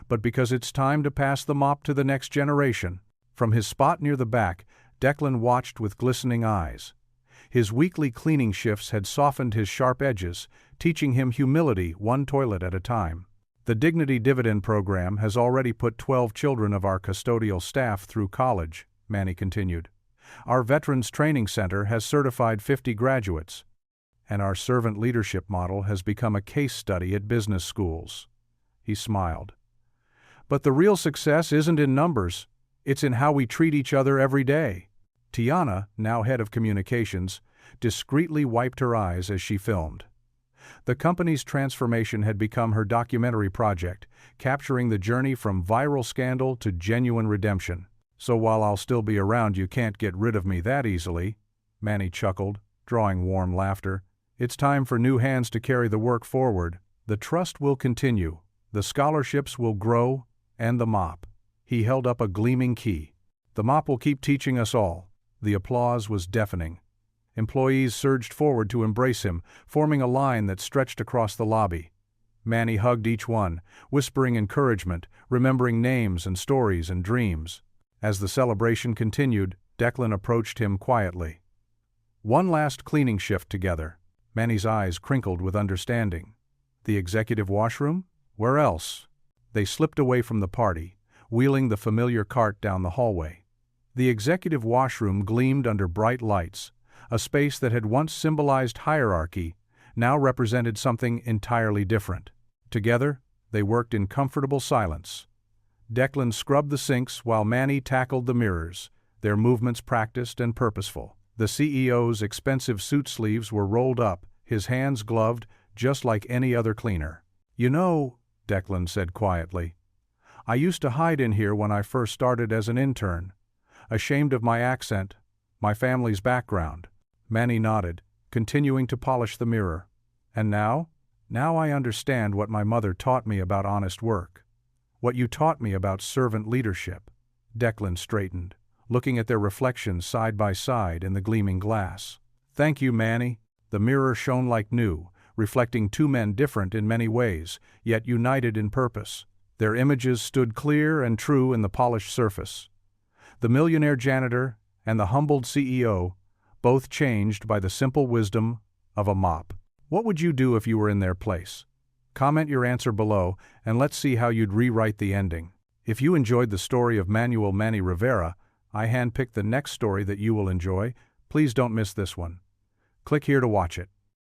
but because it's time to pass the mop to the next generation. From his spot near the back, Declan watched with glistening eyes. His weekly cleaning shifts had softened his sharp edges, teaching him humility one toilet at a time. "The Dignity Dividend Program has already put 12 children of our custodial staff through college," Manny continued. "Our Veterans Training Center has certified 50 graduates, and our servant leadership model has become a case study at business schools." He smiled. "But the real success isn't in numbers, it's in how we treat each other every day." Tiana, now head of communications, discreetly wiped her eyes as she filmed. The company's transformation had become her documentary project, capturing the journey from viral scandal to genuine redemption. "So while I'll still be around, you can't get rid of me that easily," Manny chuckled, drawing warm laughter. "It's time for new hands to carry the work forward. The trust will continue, the scholarships will grow, and the mop." He held up a gleaming key. "The mop will keep teaching us all." The applause was deafening. Employees surged forward to embrace him, forming a line that stretched across the lobby. Manny hugged each one, whispering encouragement, remembering names and stories and dreams. As the celebration continued, Declan approached him quietly. "One last cleaning shift together." Manny's eyes crinkled with understanding. "The executive washroom? Where else?" They slipped away from the party, wheeling the familiar cart down the hallway. The executive washroom gleamed under bright lights. A space that had once symbolized hierarchy now represented something entirely different. Together, they worked in comfortable silence. Declan scrubbed the sinks while Manny tackled the mirrors, their movements practiced and purposeful. The CEO's expensive suit sleeves were rolled up, his hands gloved, just like any other cleaner. "You know," Declan said quietly, "I used to hide in here when I first started as an intern, ashamed of my accent, my family's background." Manny nodded, continuing to polish the mirror. "And now? Now I understand what my mother taught me about honest work. What you taught me about servant leadership." Declan straightened, looking at their reflections side by side in the gleaming glass. "Thank you, Manny." The mirror shone like new, reflecting two men different in many ways, yet united in purpose. Their images stood clear and true in the polished surface. The millionaire janitor and the humbled CEO, both changed by the simple wisdom of a mop. What would you do if you were in their place? Comment your answer below, and let's see how you'd rewrite the ending. If you enjoyed the story of Manuel Manny Rivera, I handpicked the next story that you will enjoy. Please don't miss this one. Click here to watch it.